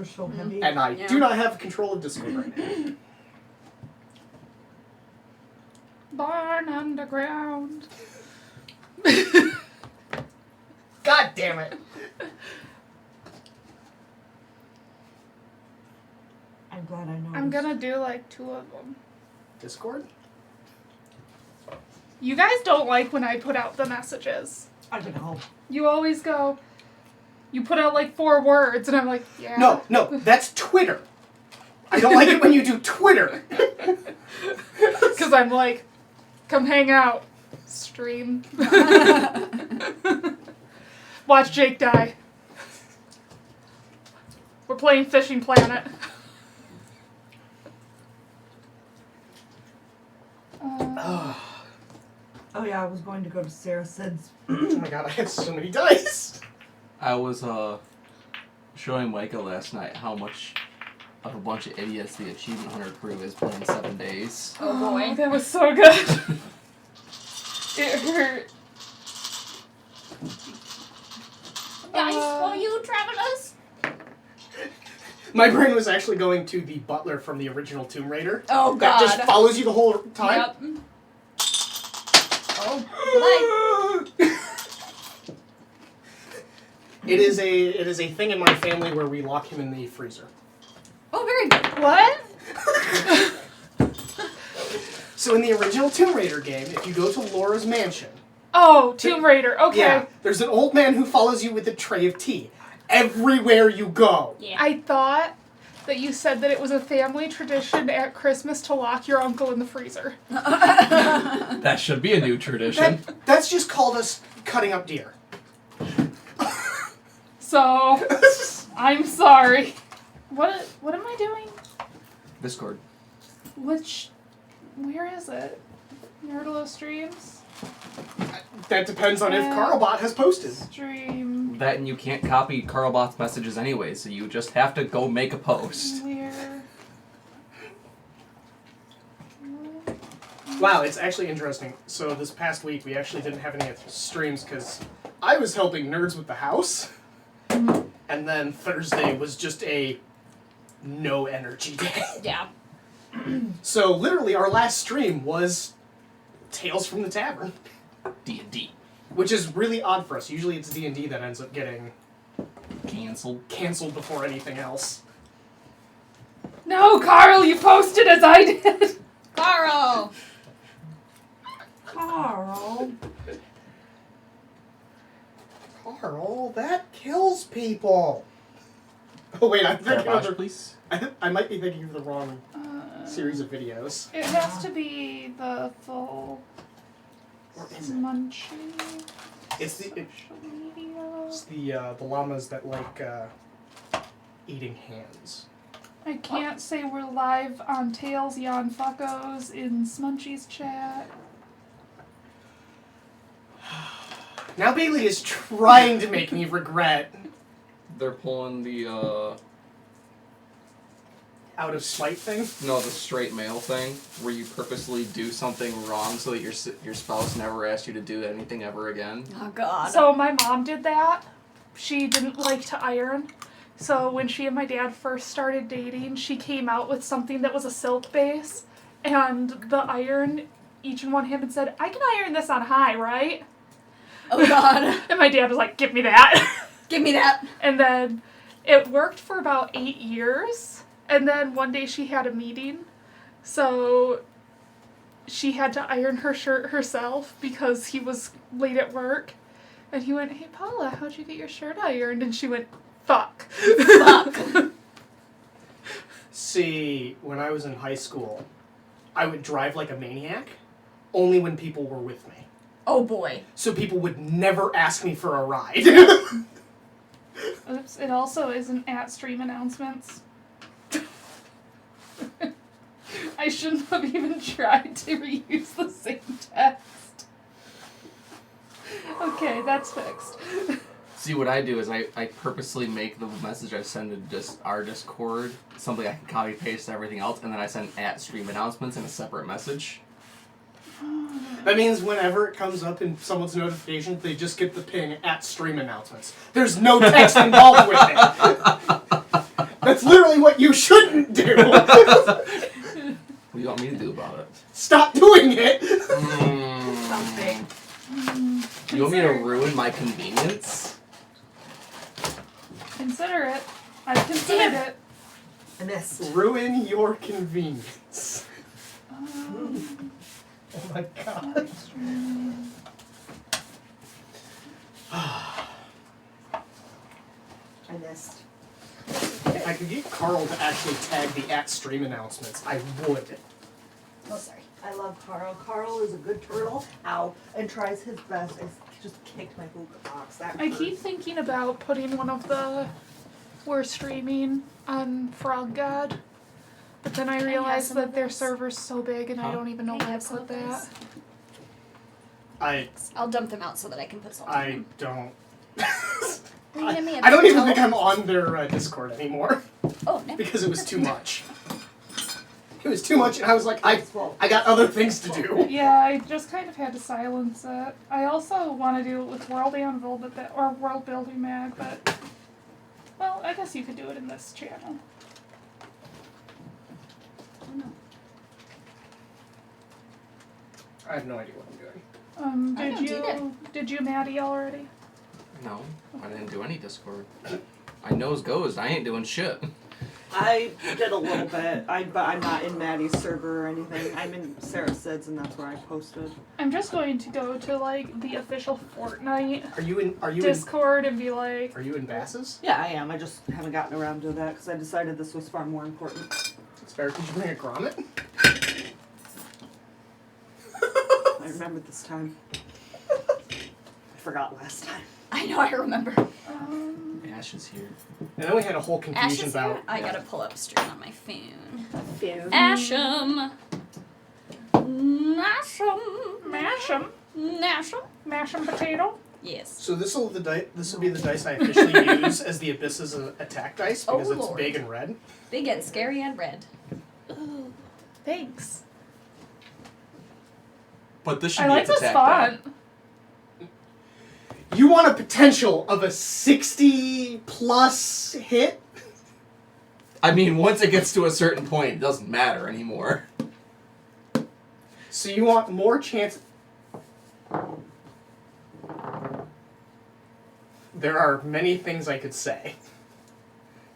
are so heavy. And I do not have control of Discord right now. Barn underground. God damn it. I'm glad I know. I'm gonna do like 2 of them. Discord? You guys don't like when I put out the messages. I can help. You always go, you put out like 4 words, and I'm like, yeah. No, that's Twitter. I don't like it when you do Twitter. Because I'm like, come hang out. Stream. Watch Jake die. We're playing Fishing Planet. Oh yeah, I was going to go to Sarah Sid's. Oh my god, I have so many dice. I was showing Micah last night how much of a bunch of idiots the Achievement Hunter crew is playing 7 days. Oh boy. That was so good. It hurt. Nice for you, travelers. My brain was actually going to the butler from the original Tomb Raider. Oh That god. just follows you the whole time. Yep. Oh, It is a thing in my family where we lock him in the freezer. oh, very good. What? So in the original Tomb Raider game, if you go to Laura's mansion, Oh, Tomb Raider. Okay. yeah, there's an old man who follows you with a tray of tea everywhere you go. Yeah. I thought that you said that it was a family tradition at Christmas to lock your uncle in the freezer. That should be a new tradition. That's just called us cutting up deer. So, I'm sorry. What am I doing? Discord. Where is it? Nerdlo streams? That depends on if Yeah. Carlbot has posted. Stream. That and you can't copy Carlbot's messages anyway, so you just have to go make a post. Where? Wow, it's actually interesting. So this past week, we actually didn't have any streams because I was helping Nerds with the house. And then Thursday was just a no energy day. Yeah. So literally our last stream was Tales from the Tavern. D&D. Which is really odd for us. Usually it's D&D that ends up getting Cancelled. before anything else. No, Carl, you posted as I did. Carl. Carl. Carl, that kills people. Oh wait, I'm thinking Garbage, of please. I might be thinking of the wrong series of videos. It has to be the full Or is it? Munchie. It's the Social media. it's the llamas that like eating hands. I can't say we're live on Tails Yon Fuckos in Smunchie's chat. Now Bailey is trying to make me regret They're pulling the, out of spite thing. the straight male thing, where you purposely do something wrong so that your spouse never asks you to do anything ever again. Oh god. So my mom did that. She didn't like to iron. So when she and my dad first started dating, she came out with something that was a silk base. And the iron, each in one hand, and said, I can iron this on high, right? Oh god. And my dad was like, give me that. Give me that. And then it worked for about 8 years. And then one day she had a meeting. So she had to iron her shirt herself because he was late at work. And he went, hey, Paula, how'd you get your shirt ironed? And she went, fuck. Fuck. See, when I was in high school, I would drive like a maniac, only when people were with me. Oh boy. So people would never ask me for a ride. Oops, it also isn't at stream announcements. I shouldn't have even tried to reuse the same text. Okay, that's fixed. See, what I do is I purposely make the message I send to just our Discord something I can copy paste to everything else, and then I send at stream announcements in a separate message. That means whenever it comes up in someone's notification, they just get the ping at stream announcements. There's no text involved with it. That's literally what you shouldn't do. What do you want me to do about it? Stop doing it. Something. You want me to ruin my convenience? Consider it. I've considered it. I missed. Ruin your convenience. Um, Oh my god. I missed. If I could get Carl to actually tag the @stream announcements, I would. Oh, sorry. I love Carl. Carl is a good turtle. Ow. And tries his best. I just kicked my hookah box. That I hurt. keep thinking about putting one of the we're streaming on Frog God, but then I have realized some that of their those? server's so big and I Huh? don't even know Can I where have to some put of that. I'll dump them out so that I can put salt in I them. don't. Will you give me a I don't even towel? think I'm on their Discord anymore Oh, no. because it was too much. It was too much, and I was like, I got other things to do. Yeah, I just kind of had to silence it. I also want to do it with World Anvil, or World Building Mag, but well, I guess you could do it in this channel. Oh, no. I have no idea what I'm doing. I don't Did you Maddie already? No, I didn't do any Discord. I nose goes. I ain't doing shit. I did a little bit. But I'm not in Maddie's server or anything. I'm in Sarah Sid's, and that's where I posted. I'm just going to go to like the official Fortnite Are you in Discord and be like, Are you in Bass's? Yeah, I am. I just haven't gotten around to that because I decided this was far more important. It's fair. Did you bring a grommet? I remembered this time. I forgot last time. I know, I remember. Ash is here. And then we had a whole Ash confusion is about. here? I gotta pull up stream on my phone. Phew. Asham. Nasham. mash 'em, Nasham. mash 'em potato. Yes. So this will be the dice I officially use as the Abyss's attack dice because Oh, it's Lord. big and red. Big and scary and red. Ooh. Thanks. But this should I be like its this attack font. die. You want a potential of a 60 plus hit? I mean, once it gets to a certain point, it doesn't matter anymore. So you want more chance. There are many things I could say.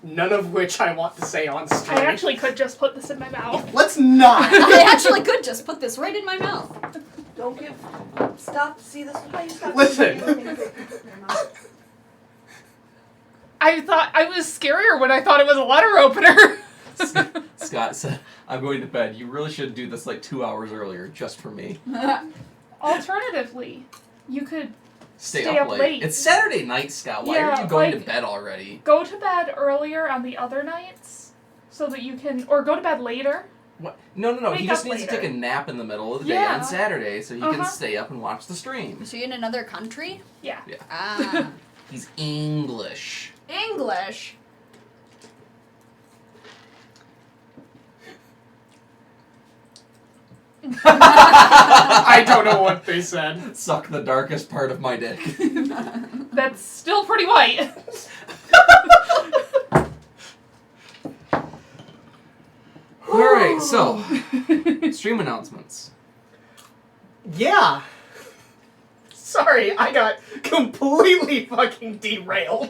None of which I want to say on stream. I actually could just put this in my mouth. Let's not! I actually could just put this right in my mouth. Don't give. Stop. See, this is why you stop. Listen. Never mind. I thought I was scarier when I thought it was a letter opener. Scott said, I'm going to bed. You really should do this like 2 hours earlier, just for me. Alternatively, you could Stay Stay up up late. late. It's Saturday night, Scott. Why Yeah, are you going to like- bed already? go to bed earlier on the other nights so that you can, or go to bed later. What? No. Wake He just up needs to take later. a nap in the middle of the day Yeah. on Saturday so he can Uh-huh. stay up and watch the stream. So you're in another country? Yeah. Ah. He's English. English. I don't know what they said. Suck the darkest part of my dick. That's still pretty white. Alright, so, stream announcements. Yeah. Sorry, I got completely fucking derailed.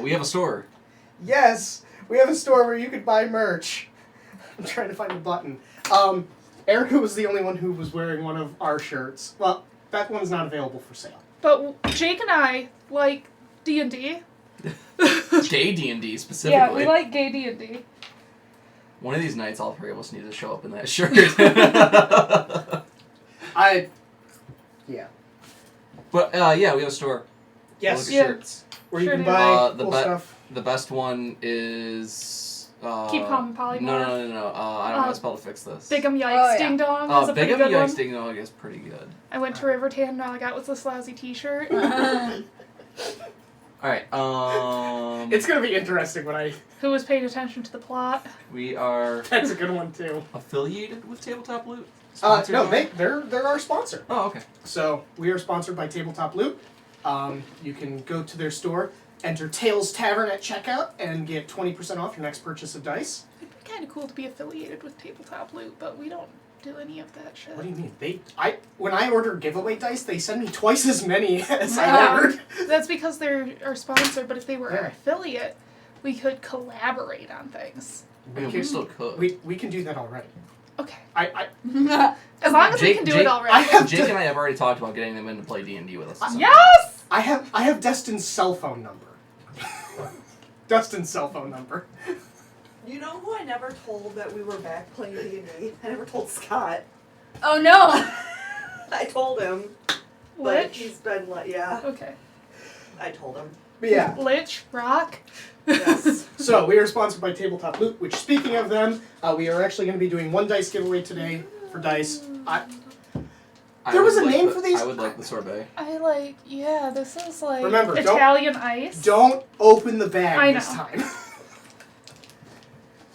We have a store. Yes, we have a store where you could buy merch. I'm trying to find a button. Erica was the only one who was wearing one of our shirts. Well, that one's not available for sale. But Jake and I like D&D. Gay D&D Yeah, specifically. we like gay D&D. One of these nights, all three of us need to show up in that shirt. Yeah. But, yeah, we have a store. Yes. Look at Yeah. shirts. Where you Sure can do. buy The cool be- stuff. The best one is... Keep calm, polymorph. No. I don't know how to spell to fix this. Big Yikes Oh, yeah. Ding Dong is a Big pretty good Yikes one. Ding Dong is pretty good. I went to Riverton and all I got was this lousy t-shirt. Alright, It's gonna be interesting when I. Who was paying attention to the plot? we are That's a good one too. affiliated with Tabletop Loot? Sponsored No, by? they're our sponsor. Oh, okay. So we are sponsored by Tabletop Loot. You can go to their store. enter Tails Tavern at checkout and get 20% off your next purchase of dice. It'd be kind of cool to be affiliated with Tabletop Loot, but we don't do any of that shit. What do you mean? When I order giveaway dice, they send me twice as many as I ordered. That's because they're our sponsor, but if they were our Yeah. affiliate, we could collaborate on things. We still could. We can do that already. Okay. As long as we can do it already. Jake and I have already talked about getting them in to play D&D with us. Yes! I have Destin's cell phone number. Destin's cell phone number. You know who I never told that we were back playing D&D? I never told Scott. Oh no! I told him. But Lich? he's been like, yeah. Okay. I told him. But yeah. Lich? Rock? Yes. So we are sponsored by Tabletop Loot, which speaking of them, we are actually going to be doing one dice giveaway today for dice. There was a name for these? I would like the sorbet. This is like Remember, Italian ice. Don't open the bag I this know. time.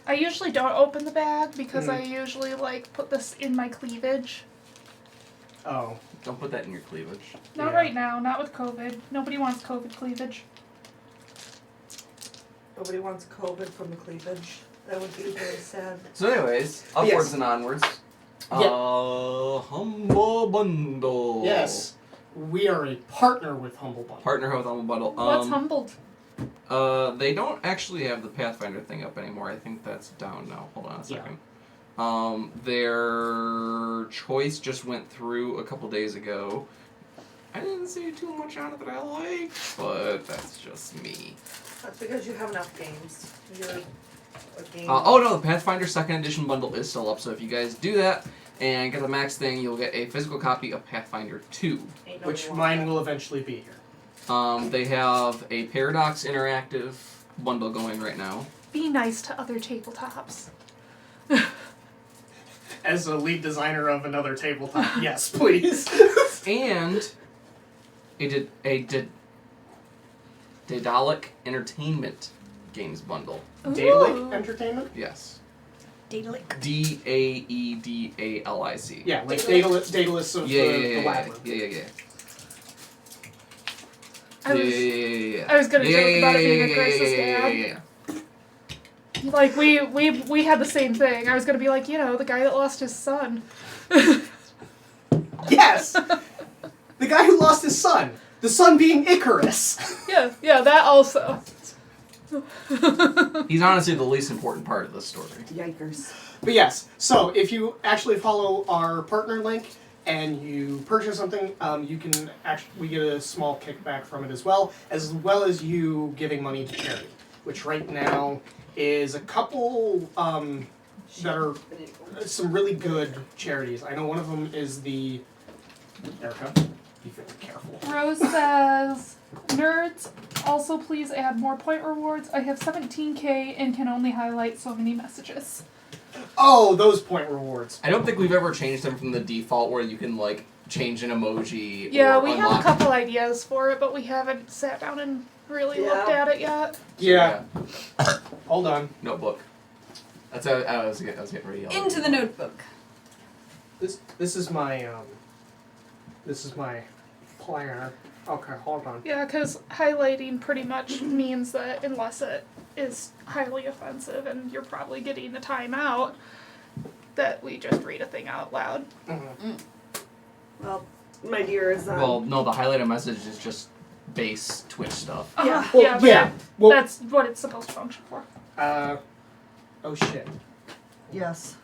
I usually don't open the bag because I usually put this in my cleavage. Oh. Don't put that in your cleavage. Not Yeah. right now, not with COVID. Nobody wants COVID cleavage. Nobody wants COVID from the cleavage. That would be very sad. So anyways, upwards Yes. and onwards. Yeah. Humble Bundle. Yes. We are a partner with Humble Bundle. Partner with Humble Bundle. What's humbled? They don't actually have the Pathfinder thing up anymore. I think that's down now. Hold on a second. Their choice just went through a couple days ago. I didn't see too much on it that I liked, but that's just me. That's because you have enough games. You're a game. Oh no, the Pathfinder 2nd Edition bundle is still up, so if you guys do that and get the max thing, you'll get a physical copy of Pathfinder 2. Ain't Which nobody want mine that. will eventually be here. They have a Paradox Interactive bundle going right now. Be nice to other tabletops. As a lead designer of another tabletop, yes, please. And a Daedalic Entertainment games bundle. Daedalic Entertainment? Yes. Daedalic. Daedalic. Yeah, like Daedalus of the Labyrinth. Yeah. I was gonna joke about it being a Chris's dad. Yeah. Like we had the same thing. I was gonna be like, the guy that lost his son. Yes! The guy who lost his son. The son being Icarus. Yeah, that also. He's honestly the least important part of this story. Yikers. But yes, so if you actually follow our partner link and you purchase something, we get a small kickback from it as well as you giving money to charity, which right now is a couple that are some really good charities. I know one of them is the Erica. Be very careful. Rose says, nerds, also please add more point rewards. I have 17K and can only highlight so many messages. Oh, those point rewards. I don't think we've ever changed them from the default where you can change an emoji. Yeah, or we have a couple ideas for it, but we haven't sat down and really looked at it yet. Yeah. Hold on. Notebook. That's how I was getting ready. To yell. Into the notebook. This is my planner. Okay, hold on. Yeah, because highlighting pretty much means that unless it is highly offensive and you're probably getting a timeout, that we just read a thing out loud. Mm-hmm. Well, my dear is Well, no, the highlighted message is just base Twitch stuff. Yeah. Well, Well, that's what it's supposed to function for. oh shit. Yes.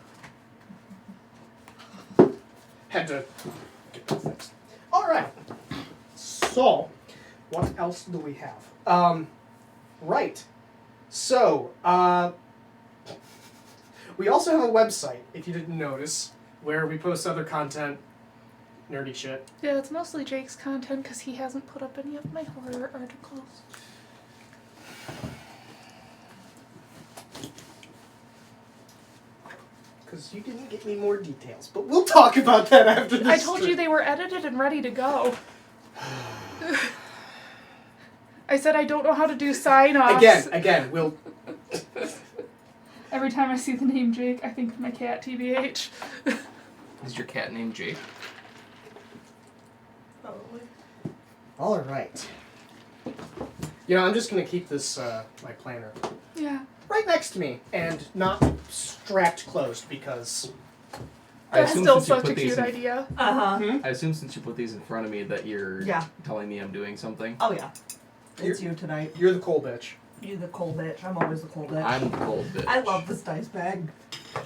Had to get that fixed. Alright. So, what else do we have? Right. So, we also have a website, if you didn't notice, where we post other content, nerdy shit. Yeah, it's mostly Jake's content because he hasn't put up any of my horror articles. Because you didn't get me more details, but we'll talk about that after this. I told you they were edited and ready to go. I said I don't know how to do sign-offs. Again, we'll... Every time I see the name Jake, I think of my cat, TBH. Is your cat named Jake? Probably. Alright. I'm just gonna keep this my planner Yeah. right next to me and not strapped closed because. I That's assume still since you such a put these cute in, idea. I assume since you put these in front of me that you're telling me I'm doing something. Oh yeah. It's you tonight. You're the coal bitch. You the cold bitch. I'm always the cold bitch. I'm the cold bitch. I love this dice bag.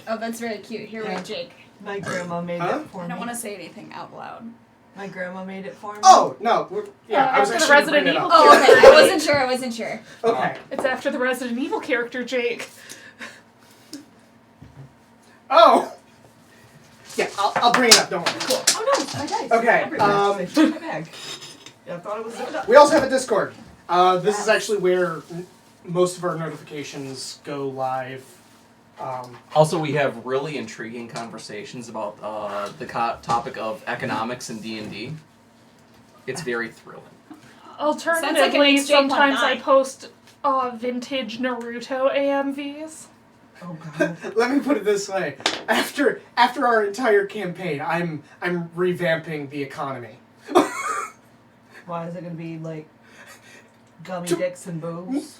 Oh, that's very cute. Here, Yeah. wait, Jake. My grandma made Huh? it for I me. don't want to say anything out loud. My grandma made it for me. Oh no! I was after the actually Resident gonna bring it Evil up. Oh, okay. I wasn't sure. Okay. It's after the Resident Evil character, Jake. Oh. Yeah, I'll bring it up. Don't worry. Cool. Oh no, it's my dice. Okay, Everywhere. I put my bag. Yeah, I thought it was zipped up. We also have a Discord. This is actually where most of our notifications go live. Also, we have really intriguing conversations about the topic of economics in D&D. It's very thrilling. Alternatively, Sounds like an exchange sometimes on I nine. post vintage Naruto AMVs. Oh god. Let me put it this way: after our entire campaign, I'm revamping the economy. Why is it gonna be like gummy To- dicks and boobs?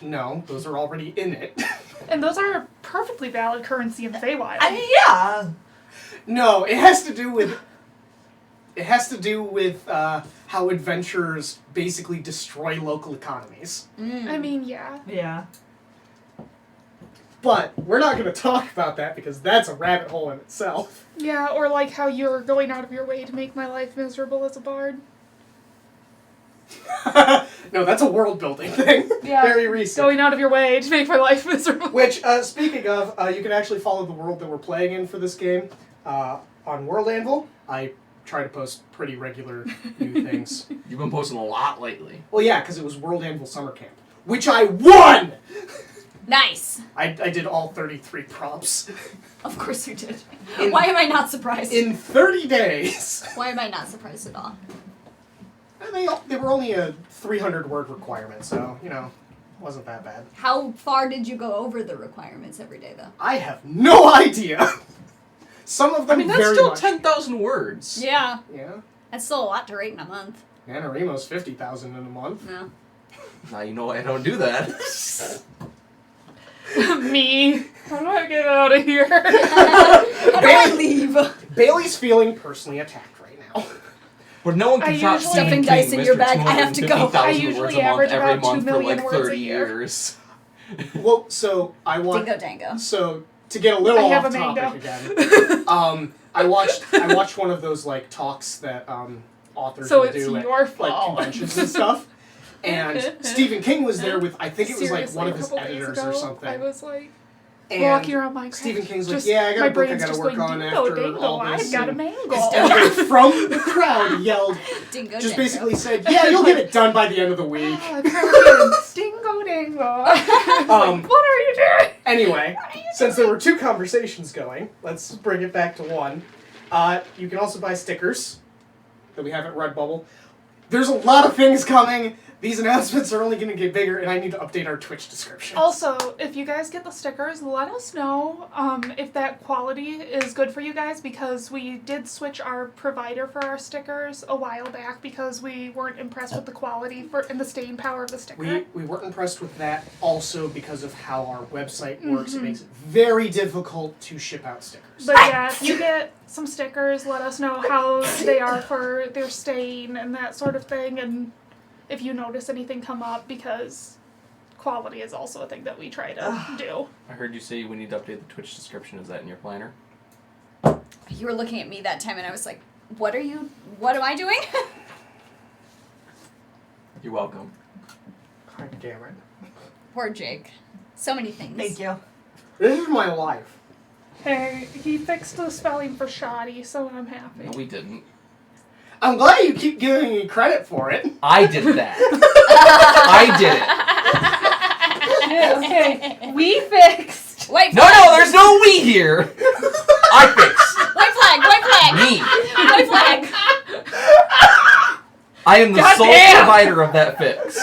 No, those are already in it. And those are perfectly valid currency in Feywild. Yeah. No, it has to do with how adventurers basically destroy local economies. I mean, yeah. Yeah. But we're not going to talk about that because that's a rabbit hole in itself. Yeah, or like how you're going out of your way to make my life miserable as a bard. No, that's a world building thing. Yeah. Very recent. Going out of your way to make my life miserable. Which, speaking of, you can actually follow the world that we're playing in for this game on World Anvil. I try to post pretty regular new things. You've been posting a lot lately. Well, yeah, because it was World Anvil Summer Camp, which I won! Nice. I did all 33 prompts Of course you did. In- Why am I not surprised? in 30 days. Why am I not surprised at all? And they were only a 300-word requirement, so, wasn't that bad. How far did you go over the requirements every day, though? I have no idea! Some of I them mean, that's very still much. 10,000 words. Yeah, Yeah. that's still a lot to rate in a month. NaNoWriMo's 50,000 in a month. No. Now you know I don't do that. Me. How do I get out of here? How do I leave? Bailey's feeling personally attacked right now. But no one can I stop usually- Stephen Stuffing dice King, in your Mr. bag, I have to go. 250,000 I words usually a month average every about 2 month for million like words a 30 year. years. Well, so I want. Dingo dango. So to get a little I have off a mango. topic again, I watched one of those like talks that authors So will it's do at your like fault. conventions and stuff. And Stephen King was there with I think it was like Seriously, one of a his couple days editors ago, or something. I was like And walking around Minecraft. Stephen King's like, just- yeah, I got my a book I brain's gotta just work going, on dingo, after dingo, all this. I've got a and mango. everyone from the crowd yelled, Dingo just dango. basically said, yeah, you'll get it done by the end of the week. Dingo dango. Um, What are you doing? Anyway, since there were two conversations going, let's bring it back to one. You can also buy stickers that we have at Redbubble. There's a lot of things coming. These announcements are only going to get bigger, and I need to update our Twitch description. Also, if you guys get the stickers, let us know if that quality is good for you guys, because we did switch our provider for our stickers a while back because we weren't impressed with the quality and the staying power of the sticker. We weren't impressed with that also because of how our website works. It makes it very difficult to ship out stickers. But yeah, if you get some stickers, let us know how they are for their staying and that sort of thing, and if you notice anything come up, because quality is also a thing that we try to do. I heard you say we need to update the Twitch description. Is that in your planner? You were looking at me that time, and I was like, what am I doing? You're welcome. God damn it. Poor Jake. So many things. Thank you. This is my life. Hey, he fixed the spelling for shoddy, so I'm happy. No, we didn't. I'm glad you keep giving me credit for it. I did that. I did it. Okay, we fixed. White No, flag. there's no we here. I fixed. White flag. White flag. Me. White flag. I am the God sole damn. provider of that fix.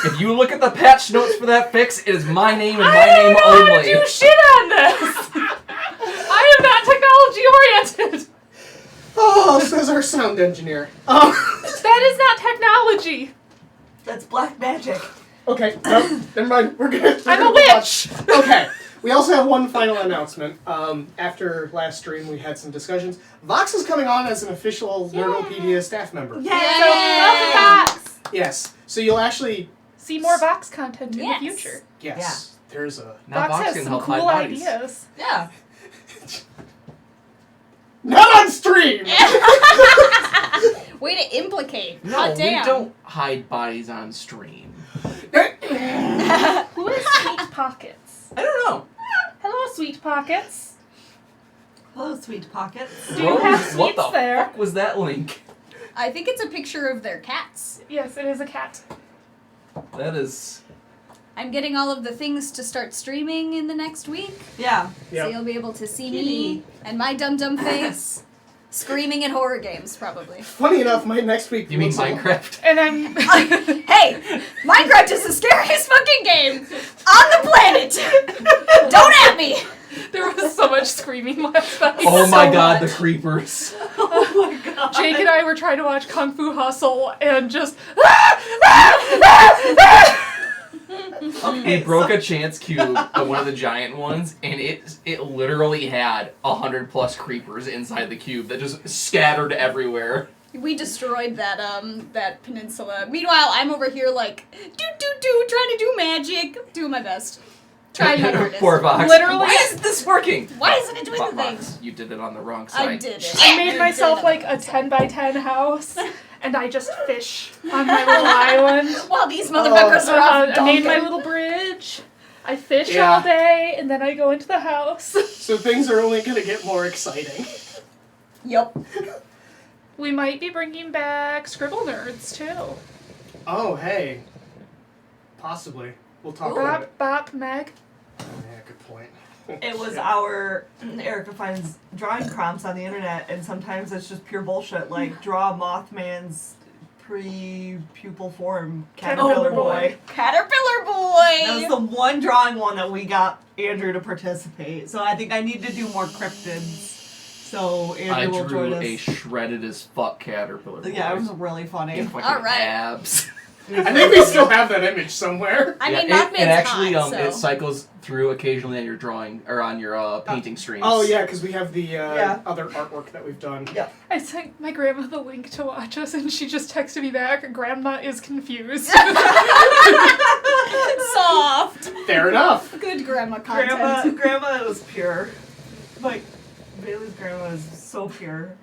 If you look at the patch notes for that fix, it is my name and my I don't name know how to only. do shit on this. I am not technology oriented. Oh, says our sound engineer. That is not technology. That's black magic. Okay, no, never mind. We're gonna I'm a move witch! on. Okay. We also have one final announcement. After last stream, we had some discussions. Vox is coming on as an official Nerdopedia staff member. Yay! So, welcome back! Yes. So you'll actually... See more Vox content in Yes. the future. Yes. There's a... Now Vox has can some help cool hide bodies. ideas. Yeah. Not on stream! Way to implicate. No, Hot damn. we don't hide bodies on stream. Who is Sweet Pockets? I don't know. Hello, Sweet Pockets. Hello, sweet pockets. Do you have Rose, what sweets the there? fuck was that link? I think it's a picture of their cats. Yes, it is a cat. That is... I'm getting all of the things to start streaming in the next week. Yeah. So Yep. you'll be able to see me Kitty. and my dumb face screaming at horror games, probably. Funny enough, my next week... You mean looks a- Minecraft? And I'm... Hey! Minecraft is the scariest fucking game on the planet! Don't at me! There was so much screaming last night. Oh So my god, much. the creepers. Oh my god. Jake and I were trying to watch Kung Fu Hustle and just... It broke a chance cube of one of the giant ones, and it literally had 100+ creepers inside the cube that just scattered everywhere. We destroyed that peninsula. Meanwhile, I'm over here like, do, trying to do magic. Doing my best. Trying my hardest. Poor Vox. Literally- Why isn't this working? Why isn't it doing the thing? Vox, you did it on the wrong side. I did it. I made You myself did like it. a 10x10 house, and I just fish on my little island. While these motherfuckers are off I made my dunking. little bridge. I fish Yeah. all day, and then I go into the house. So things are only going to get more exciting. Yup. We might be bringing back Scribble Nerds, too. Oh, hey. Possibly. We'll talk about it. Bop, Meg. Oh, yeah, good point. It was our Erica finds drawing prompts on the internet, and sometimes it's just pure bullshit. Like draw Mothman's pre-pupil form caterpillar Oh, boy. Caterpillar That was boy! the one drawing one that we got Andrew to participate. So I think I need to do more cryptids. So Andrew I will join drew us. a shredded as fuck caterpillar. Yeah, it boy. was really funny. And fucking Alright. abs. I think we still have that image somewhere. I mean, Yeah, Mothman's it actually hot, it so. cycles through occasionally on your drawing or on your painting streams. Oh, yeah, because we have the Yeah. other artwork that we've done. I sent my grandma the link to watch us, and she just texted me back, Grandma is confused. Soft. Fair enough. Good grandma content. Grandma was pure. Like Bailey's grandma is so pure.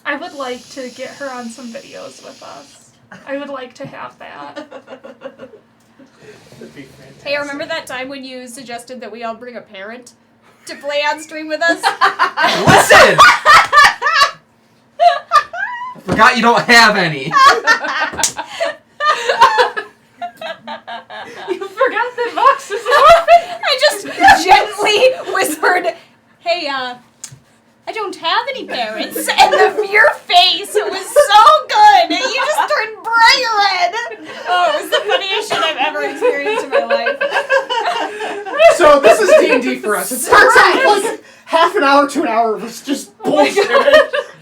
I would like to get her on some videos with us. I would like to have that. That'd be fantastic. Hey, remember that time when you suggested that we all bring a parent to play on stream with us? Listen! I forgot you don't have any. You forgot that Vox is orphan. I just gently whispered, hey, I don't have any parents. And your face, it was so good. You just turned bright red. Oh, it was the funniest shit I've ever experienced in my life. So this is D&D for us. It starts out like half an hour to an hour of us just bullshit.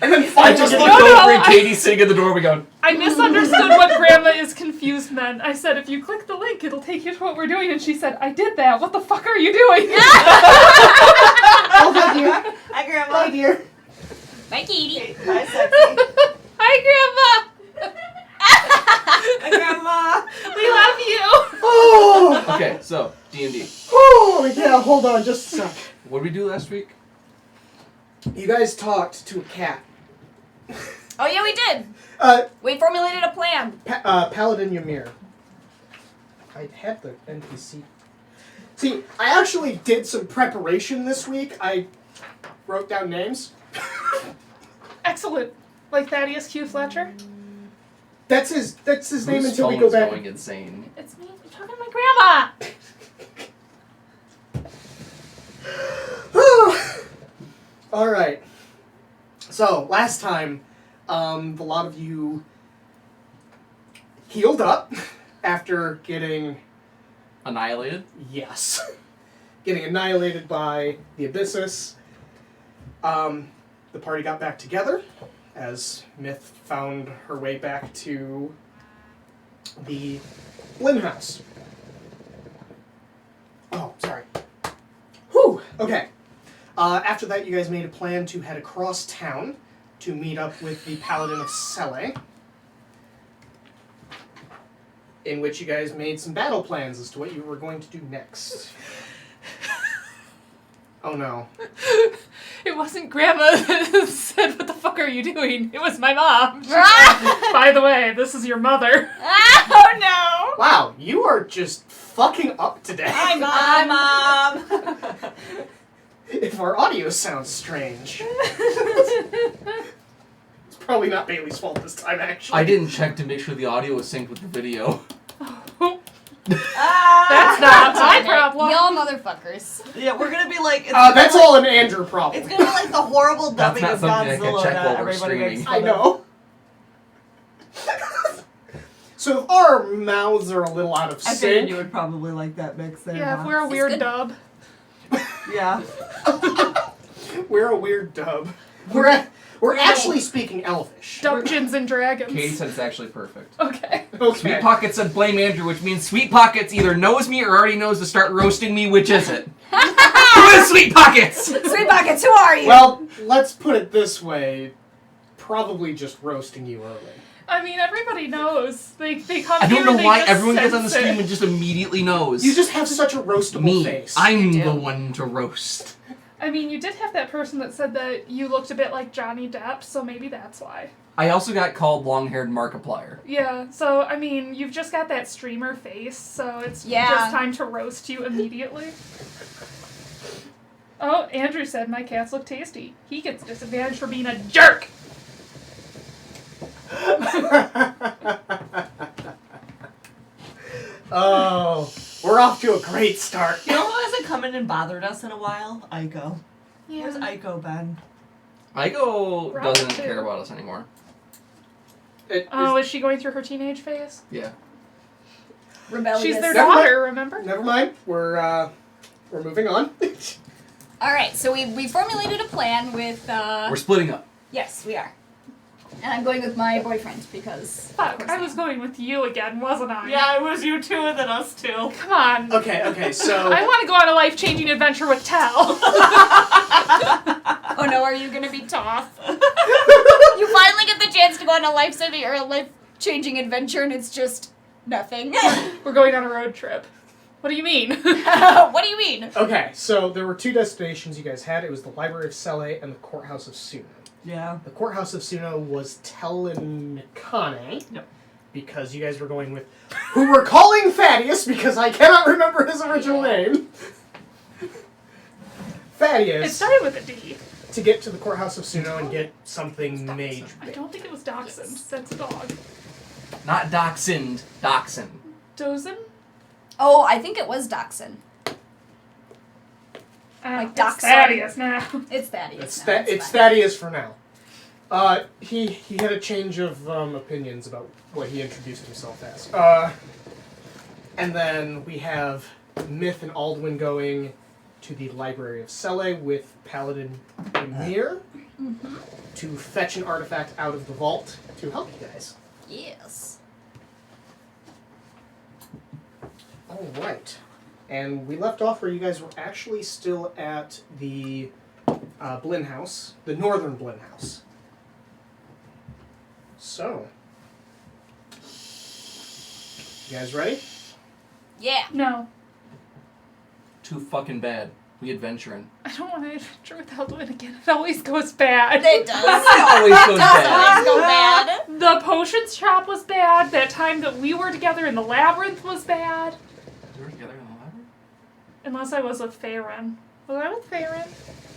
And then I finally just get looked it. over and Katie's sitting at the door. We go. I misunderstood what Grandma is confused meant. I said, if you click the link, it'll take you to what we're doing. And she said, I did that. What the fuck are you doing? Oh, hi, dear. Hi, Grandma. Hi, dear. Bye, Katie. Hi, sexy. Hi, Hi, Grandma. Grandma. We love you. Oh, Okay, so D&D. oh, yeah, hold on just a sec. What did we do last week? You guys talked to a cat. Oh, yeah, we did. We We formulated a plan. Paladin Ymir. I had the NPC. See, I actually did some preparation this week. I wrote down names. Excellent. Like Thaddeus Q. Fletcher. That's his name Whose until we phone go is back. going insane. It's me. I'm talking to my grandma. All right. So last time, a lot of you healed up after getting Annihilated? getting annihilated by the Abyssus. The party got back together as Myth found her way back to the Blim House. Oh, sorry. Whew. Okay. After that, you guys made a plan to head across town to meet up with the Paladin of Sele, in which you guys made some battle plans as to what you were going to do next. Oh no. It wasn't Grandma that said, "What the fuck are you doing?" It was my mom. By the way, this is your mother. Oh no! Wow, you are just fucking up today. Hi, Mom. If our audio sounds strange. It's probably not Bailey's fault this time, actually. I didn't check to make sure the audio was synced with the video. That's not my problem. Y'all motherfuckers. Yeah, we're gonna be like. That's all an Andrew problem. It's gonna be like the horrible That's dubbing not of something I can Godzilla check that while we're everybody streaming. makes I fun of. know. So if our mouths are a little out of I figured sync, you would probably like that mix there. Yeah, if Bob. we're a weird good. dub. Yeah. we're a weird dub. We're actually speaking Elvish. Dungeons and Dragons. Katie said it's actually perfect. Okay. Okay. Sweet Pocket said blame Andrew, which means Sweet Pockets either knows me or already knows to start roasting me. Which is it? Who is Sweet Pockets? Sweet Pockets, who are you? Well, let's put it this way. Probably just roasting you early. I mean, everybody knows. They come I here don't know and they why just everyone gets on the sense stream it. and just immediately knows. You just have such a roastable me. face. I'm You do. the one to roast. I mean, you did have that person that said that you looked a bit like Johnny Depp, so maybe that's why. I also got called long-haired Markiplier. Yeah, so, I mean, you've just got that streamer face, so it's Yeah. just time to roast you immediately. Oh, Andrew said my cats look tasty. He gets disadvantaged for being a jerk! Oh, we're off to a great start. You know who hasn't come in and bothered us in a while? Aiko. Yeah. Where's Aiko been? Igo Robert doesn't too. care about us anymore. Oh, is she going through her teenage phase? Yeah. Rebellious. She's their Never mind. daughter, remember? Never mind. We're moving on. Alright, so we formulated a plan with, We're splitting up. Yes, we are. And I'm going with my boyfriend because. of Fuck, course I was am. going with you again, wasn't I? Yeah, it was you two and then us two. Come on. Okay, so I want to go on a life-changing adventure with Tal. Oh no, are you gonna be Toth? You finally get the chance to go on a life-saving or a life-changing adventure and it's just nothing. We're going on a road trip. What do you mean? What do you mean? okay, so there were two destinations you guys had. It was the Library of Sele and the Courthouse of Suno. Yeah. The Courthouse of Suno was Telenikane. Yep. Because you guys were going with who we're calling Thaddeus because I cannot remember his original name. It Thaddeus started with a D. to get to the Courthouse of Suno and get something made. I don't think it was Dachshund. That's a dog. Not Dachshund. Dachshund. Dozen? Oh, I think it was Dachshund. Like it's Dachshund. Thaddeus now. It's Thaddeus. It's, now, it's fine. Thaddeus for now. He had a change of opinions about what he introduced himself as. And then we have Myth and Aldwin going to the Library of Sele with Paladin Emir to fetch an artifact out of the vault to help you guys. Yes. All right. And we left off where you guys were actually still at the Blinn House, the northern Blinn House. So, you guys ready? Yeah. No. Too fucking bad. We adventuring. I don't want to adventure with Eldwin again. It always goes bad. It does. It always goes bad. Always go bad. The potions shop was bad. That time that we were together in the labyrinth was bad. We were together in the library? Unless I was with Farron. Was I with Farron? I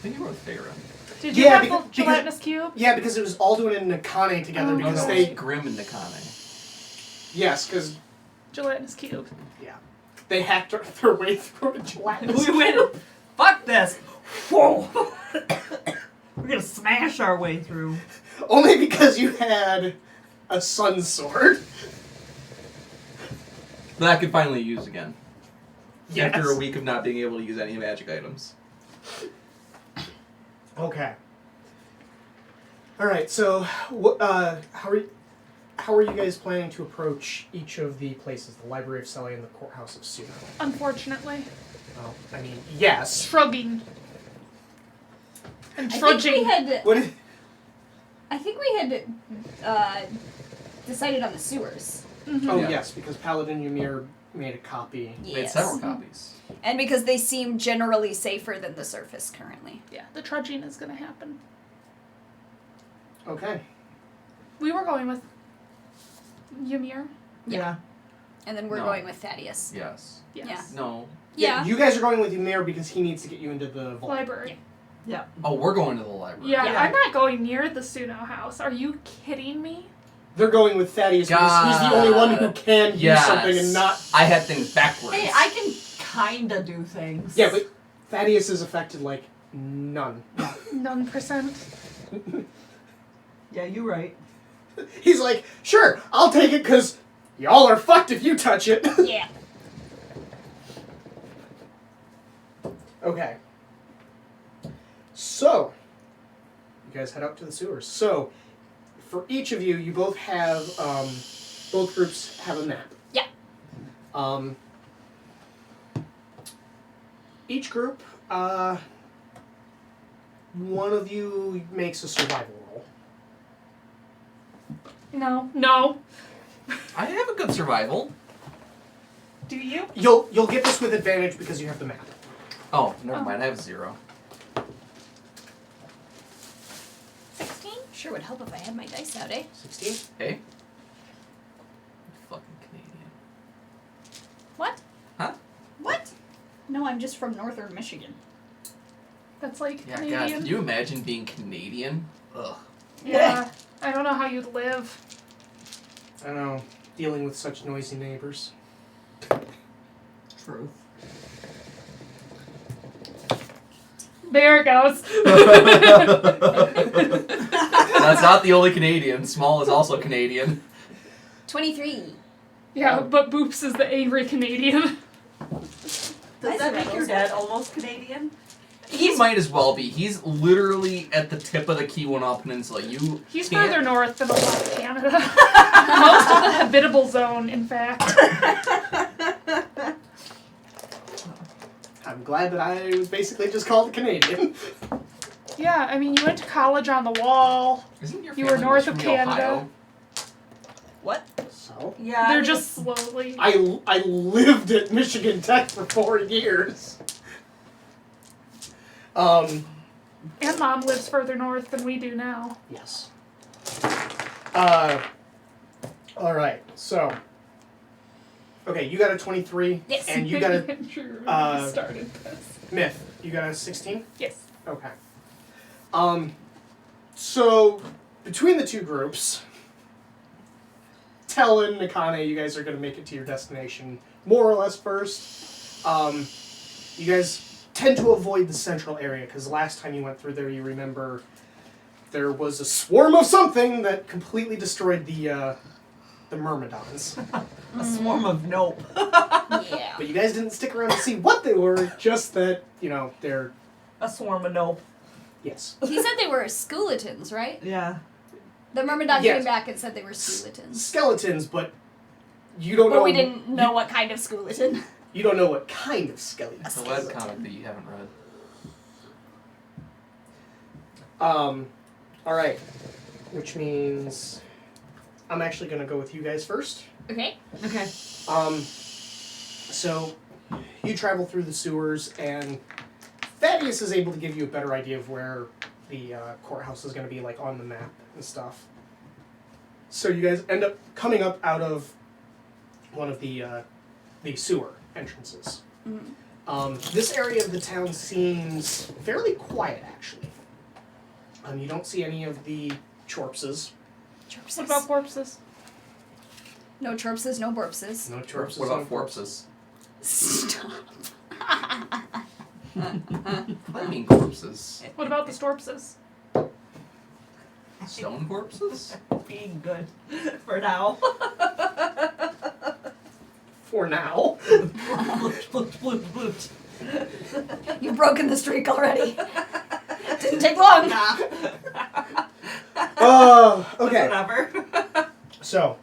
think you were with Farron. Did you Yeah, have the because- gelatinous cube? Yeah, because it was Alduin and Nakane together Oh, because no, they... it was Grim and Nakane. Yes, because Gelatinous cube. they hacked their way through a gelatinous. We went, fuck this. Whoa. We're gonna smash our way through. Only because you had a sun sword. That I could finally use again. Yes. After a week of not being able to use any magic items. Okay. All right. So, how how are you guys planning to approach each of the places? The Library of Selly and the Courthouse of Suno? Unfortunately. Well, I mean, yes. Shrugging. And I think trudging. we had. What is, I think we had decided on the sewers. Mhm. oh, Yeah. yes, because Paladin Ymir made a copy. Made Yes. several copies. And because they seem generally safer than the surface currently. Yeah, the trudging is going to happen. Okay. We were going with Ymir. Yeah. And then we're No. going with Thaddeus. Yes. Yes. Yeah. No. Yeah. You guys are going with Ymir because he needs to get you into the vault. Library. Oh, we're going to the library. Yeah, Yeah. I'm not going near the Suno house. Are you kidding me? They're going with Thaddeus because he's the only one who can use something and not... I had things backwards. Hey, I can kinda do things. Yeah, but Thaddeus is affected like none. None percent. Yeah, you're right. He's like, sure, I'll take it because y'all are fucked if you touch it. Yeah. Okay. So, you guys head up to the sewers. So, for each of you, you both have, both groups have a map. Yeah. Each group, one of you makes a survival roll. No. I have a good survival. Do you? You'll get this with advantage because you have the map. Oh, never mind. I have 0. 16? Sure would help if I had my dice out, eh? 16? Hey. Fucking Canadian. What? Huh? What? No, I'm just from northern Michigan. That's like Yeah, Canadian. God, can you imagine being Canadian? Ugh. Yeah. I don't know how you'd live. I don't know, dealing with such noisy neighbors. Truth. There it goes. That's not the only Canadian. Small is also Canadian. 23. Yeah, but Boops is the angry Canadian. Does I that make suppose. your dad almost Canadian? He might as well be. He's literally at the tip of the Keweenaw Peninsula. He's can't- further north than a lot of Canada. Most of the habitable zone, in fact. I'm glad that I was basically just called a Canadian. Yeah, I mean, you went to college on the wall. Isn't your You were family north from of Ohio? Canada. What? So, Yeah. They're just slowly. I lived at Michigan Tech for 4 years. And Mom lives further north than we do now. Yes. Alright, so. Okay, you got a 23. Yes. And you got a True, uh, started this. myth. You got a 16? Yes. Okay. So, between the two groups, Tel and Nakane, you guys are going to make it to your destination more or less first. You guys tend to avoid the central area, because last time you went through there, you remember there was a swarm of something that completely destroyed the Myrmidons. A swarm of nope. Yeah. But you guys didn't stick around to see what they were, just that, they're... A swarm of nope. Yes. He said they were skeletons, right? Yeah. The Myrmidon Yes. came back and said they were skeletons. Skeletons, but you don't know... But we didn't know what kind of skeleton. You don't know what kind of skeleton. It's a webcomic that you haven't read. Alright. Which means I'm actually gonna go with you guys first. Okay. Okay. So you travel through the sewers and Thaddeus is able to give you a better idea of where the courthouse is gonna be, like, on the map and stuff. So you guys end up coming up out of one of the sewer entrances. Mm. This area of the town seems fairly quiet, actually. You don't see any of the chorpses. Chorpses. What about corpses? No chorpses, no borpses. No chorpses. What about no corpses? Stop. I mean corpses. What about the storpses? Stone corpses? Being good. For now. For now. Blooped, blooped, blooped, blooped. You've broken the streak already. Didn't take long. Nah. Okay. Whatever. So,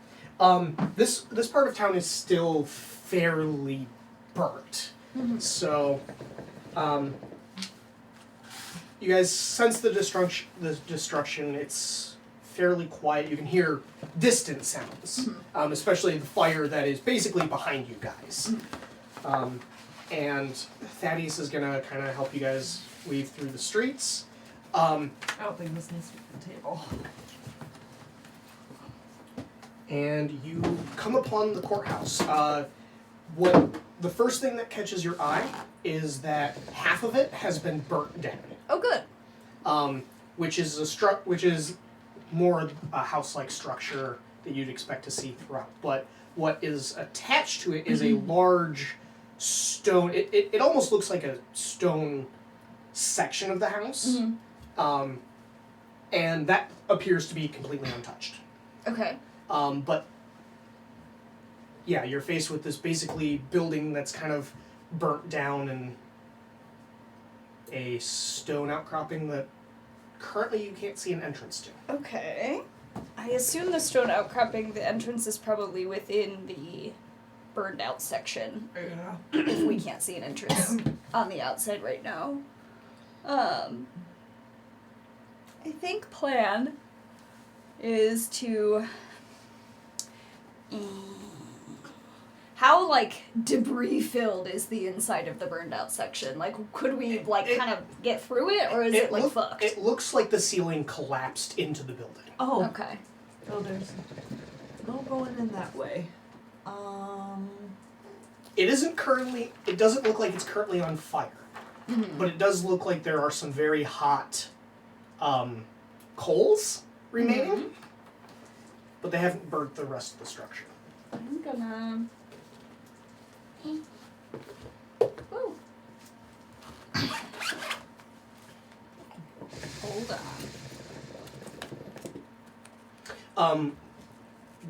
this part of town is still fairly burnt. So, you guys sense the destruction. It's fairly quiet. You can hear distant sounds, especially the fire that is basically behind you guys. And Thaddeus is gonna kind of help you guys weave through the streets. I don't think this needs to be the table. And you come upon the courthouse. What the first thing that catches your eye is that half of it has been burnt down. Oh, good. Which is more a house-like structure that you'd expect to see throughout. But what is attached to it is a large stone. It almost looks like a stone section of the house, and that appears to be completely untouched. Okay. But yeah, you're faced with this basically building that's kind of burnt down and a stone outcropping that currently you can't see an entrance to. Okay. I assume the stone outcropping, the entrance is probably within the burned out section. Yeah. If we can't see an entrance on the outside right now. I think plan is to... How, like, debris-filled is the inside of the burned-out section? Like, could we, kind of get through it, or is it fucked? It looks like the ceiling collapsed into the building. Oh. Okay. Oh, there's no going in that way. It doesn't look like it's currently on fire. But it does look like there are some very hot coals remaining. But they haven't burnt the rest of the structure. I'm gonna... Woo. Hold on.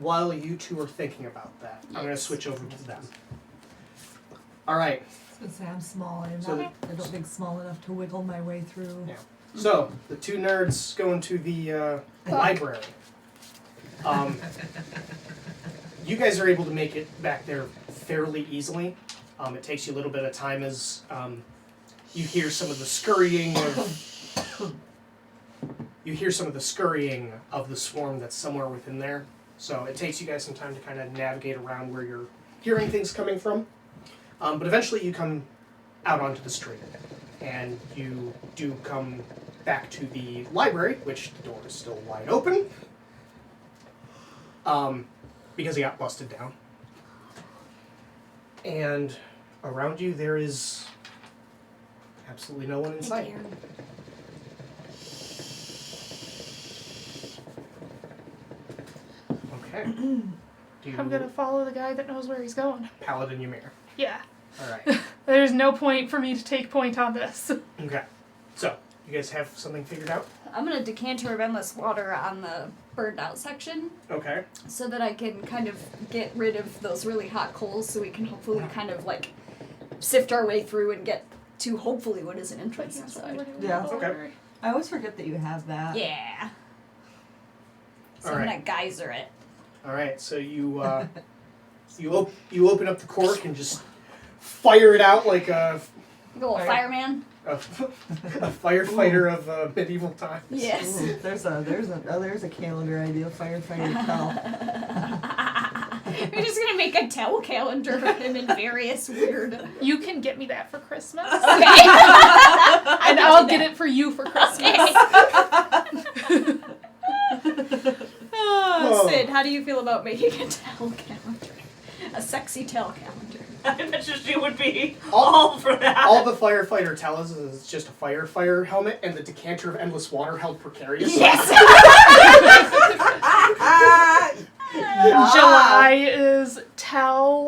While you two are thinking about that, I'm going to switch over to them. All right. I was gonna say I'm small. I don't think small enough to wiggle my way through. Yeah. So the two nerds go into the library. You guys are able to make it back there fairly easily. It takes you a little bit of time as you hear some of the scurrying of the swarm that's somewhere within there. So it takes you guys some time to kind of navigate around where you're hearing things coming from. But eventually you come out onto the street, and you do come back to the library, which the door is still wide open, because it got busted down. And around you there is absolutely no one in sight. Okay. I'm gonna follow the guy that knows where he's going. Paladin Ymir. Yeah. Alright. There's no point for me to take point on this. Okay. So, you guys have something figured out? I'm gonna decanter of endless water on the burned out section. Okay. So that I can kind of get rid of those really hot coals so we can hopefully kind of sift our way through and get to hopefully what is an entrance inside. Yeah. Okay. I always forget that you have that. Yeah. So All I'm right. gonna geyser it. Alright, so you you open up the cork and just fire it out like a Go fireman. firefighter of medieval times. Yes. Ooh, there's a calendar idea. Firefighter tell. We're just gonna make a tell calendar of him in various weird. You can get me that for Christmas. Okay. And I'll get it for you for Christmas. Sid, how do you feel about making a tell calendar? A sexy tell calendar. I bet you she would be All- all for that. All the firefighter tells us is just a firefighter helmet and the decanter of endless water held precariously. Yes! July is Tal,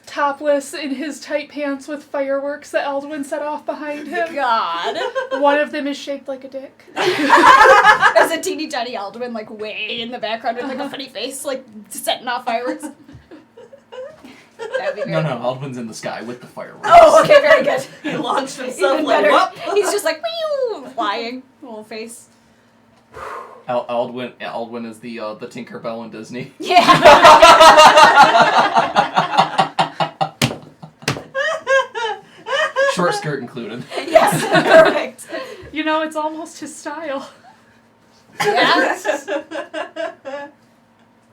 topless in his tight pants with fireworks that Eldwin set off behind him. God. One of them is shaped like a dick. There's a teeny tiny Alduin, way in the background with, a funny face, setting off fireworks. That would be No, very Aldwin's in the sky with the fireworks. Oh, okay, very good. He launched himself Even like better. whoop. He's just whew, flying. Little face. Aldwin is the Tinkerbell in Disney. Yeah. Short skirt included. Yes, perfect. You know, it's almost his style. Yeah.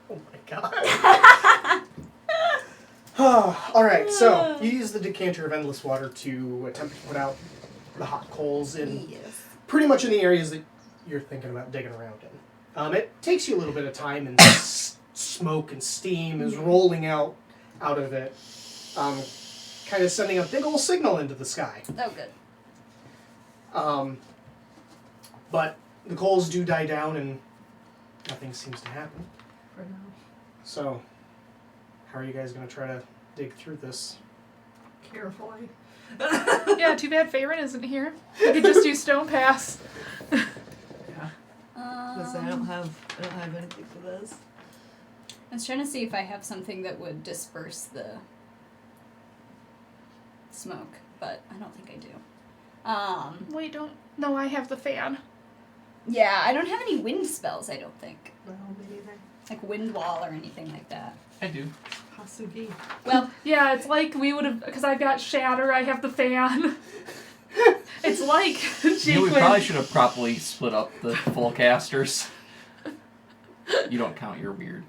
Oh my god. Alright, so you use the decanter of endless water to attempt to put out the hot coals in pretty much in the areas that you're thinking about digging around in. It takes you a little bit of time, and smoke and steam is rolling out of it, kind of sending a big old signal into the sky. Oh, good. But the coals do die down, and nothing seems to happen. For now. So, how are you guys going to try to dig through this? Carefully. Yeah, too bad Faerun isn't here. We could just do Stone Pass. Yeah. Listen, I don't have anything for this. I was trying to see if I have something that would disperse the smoke, but I don't think I do. Wait, don't. No, I have the fan. Yeah, I don't have any wind spells, I don't think. No, me neither. Like wind wall or anything like that. I do. Hasugi. Well, Yeah, it's like we would have, because I've got Shatter, I have the fan. It's like You know, we probably should have properly split up the full casters. You don't count, you're weird.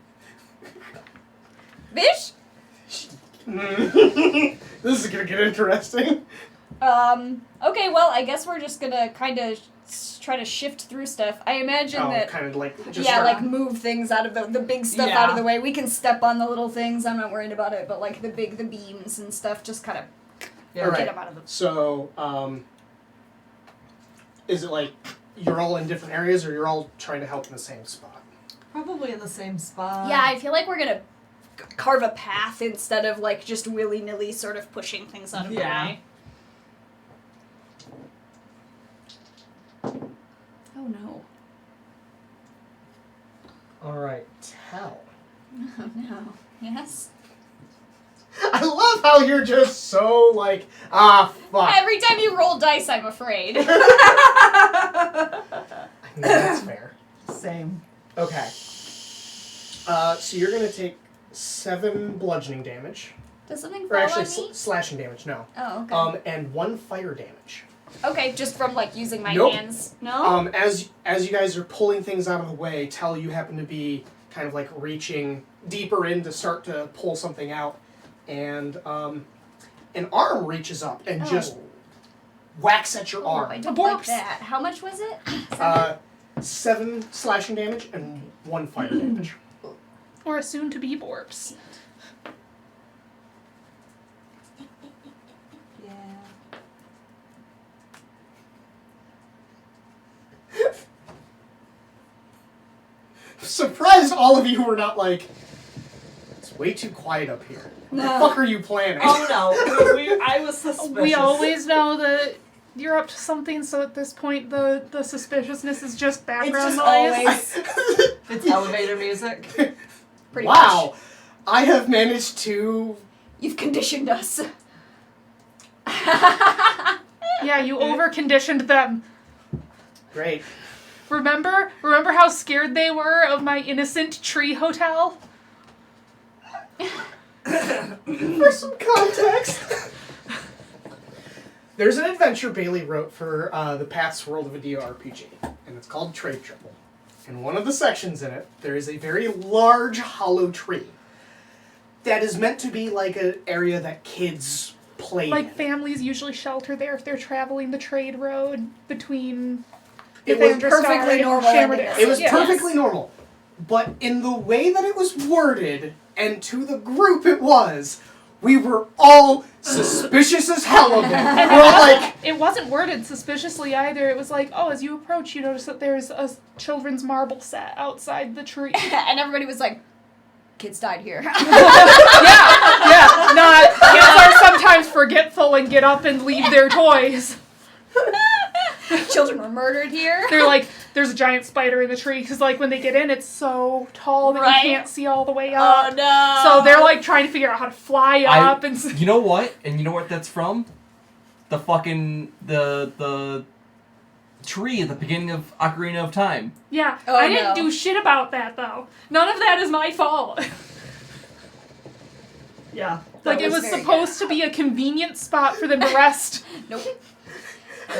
Bish? This is going to get interesting. Okay, well, I guess we're just gonna kind of try to shift through stuff. I imagine that... kind of like... Just Yeah, start- like move things out of the big stuff out of the way. We can step on the little things, I'm not worried about it, but like the beams and stuff, just kind of Yeah. All right. get them out of the... So, is it like you're all in different areas, or you're all trying to help in the same spot? Probably in the same spot. Yeah, I feel like we're gonna carve a path instead of like just willy-nilly sort of pushing things out of the way. Oh no. All right, tell. Oh no. Yes? I love how you're just so like, fuck. Every time you roll dice, I'm afraid. I think that's fair. Same. Okay. So you're gonna take 7 bludgeoning damage, Does something or fall actually on me? slashing damage. No. Oh, okay. And 1 fire damage. Okay, just from like using my Nope. hands. No? As you guys are pulling things out of the way, Tell, you happen to be kind of like reaching deeper in to start to pull something out, and an arm reaches up and just whacks at your Oh, arm. I don't Borps. like that. How much was it? 7 slashing damage and 1 fire damage. Or a soon-to-be Borps. Yeah. Surprised all of you were not like, it's way too quiet up here. What the fuck are you planning? Oh no. I was suspicious. We always know that you're up to something, so at this point the suspiciousness is just It's background just noise. always. It's elevator music. Pretty Wow. much. I have managed to... You've conditioned us. Yeah, you over-conditioned them. Great. Remember how scared they were of my innocent tree hotel? For some context. There's an adventure Bailey wrote for the Paths World of a Dio RPG, and it's called Trade Triple. In one of the sections in it, there is a very large hollow tree that is meant to be like an area that kids play Like in. families usually shelter there if they're traveling the trade road between It was Evangelistar perfectly and normal Shamrock. ending. It was Yeah. perfectly normal. But in the way that it was worded, and to the group it was, we were all suspicious as hell of it. We're all like, It wasn't worded suspiciously either. It was like, oh, as you approach, you notice that there's a children's marble set outside the tree. And everybody was like, kids died here. Yeah, not kids are sometimes forgetful and get up and leave their toys. Children were murdered here. They're like, there's a giant spider in the tree, because like when they get in, it's so tall that Right. you can't see all the way Oh up. no. So they're like trying to figure out how to fly up and. You know what? And you know what that's from? The fucking the tree at the beginning of Ocarina of Time. Yeah, Oh, I didn't no. do shit about that, though. None of that is my fault. Yeah. Like, it was was very supposed to be a convenient spot for them to rest. Nope.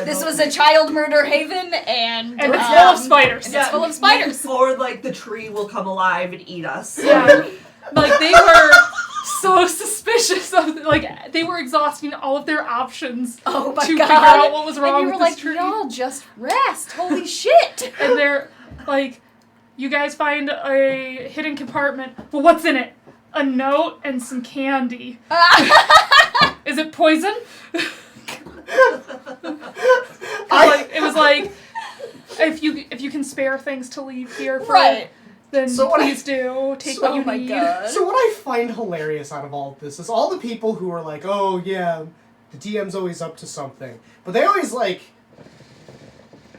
This was a child murder haven, and And it's full of spiders. and it's full of spiders. Or like the tree will come alive and eat us. Yeah. Like, they were so suspicious of, like, they were exhausting all of their options Oh my to god! figure out what was wrong and you were with this like, tree. y'all just rest. Holy shit! And they're like, you guys find a hidden compartment. Well, what's in it? A note and some candy. Is it poison? It was like, if you can spare things to leave here for, Right. then So what please do. Take what you Oh my need. god. So what I find hilarious out of all of this is all the people who are like, oh yeah, the DM's always up to something. But they always, like,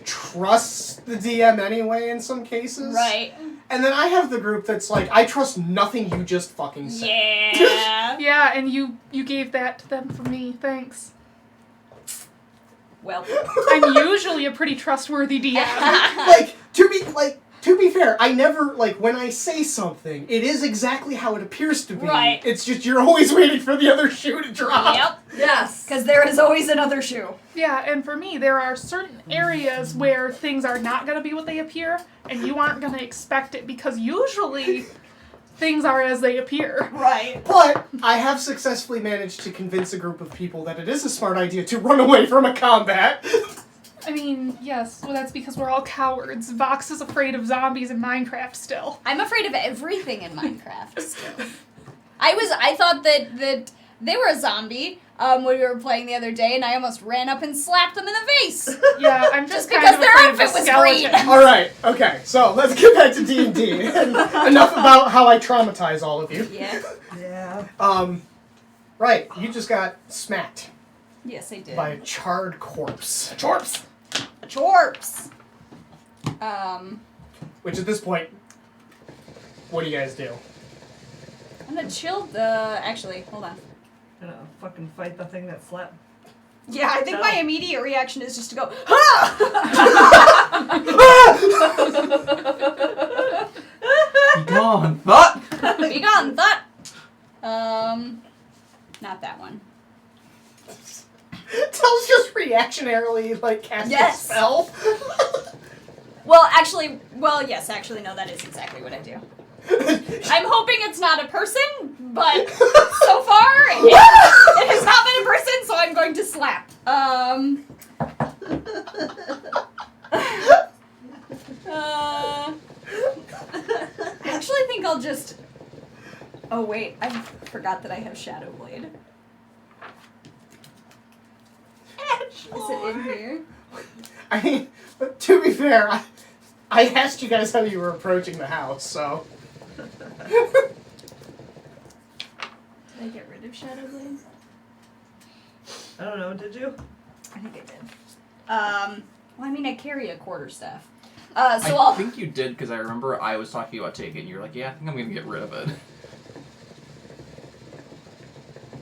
trust the DM anyway in some cases. Right. And then I have the group that's like, I trust nothing you just fucking said. Yeah. Yeah, and you gave that to them for me. Thanks. Well. I'm usually a pretty trustworthy DM. To be fair, I never, like, when I say something, it is exactly how it appears to be. Right. It's just you're always waiting for the other shoe to drop. Yep. Yes. Because there is always another shoe. Yeah, and for me, there are certain areas where things are not going to be what they appear, and you aren't going to expect it, because usually things are as they appear. Right. But I have successfully managed to convince a group of people that it is a smart idea to run away from a combat. I mean, yes, well, that's because we're all cowards. Vox is afraid of zombies in Minecraft still. I'm afraid of everything in Minecraft still. I thought that they were a zombie when we were playing the other day, and I almost ran up and slapped them in the face. Yeah, I'm just kind because of their afraid of the outfit was green. skeleton. All right, okay, so let's get back to D&D. Enough about how I traumatize all of you. Yeah. Yeah. Right, you just got smacked Yes, I did. by a charred corpse. Chorps. Chorps. Which at this point, what do you guys do? I'm gonna chill the. Actually, hold on. Gonna fucking fight the thing that slept. Yeah, I think Oh. my immediate reaction is just to go, Be gone, thought! be gone, thought. Not that one. Tell's just reactionarily, like, cast a spell. Well, actually, yes, actually, no, that is exactly what I do. I'm hoping it's not a person, but so far, it has not been a person, so I'm going to slap. I actually think I'll just... Oh, wait, I forgot that I have Shadow Blade. Is it in here? I mean, but to be fair, I asked you guys how you were approaching the house, so... Did I get rid of Shadow Blade? I don't know, did you? I think I did. Well, I mean, I carry a quarterstaff. So I I'll... think you did, because I remember I was talking about taking it, and you were like, yeah, I think I'm going to get rid of it.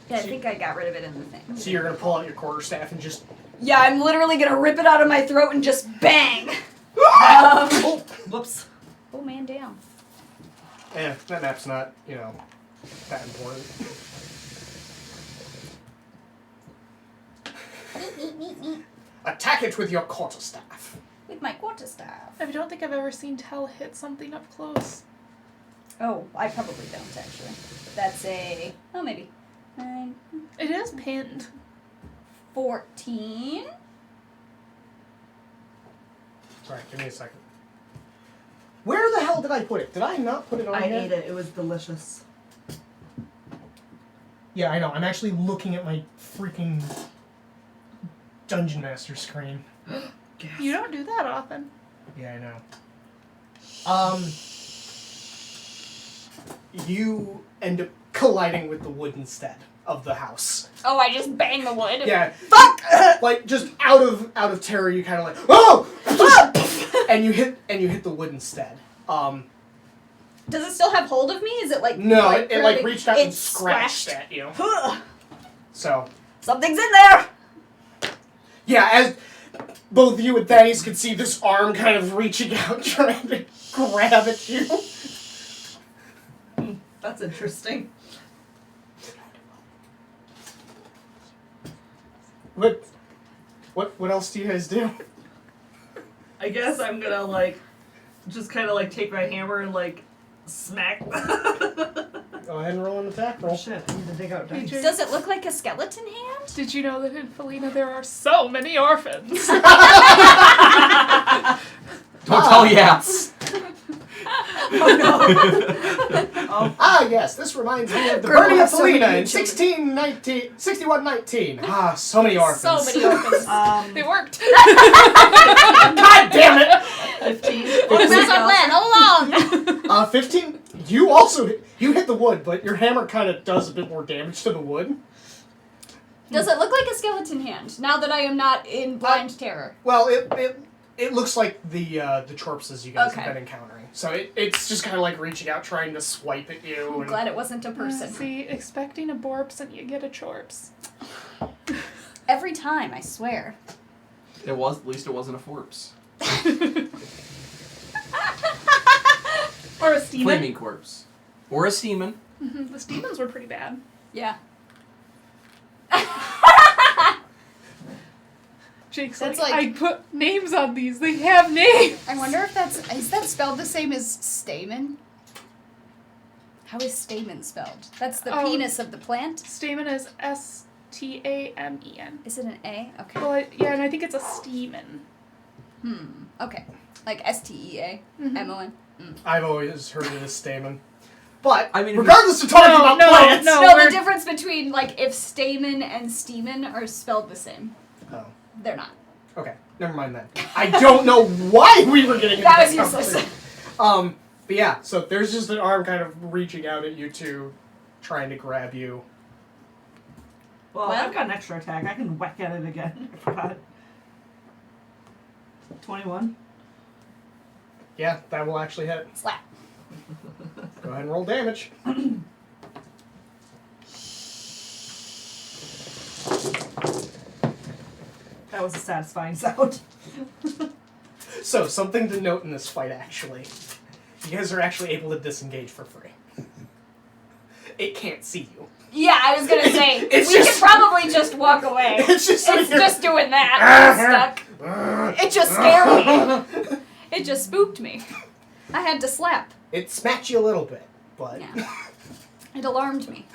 Yeah, I think I got rid of it in the thing. So you're gonna pull out your quarterstaff and just... Yeah, I'm literally gonna rip it out of my throat and just bang! Oh, whoops. Oh, man, down. Yeah, that map's not, that important. Attack it with your quarterstaff. With my quarterstaff. I don't think I've ever seen Tell hit something up close. Oh, I probably don't, actually. That's a... Oh, maybe. 9, It is pinned. 14. Sorry, give me a second. Where the hell did I put it? Did I not put it on I here? ate it. It was delicious. Yeah, I know. I'm actually looking at my freaking Dungeon Master screen. You don't do that often. Yeah, I know. You end up colliding with the wood instead of the house. Oh, I just bang the wood. Yeah. Fuck! Like just out of terror, you kind of like, oh, and you hit the wood instead. Does it still have hold of me? Is it like... No, it really- reached out it and scratched at you. Ugh. So Something's in there! yeah, both you and Thaddeus can see this arm kind of reaching out, trying to grab at you. That's interesting. What else do you guys do? I guess I'm gonna like, just kind of like take my hammer and like smack. Go ahead and roll an attack roll. Oh shit! I need to dig out dice. Does it look like a skeleton hand? Did you know that in Falena there are so many orphans? Don't tell Yats. Oh no! Ah, yes, this reminds me of the Girl burning of has so many Falena in children. 6119. Ah, so many orphans. So many orphans. They worked. God damn it! 15. That's our plan all along. 15. You also hit the wood, but your hammer kind of does a bit more damage to the wood. Does it look like a skeleton hand? Now that I am not in blind terror. Well, it looks like the corpses you guys Okay. have been encountering. So it's just kind of like reaching out, trying to swipe at you. I'm And glad it wasn't a person. See, expecting a borps and you get a chorps. Every time, I swear. At least it wasn't a corpse. Or a steeman. Flaming corpse. Or a steeman. Mm-hmm. The steemans were pretty bad. Yeah. Jake's That's like, like- I put names on these. They have names. I wonder if is that spelled the same as stamen? How is stamen spelled? That's the Oh. penis of the plant. Stamen is S-T-A-M-E-N. Is it an A? Okay. Well, yeah, and I think it's a steeman. Okay. Like S-T-E-A-M-O-N. I've always heard it as stamen. But I mean, regardless of talking about plants. no. No, we're- the difference between like if stamen and stemen are spelled the same. Oh, They're not. okay. Never mind then. I don't know why we were getting into That was this useless. conversation. But yeah, so there's just an arm kind of reaching out at you two, trying to grab you. Well, Well- I've got an extra attack. I can whack at it again. I forgot. 21. Yeah, that will actually hit. Slap. Go ahead and roll damage. That was a satisfying sound. So, something to note in this fight, actually. You guys are actually able to disengage for free. It can't see you. Yeah, I was gonna say It's we just- could probably just walk away. It's just sitting It's here. just doing that. I'm stuck. It just scared me. It just spooked me. I had to slap. It smacked you a little bit, but... Yeah. It alarmed me.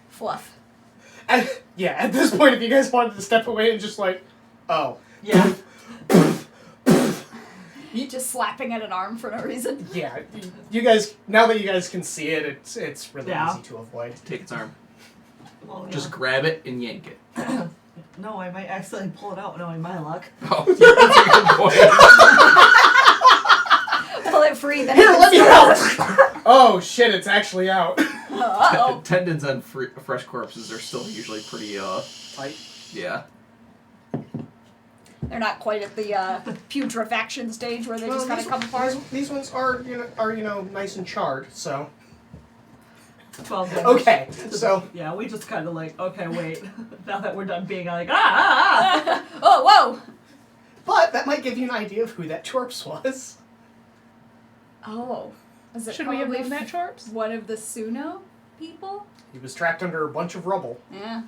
Fluff. At this point, if you guys wanted to step away and just like, oh. Yeah. Just slapping at an arm for no reason. Yeah, you guys, now that you guys can see it, it's really Yeah. easy to avoid. Take its arm. Well, yeah. Just grab it and yank it. No, I might accidentally pull it out knowing my luck. Oh, yeah, that's a good point. Pull it free, then Here, let me help! Oh shit, it's actually out. Uh-oh. Tendons on fresh corpses are still usually pretty, Tight. yeah. They're not quite at the putrefaction stage where they just kind of come apart. These ones are nice and charred, so. 12 damage. Okay, so. Yeah, we just kind of like, okay, wait. Now that we're done being like, ah! Oh, whoa! But that might give you an idea of who that Torps was. Oh. Is it Should we have probably known that, Chorps? one of the Suno people? He was trapped under a bunch of rubble. Yeah.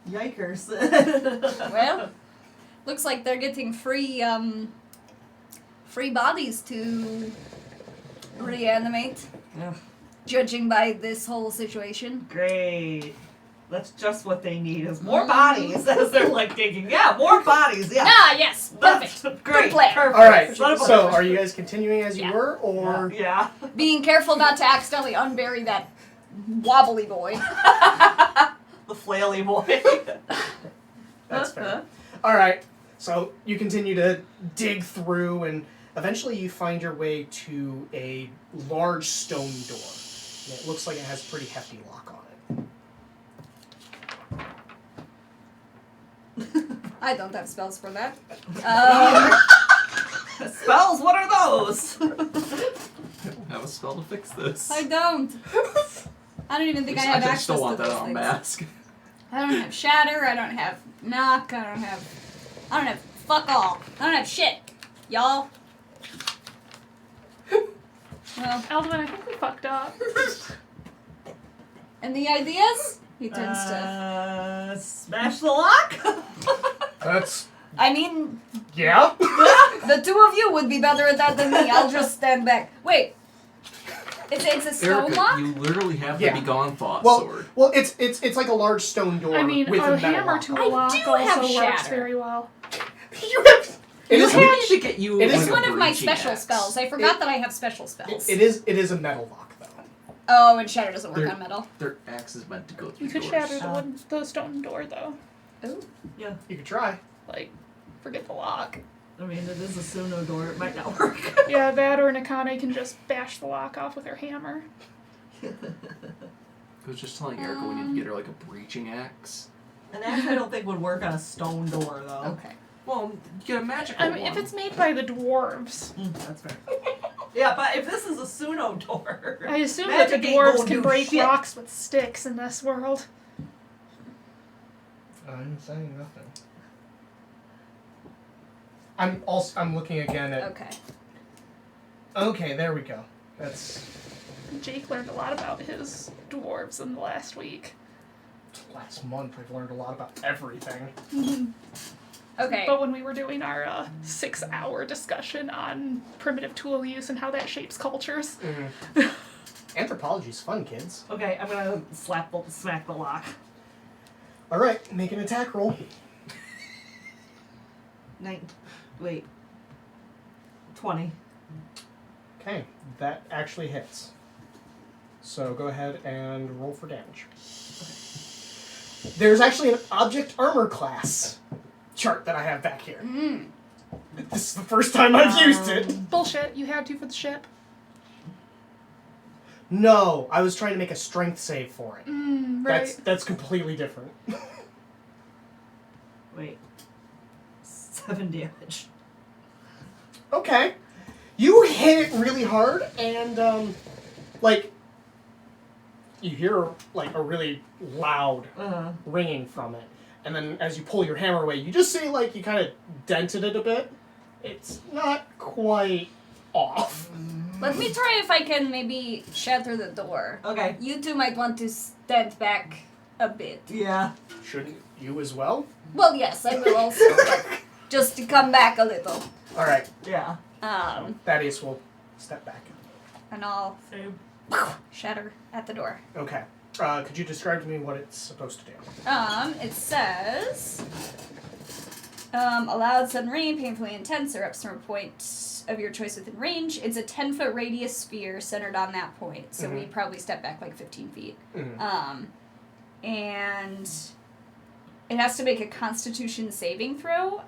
Yikers. Well, looks like they're getting free bodies to reanimate. Yeah. Judging by this whole situation. Great. That's just what they need is more bodies as they're like digging. Yeah, more bodies. Yeah. Ah, yes, That's perfect. great. Good plan. Perfect. Alright, Son of a- so are you guys continuing as you Yeah. were, or? Yeah. Being careful not to accidentally unbury that wobbly boy. The flaily boy. That's fair. Alright, so you continue to dig through, and eventually you find your way to a large stone door. And it looks like it has a pretty hefty lock on it. I don't have spells for that. Spells? What are those? I don't have a spell to fix this. I don't. I don't even think I have just access don't to want those that on things. mask. I don't have shatter, I don't have knock, I don't have fuck all. I don't have shit. Y'all. Well, Alvin, I think we fucked up. and the ideas? He turns to... Smash the lock? That's... I mean, Yeah? the two of you would be better at that than me. I'll just stand back. Wait. It's a stone Erica, lock? you literally have the Yeah. Begone Thought Well, sword. well, it's like a large stone door I mean, with a a metal hammer lock to on a it. lock do have also works shatter. very well. You have... It You is, have- We need to get you it is It's like, one a of my breaching special axe. spells. I forgot that I have special spells. it is a metal lock, though. Oh, and shatter doesn't work There- on metal. Their axe is meant to go through You could doors. shatter the stone door, though. Ooh. Yeah. You could try. Like, forget the lock. I mean, it is a Suno door. It might not work. Yeah, that or Nakane can just bash the lock off with her hammer. I was just telling Erica we need to get her like a breaching axe. An axe I don't think would work on a stone door, though. Okay. Well, you get a magical I mean, if one. it's made by the dwarves, That's fair. Yeah, but if this is a Suno door... I assume that the Magic ain't dwarves gonna can do break shit. rocks with sticks in this world. I'm saying nothing. I'm looking again at... Okay. Okay, there we go. That's... Jake learned a lot about his dwarves in the last week. Last month I've learned a lot about everything. Okay. But when we were doing our 6-hour discussion on primitive tool use and how that shapes cultures. Anthropology's fun, kids. Okay, I'm gonna smack the lock. Alright, make an attack roll. 20. Okay, that actually hits. So go ahead and roll for damage. There's actually an object armor class chart that I have back here. This is the first time I've used it. Bullshit, you had to for the ship. No, I was trying to make a strength save for it. Right. That's completely different. Wait. 7 damage. Okay. You hit it really hard, and, like, you hear, like, a really loud ringing from it. And then as you pull your hammer away, you just see, like, you kind of dented it a bit. It's not quite off. Let me try if I can maybe shatter the door. Okay. You two might want to stand back a bit. Yeah. Shouldn't you as well? Well, yes, I will also, but just to come back a little. Alright, Yeah. Thaddeus will step back. And I'll Same. shatter at the door. Okay. Could you describe to me what it's supposed to do? It says, a loud sudden ring, painfully intense, erupts from a point of your choice within range. It's a 10-foot radius sphere centered on that point, so we'd probably step back like 15 feet. And it has to make a Constitution saving throw.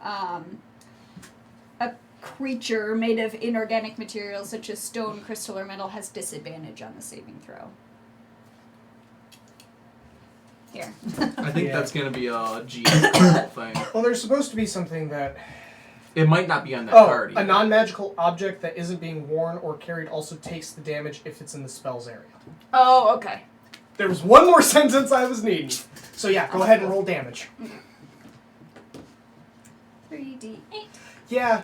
A creature made of inorganic materials such as stone, crystal, or metal has disadvantage on the saving throw. Here. I think Yeah. that's gonna be a GM thing. Well, there's supposed to be something that... It might not be on that Oh, card. a either. non-magical object that isn't being worn or carried also takes the damage if it's in the spell's area. Oh, okay. There was one more sentence I was needing. So yeah, go ahead and roll damage. 3d8. Yeah,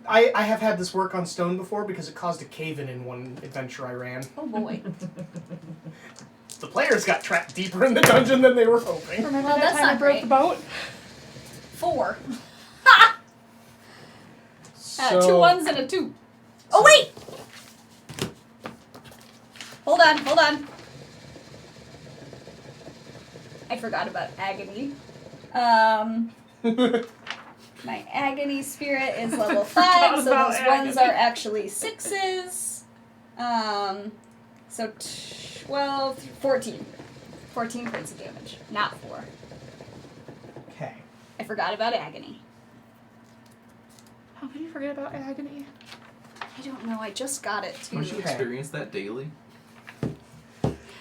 I have had this work on stone before because it caused a cave-in in one adventure I ran. Oh boy. The players got trapped deeper in the dungeon than they were hoping. Remember Well, that that's time I not broke great. the boat? 4. So, 2 1s and a 2. Oh, wait! Hold on. I forgot about agony. My agony spirit is level 5, so about those agony. ones are actually 6s. So 12, 14. 14 points of damage, not 4. Okay. I forgot about agony. How could you forget about agony? I don't know, I just got it too. Don't you experience that daily?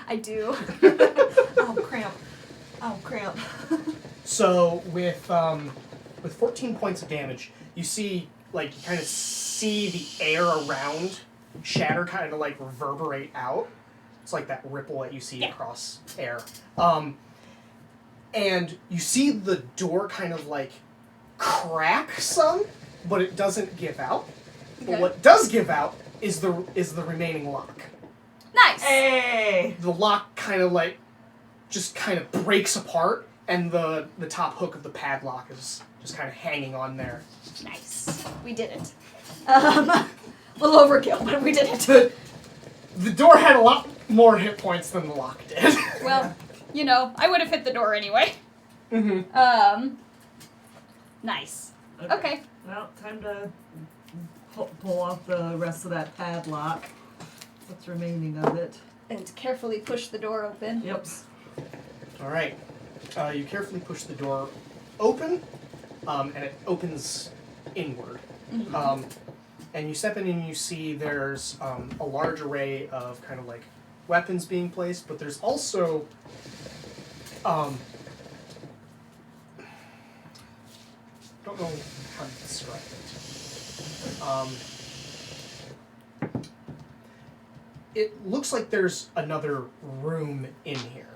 I do. Oh, cramp. Oh, cramp. So with 14 points of damage, you see, like, you kind of see the air around shatter kind of like reverberate out. It's like that ripple that you see across air. And you see the door kind of like crack some, but it doesn't give out. Okay. But what does give out is the remaining lock. Nice. Hey! The lock kind of like just kind of breaks apart, and the top hook of the padlock is just kind of hanging on there. Nice. We did it. A little overkill, but we did it. The door had a lot more hit points than the lock did. Well, you know, I would have hit the door anyway. Mm-hmm. Nice. Okay. Well, time to pull off the rest of that padlock. What's remaining of it? And carefully push the door open. Yep. All right. You carefully push the door open, and it opens inward. Mm-hmm. And you step in and you see there's a large array of kind of like weapons being placed, but there's also don't know how to describe it. It looks like there's another room in here.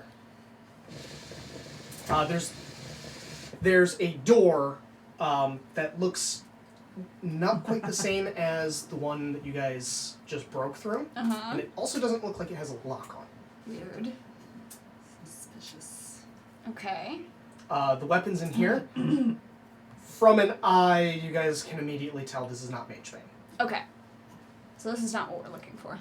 There's a door that looks not quite the same as the one that you guys just broke through, and it also doesn't look like it has a lock on it. Weird. Suspicious. Okay. The weapons in here, from an eye, you guys can immediately tell this is not Mage Bane. Okay. So this is not what we're looking for.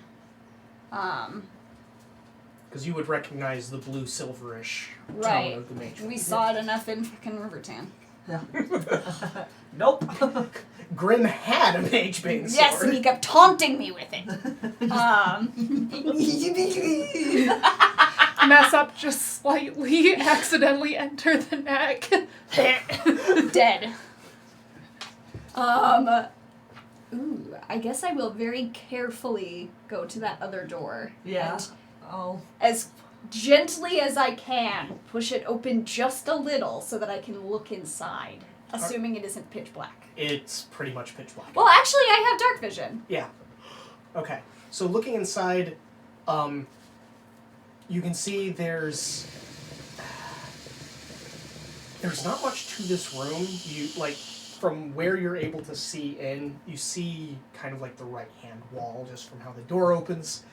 Because you would recognize the blue silverish Right. tone of the Mage Bane. We saw it enough in fucking Rivertown. Yeah. Nope. Grim had a Mage Bane sword. Yes, and he kept taunting me with it. Mess up just slightly, accidentally enter the neck. Dead. Ooh, I guess I will very carefully go to that other door. Yeah. And Oh. as gently as I can, push it open just a little so that I can look inside, assuming it isn't pitch black. It's pretty much pitch black. Well, actually, I have dark vision. Yeah. Okay. So looking inside, you can see there's not much to this room. You from where you're able to see in, you see kind of like the right-hand wall just from how the door opens.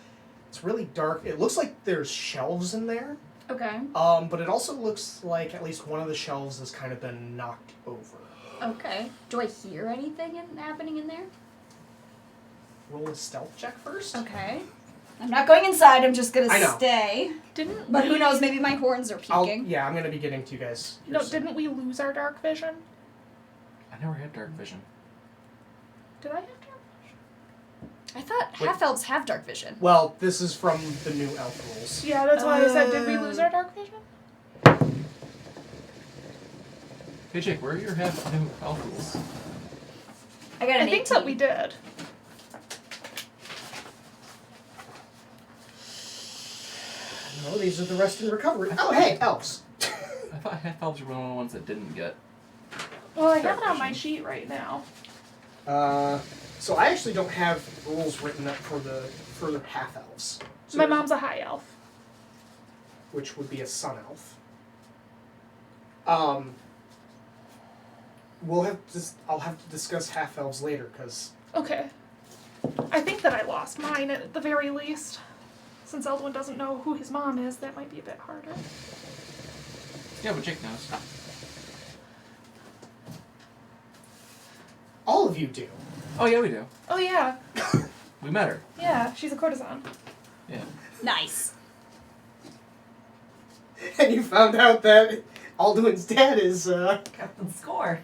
It's really dark. It looks like there's shelves in there. Okay. But it also looks like at least one of the shelves has kind of been knocked over. Okay. Do I hear anything happening in there? Roll a stealth check first. Okay. I'm not going inside. I'm just I gonna know. stay. Didn't But we, who knows? Maybe my horns are peeking. Yeah, I'm gonna be getting to you guys. here No, soon. didn't we lose our dark vision? I never had dark vision. Did I have dark vision? I thought Wait. half-elves have dark vision. Well, this is from the new elf rules. Yeah, that's why I said, did we lose our dark vision? Hey Jake, where are your half new elf rules? I got an I think 18. that we did. No, these are the rest in recovery. Oh, hey, elves. I thought half elves were one of the ones that didn't get. Well, I have Dark it on my vision. sheet right now. So I actually don't have rules written up for the half elves. So My mom's a high elf. which would be a sun elf. I'll have to discuss half elves later because Okay. I think that I lost mine at the very least. Since Eldwin doesn't know who his mom is, that might be a bit harder. Yeah, but Jake knows. all of you do. Oh yeah, we do. Oh yeah. We met her. Yeah, she's a courtesan. Yeah. Nice. And you found out that Alduin's dad is Captain Score.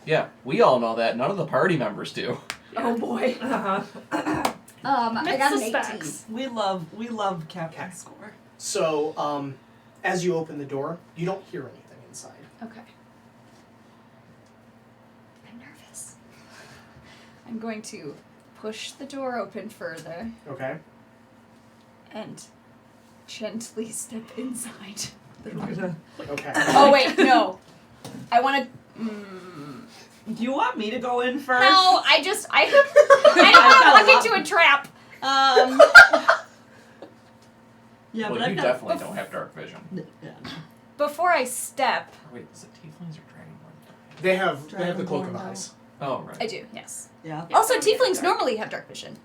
Yeah, we all know that. None of the party members do. Oh boy. Uh-huh. I got an 18. Suspects. We love Captain Score. so. As you open the door, you don't hear anything inside. Okay. I'm nervous. I'm going to push the door open further Okay. and gently step inside. Okay. Oh wait, no. I want to. Do you want me to go in first? No, I don't want to walk into a trap. Yeah, Well, but you I've got definitely don't have dark vision. Yeah. before I step, Wait, is it tieflings or dragonborn? They have the cloak of Dragonborn, eyes. Oh, right. I do, yes. Yeah. Yeah, Also, I don't get tieflings dark. normally have dark vision.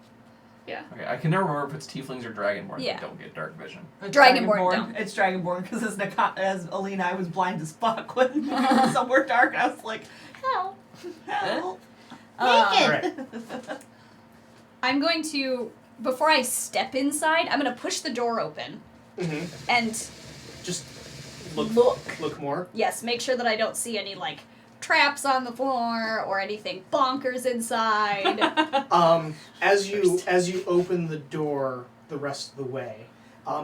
Yeah. Okay, I can never remember if it's tieflings or dragonborn. Yeah. That don't get dark vision. It's Dragonborn don't. It's Dragonborn because as Alina, I was blind as fuck when we were somewhere dark. I was like, help, help. Alright. I'm going to, before I step inside, I'm going to push the door open Mm-hmm. and Just look more. yes, make sure that I don't see any like traps on the floor or anything bonkers inside. As you open the door the rest of the way,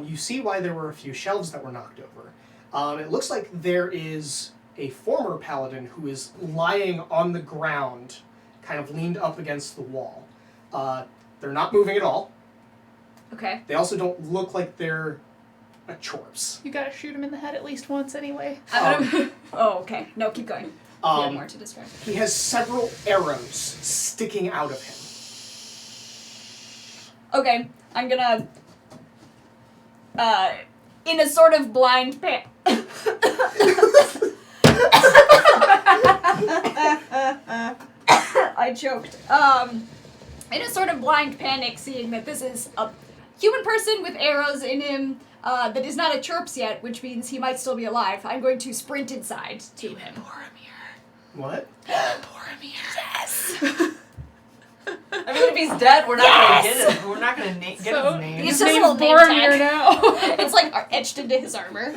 you see why there were a few shelves that were knocked over. It looks like there is a former paladin who is lying on the ground, kind of leaned up against the wall. They're not moving at all. Okay. They also don't look like they're a corpse. You gotta shoot him in the head at least once anyway. I'm gonna, oh, okay. No, keep going. You have more to describe. He has several arrows sticking out of him. Okay, I'm gonna, in a sort of blind I choked. In a sort of blind panic, seeing that this is a human person with arrows in him that is not a chirps yet, which means he might still be alive, I'm going to sprint inside to him. What? Yes! I mean, if he's dead, we're not Yes! gonna get him. We're not gonna get So, his name. He's His just a name's little name Boromir tag. now. It's like etched into his armor.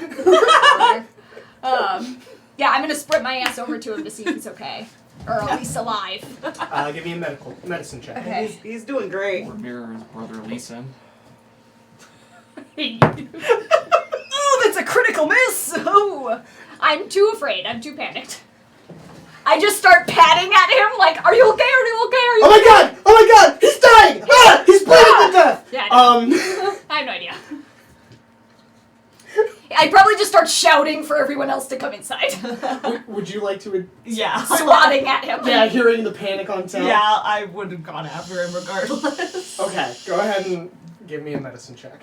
Yeah, I'm gonna sprint my ass over to him to see if he's okay. Or at least alive. Give me a medicine check. Okay. He's doing great. Mirror's brother Lisa. Oh, that's a critical miss! Oh! I'm too afraid. I'm too panicked. I just start patting at him like, are you okay? Are you okay? Are you Oh my god! Oh my god! He's dying! Ah! He's bleeding to death! Yeah, I have no idea. I probably just start shouting for everyone else to come inside. Would you like to... Yeah. Swatting at him. Yeah, hearing the panic on town? Yeah, I would have gone after him regardless. Okay, go ahead and give me a medicine check.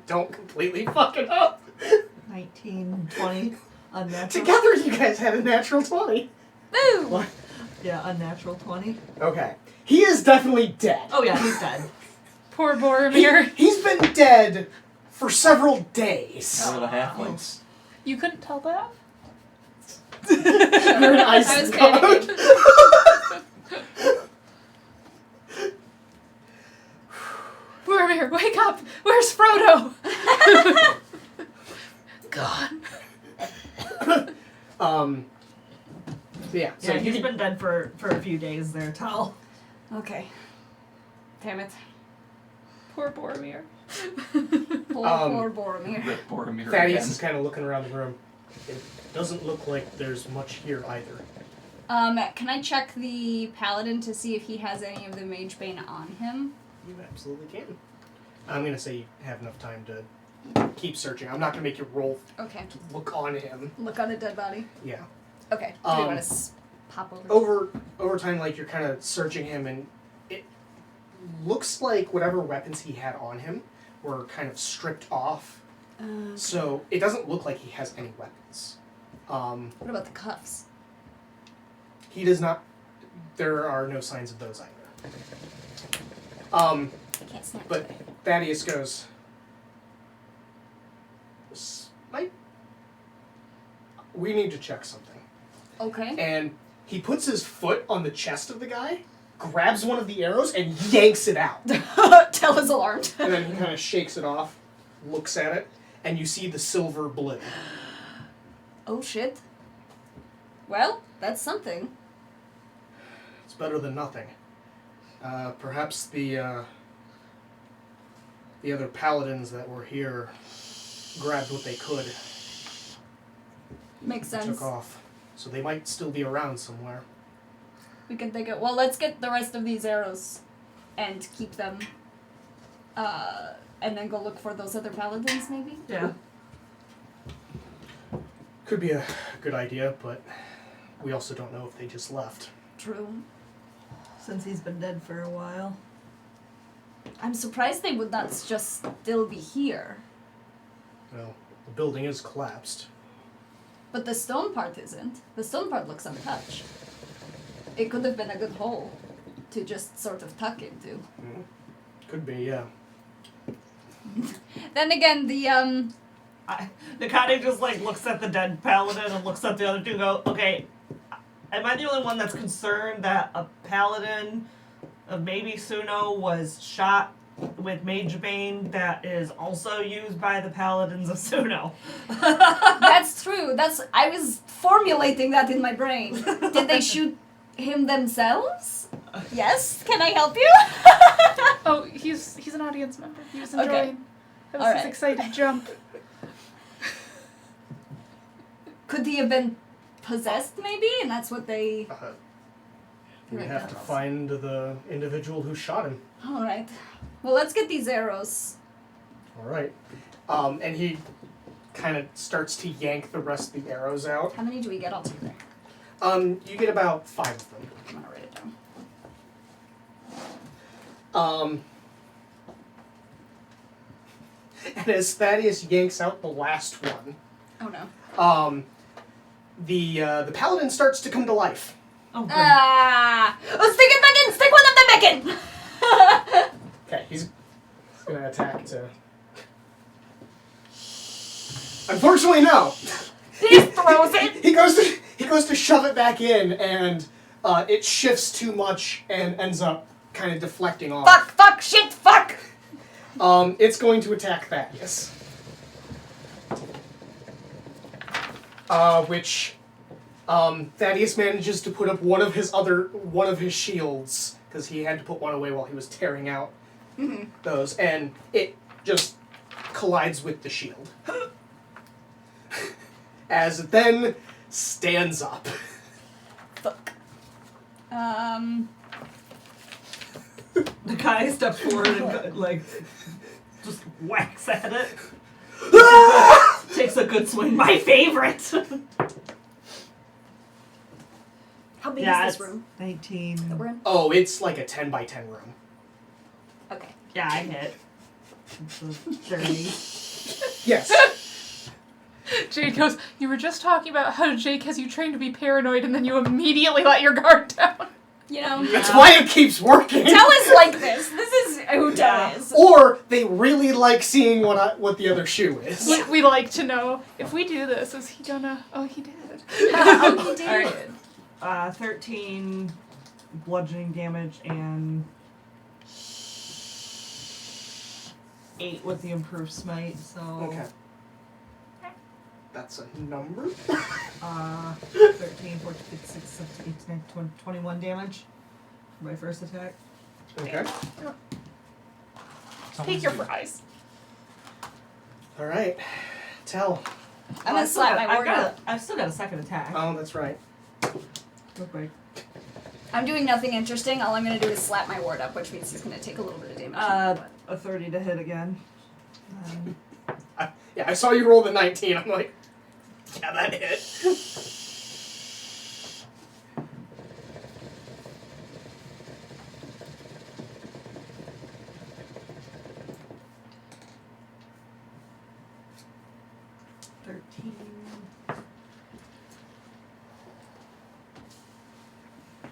Don't completely fuck it up. 19, 20, unnatural. Together you guys had a natural 20. Boo! What? Yeah, unnatural 20. Okay. He is definitely dead. Oh yeah, he's dead. Poor Boromir. He's been dead for several days. Out of the halflings. You couldn't tell that? You're an ice I was god. panicking. Boromir, wake up! Where's Frodo? God. Yeah, so Yeah, you he's can, been dead for a few days there, Tal. Okay. Damn it. Poor Boromir. Poor Boromir. Rip Boromir Thaddeus again. is kind of looking around the room. It doesn't look like there's much here either. Can I check the paladin to see if he has any of the mage bane on him? You absolutely can. I'm gonna say you have enough time to keep searching. I'm not gonna make you roll Okay. to look on him. Look on a dead body. Yeah. Okay. Do you Um, want to pop over? Over time, like you're kind of searching him, and it looks like whatever weapons he had on him were kind of stripped off. So it doesn't look like he has any weapons. What about the cuffs? He does not. There are no signs of those either. I can't snap But today. Thaddeus goes. "This might. We need to check something." Okay. And he puts his foot on the chest of the guy, grabs one of the arrows, and yanks it out. Tell is alarmed. And then he kind of shakes it off, looks at it, and you see the silver blue. Oh shit. Well, that's something. It's better than nothing. Perhaps the other paladins that were here grabbed what they could, Makes sense. took off. So they might still be around somewhere. We can think it. Well, let's get the rest of these arrows and keep them. And then go look for those other paladins, maybe? Yeah. Could be a good idea, but we also don't know if they just left. True. Since he's been dead for a while. I'm surprised they would not just still be here. Well, the building is collapsed. But the stone part isn't. The stone part looks untouched. It could have been a good hole to just sort of tuck into. Could be, yeah. Then again, the Nakane just like looks at the dead paladin and looks at the other two and go, okay, am I the only one that's concerned that a paladin of maybe Suno was shot with Mage Bane that is also used by the paladins of Suno? That's true. I was formulating that in my brain. Did they shoot him themselves? Yes. Can I help you? Oh, he's an audience member. He was enjoying. Okay. That was All his right. excited jump. Could he have been possessed, maybe? And that's what they... We Right, have to that's- find the individual who shot him. All right. Well, let's get these arrows. All right. And he kind of starts to yank the rest of the arrows out. How many do we get altogether? You get about 5 of them. I'm gonna write it down. And as Thaddeus yanks out the last one, Oh no. the paladin starts to come to life. Oh, good. Ah! Oh, stick it back in! Stick one of them back in! Okay, he's gonna attack to. Unfortunately, no. He throws it! He goes to shove it back in, and it shifts too much and ends up kind of deflecting off. Fuck, shit, fuck! It's going to attack Thaddeus. Which Thaddeus manages to put up one of his shields, because he had to put one away while he was tearing out those, and it just collides with the shield. As it then stands up. Fuck. The guy steps forward and like just whacks at it. Takes a good swing. My favorite. How big Yeah, is it's this room 19. that we're in? Oh, it's like a 10 by 10 room. Okay. Yeah, I hit. It's a 30. Yes. Jade goes, you were just talking about how Jake has you trained to be paranoid and then you immediately let your guard down. You know, That's why it keeps working. Tell is like this. This is who Tell is. Or they really like seeing what the other shoe is. We like to know, if we do this, is he gonna... Oh, he did. Oh, he did. Alright. 13 bludgeoning damage and 8 with the improved smite, so... Okay. That's a number. 13, 14, 15, 16, 17, 18, 19, 20, 21 damage for my first attack. Okay. Take your fries. All right. Tell. I'm gonna slap my ward up. I've still got a second attack. Oh, that's right. Real quick. I'm doing nothing interesting. All I'm gonna do is slap my ward up, which means he's gonna take a little bit of damage. A 30 to hit again. Yeah, I saw you roll the 19. I'm like, yeah, that hit.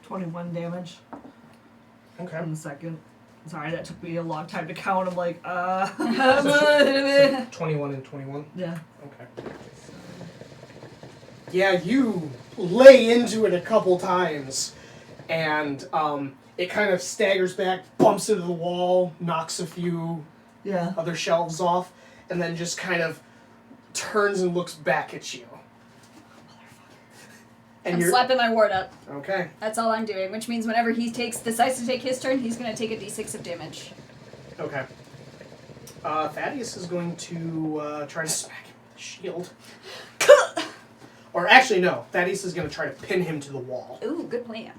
$21 damage Okay. in the second. Sorry, that took me a long time to count. I'm like, 21 and 21. yeah. Okay. Yeah, you lay into it a couple times, and it kind of staggers back, bumps into the wall, knocks a few Yeah. other shelves off, and then just kind of turns and looks back at you. And I'm you're slapping my ward up. okay. That's all I'm doing, which means whenever he decides to take his turn, he's gonna take a d6 of damage. Okay. Thaddeus is going to try to smack him with the shield. Or actually, no. Thaddeus is going to try to pin him to the wall. Ooh, good plan.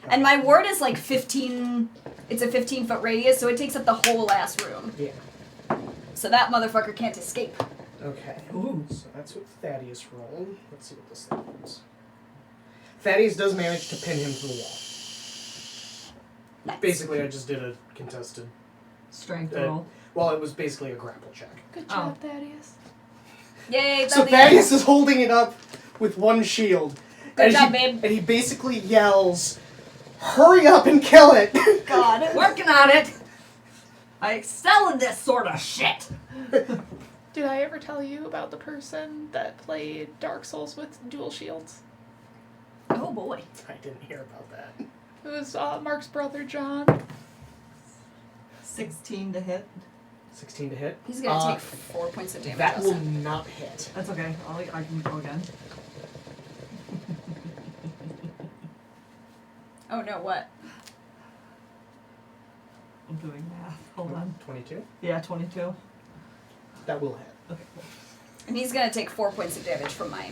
And my ward is like 15. It's a 15-foot radius, so it takes up the whole last room. Yeah. So that motherfucker can't escape. Okay. Ooh. So that's what Thaddeus rolled. Let's see what this thing is. Thaddeus does manage to pin him to the wall. Nice. Basically, I just did a contested. Strength Uh, roll. Well, it was basically a grapple check. Good job, Thaddeus. Yay, So Thaddeus is holding it up with one shield. Good job, babe. And he basically yells, "Hurry up and kill it!" God. Working on it. I excel in this sort of shit. Did I ever tell you about the person that played Dark Souls with dual shields? Oh boy. I didn't hear about that. It was Mark's brother, John. 16 to hit. 16 to hit. He's gonna take 4 points of damage. That will also. not hit. That's okay. I can go again. Oh no, what? I'm doing math. Hold on. 22. Yeah, 22. That will hit. Okay, cool. And he's gonna take 4 points of damage from my,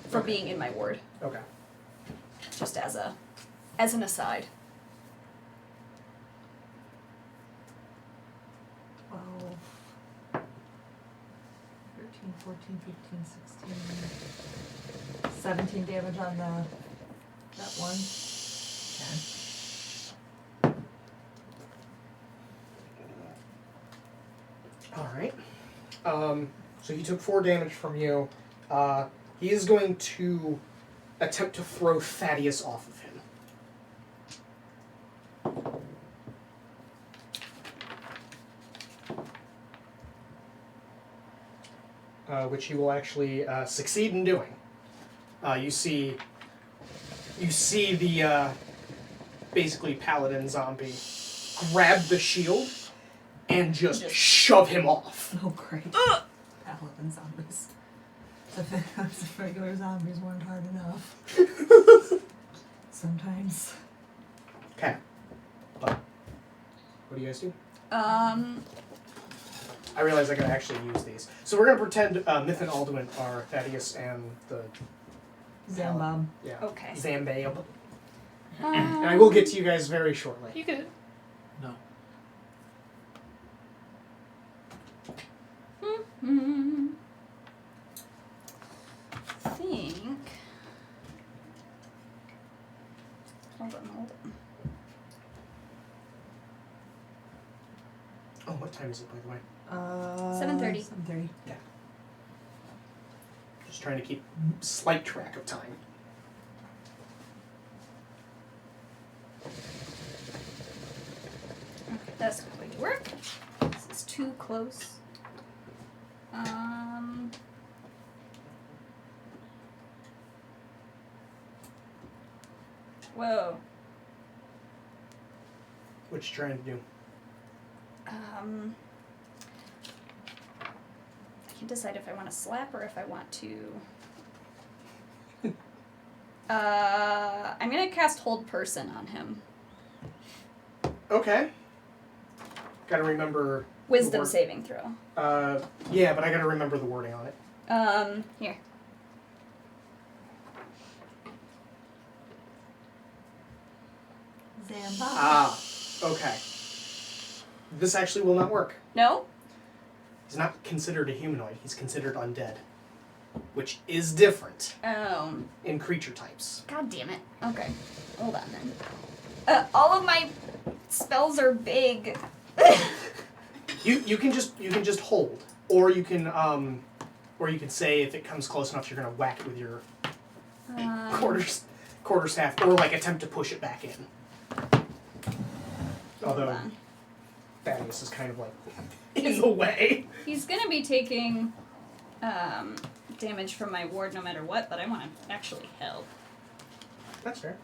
from being in my ward. Okay. Just as an aside. 12, 13, 14, 15, 16, 17 damage on that one. Alright. So he took 4 damage from you. He is going to attempt to throw Thaddeus off of him. Which he will actually succeed in doing. You see the basically paladin zombie grab the shield and just shove him off. Oh, great. Paladin zombies. If regular zombies weren't hard enough. Sometimes. Okay. What do you guys do? I realize I can actually use these. So we're going to pretend Myth and Alduin are Thaddeus and the... Zambab. Yeah. Okay. Zambabe. And I will get to you guys very shortly. You could. No. I think. Hold on. Oh, what time is it, by the way? 7:30. 7:30. Yeah. Just trying to keep slight track of time. Okay, that's not going to work. This is too close. Whoa. What you trying to do? I can decide if I want to slap or if I want to. I'm gonna cast Hold Person on him. Okay. Gotta remember... Wisdom word. saving throw. Yeah, but I gotta remember the wording on it. Here. Zambab. Ah, okay. This actually will not work. No? He's not considered a humanoid, he's considered undead. Which is different in creature types. God damn it. Okay. Hold on then. All of my spells are big. You can just hold. Or you can say if it comes close enough you're gonna whack it with your quarter staff, or like attempt to push it back in. Hold Although on. Thaddeus is kind of like in the way. He's gonna be taking damage from my ward no matter what, but I want to actually help. That's fair.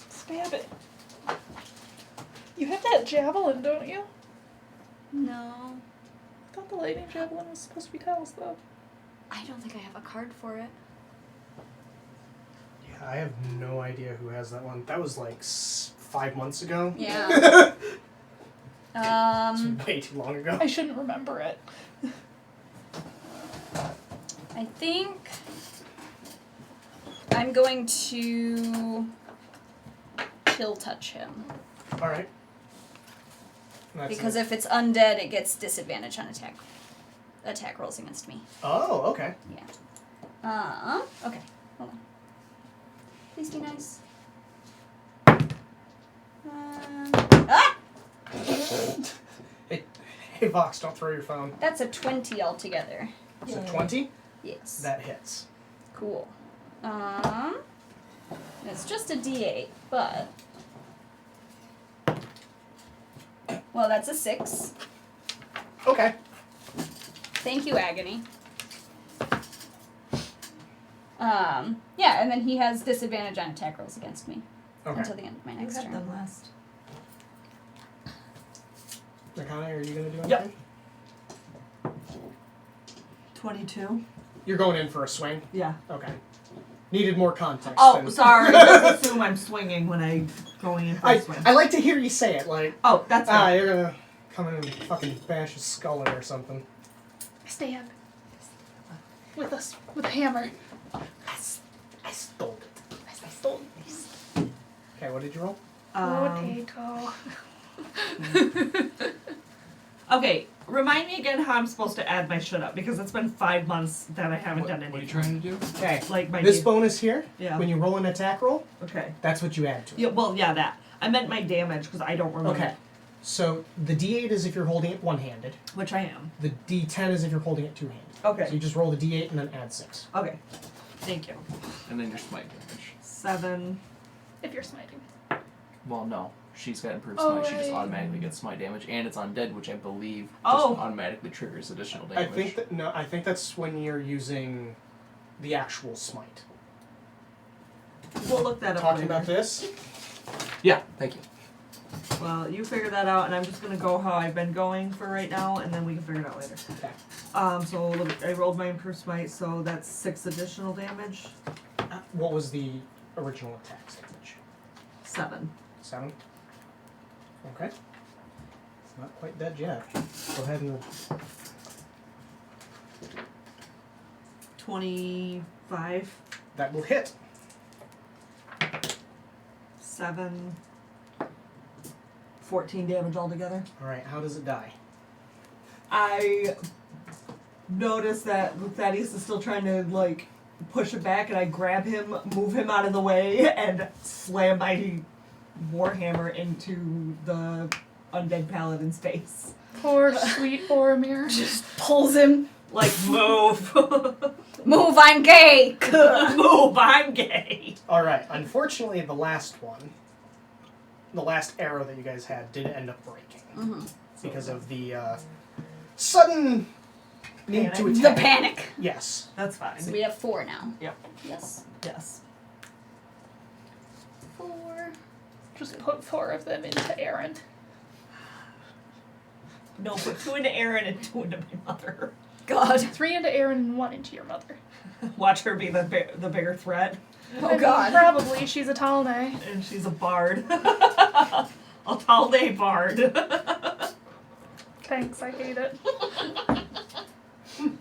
Stab it. You have that javelin, don't you? No. I thought the lightning javelin was supposed to be Tails, though. I don't think I have a card for it. Yeah, I have no idea who has that one. That was like 5 months ago. Yeah. It's way too long ago. I shouldn't remember it. I think I'm going to chill touch him. All right. Because if it's undead, it gets disadvantage on attack rolls against me. Oh, okay. Yeah. Okay. Hold on. Please be nice. Ah! Hey, Vox, don't throw your phone. That's a 20 altogether. So 20? Yes. That hits. Cool. It's just a D8, but... Well, that's a 6. Okay. Thank you, Agony. Yeah, and then he has disadvantage on attack rolls against me Okay. until the end of my You next had turn. them last. Nakane, are you going to do anything? Yep. 22. You're going in for a swing? Yeah. Okay. Needed more context. Oh, than- sorry. Just assume I'm swinging when I'm going in for a swing. I like to hear you say it, like, Oh, that's fine. you're gonna come in and fucking bash his skull in or something. Stand. With us. With a hammer. I stole it. I stole these. Okay, what did you roll? Potato. Okay, remind me again how I'm supposed to add my shit up because it's been 5 months that I haven't done anything. What are you trying to do? Okay. Like my This bonus here, Yeah. when you roll an attack roll, Okay. that's what you add to it. Yeah. Well, yeah, that. I meant my damage because I don't remember. Okay. So the D8 is if you're holding it one-handed. Which I am. The D10 is if you're holding it two-handed. Okay. So you just roll the D8 and then add 6. Okay. Thank you. And then your smite damage. 7. If you're smiting. Well, no. She's got improved Oh, smite. She just right. automatically gets smite damage, and it's undead, which I believe Oh. just automatically triggers additional damage. I think that's when you're using the actual smite. We'll look that up Talking later. about this? Yeah, thank you. Well, you figure that out, and I'm just gonna go how I've been going for right now, and then we can figure it out later. Okay. So I rolled my improved smite, so that's 6 additional damage. What was the original attack damage? 7. 7? Okay. It's not quite dead yet. Go ahead and 25. that will hit. 7. 14 damage altogether. Alright, how does it die? I noticed that Thaddeus is still trying to, like, push it back, and I grab him, move him out of the way, and slam my warhammer into the undead paladin's face. Poor sweet Boromir. Just pulls him. Like, move. Move, I'm gay! Move, I'm gay. Alright, unfortunately the last one, the last arrow that you guys had, did end up breaking. Mm-hmm. Because of the sudden need to Panic. The attack. panic. Yes. That's fine. So we have 4 now. Yep. Yes. Yes. 4. Just put 4 of them into Aaron. No, put 2 into Aaron and 2 into my mother. God. 3 into Aaron and 1 into your mother. Watch her be the bigger threat. Oh, I mean, God. Probably. She's a Talne. And she's a bard. A Talde bard. Thanks, I hate it.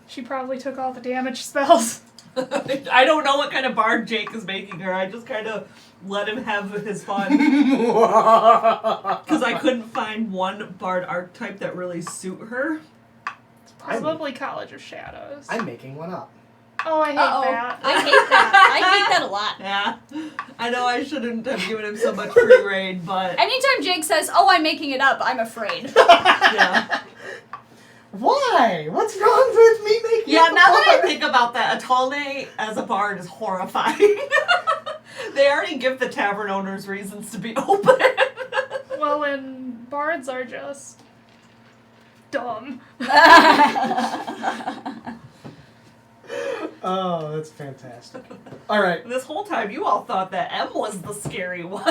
She probably took all the damage spells. I don't know what kind of bard Jake is making her. I just kind of let him have his fun. Because I couldn't find one bard archetype that really suit her. Probably College of Shadows. I'm making one up. Oh, I hate that. I hate that. I hate that a lot. Yeah. I know I shouldn't have given him so much free reign, but Anytime Jake says, "Oh, I'm making it up," I'm afraid. yeah. Why? What's wrong with me making Yeah, up now that I bard? think about that, Atalne as a bard is horrifying. They already give the tavern owners reasons to be open. Well, and bards are just dumb. Oh, that's fantastic. Alright, This whole time, you all thought that M was the scary one.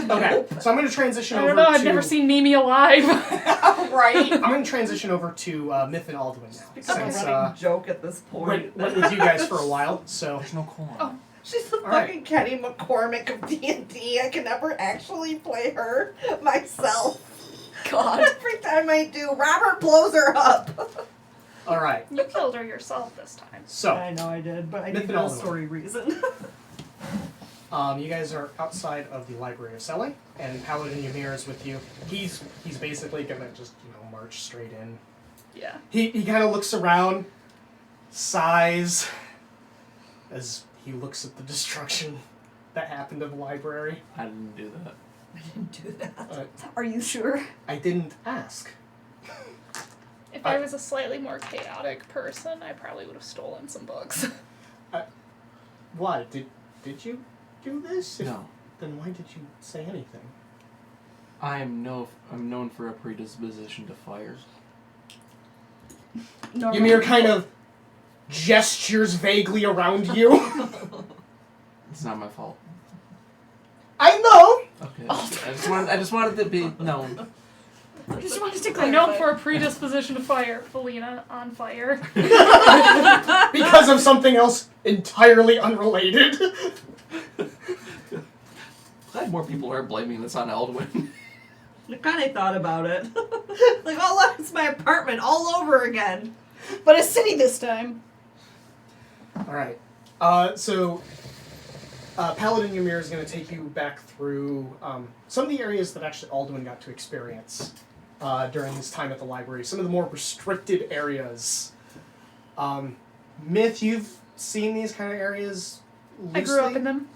okay. So I'm going to transition I over don't know, to... I've never seen Mimi alive. Right. I'm going to transition over to Myth and Alduin now. It's a Since running joke at this point. went with you guys for a while, so... There's no colon. Oh. She's the Alright. fucking Kenny McCormick of D&D. I can never actually play her myself. God. Every time I do, Robert blows her up. Alright, You killed her yourself this time. so... I know I did, but I Myth need and a Alduin. story reason. You guys are outside of the Library of Selling, and Paladin Ymir is with you. He's basically gonna just, march straight in. Yeah. He kind of looks around, sighs, as he looks at the destruction that happened to the library. I didn't do that. I didn't do that. Are you sure? I didn't ask. If I was a slightly more chaotic person, I probably would have stolen some books. What? Did you do this? No. Then why did you say anything? I'm known for a predisposition to fire. Ymir kind of gestures vaguely around you. It's not my fault. I know! Okay. I just wanted to be known. I just wanted to I'm clarify. known for a predisposition to fire. Falena on fire. Because of something else entirely unrelated. Glad more people are blaming this on Eldwin. I kind of thought about it. Like, oh look, it's my apartment all over again. But a city this time. Alright. So Paladin Ymir is going to take you back through some of the areas that actually Alduin got to experience during his time at the library. Some of the more restricted areas. Myth, you've seen these kind of areas loosely? I grew up in them.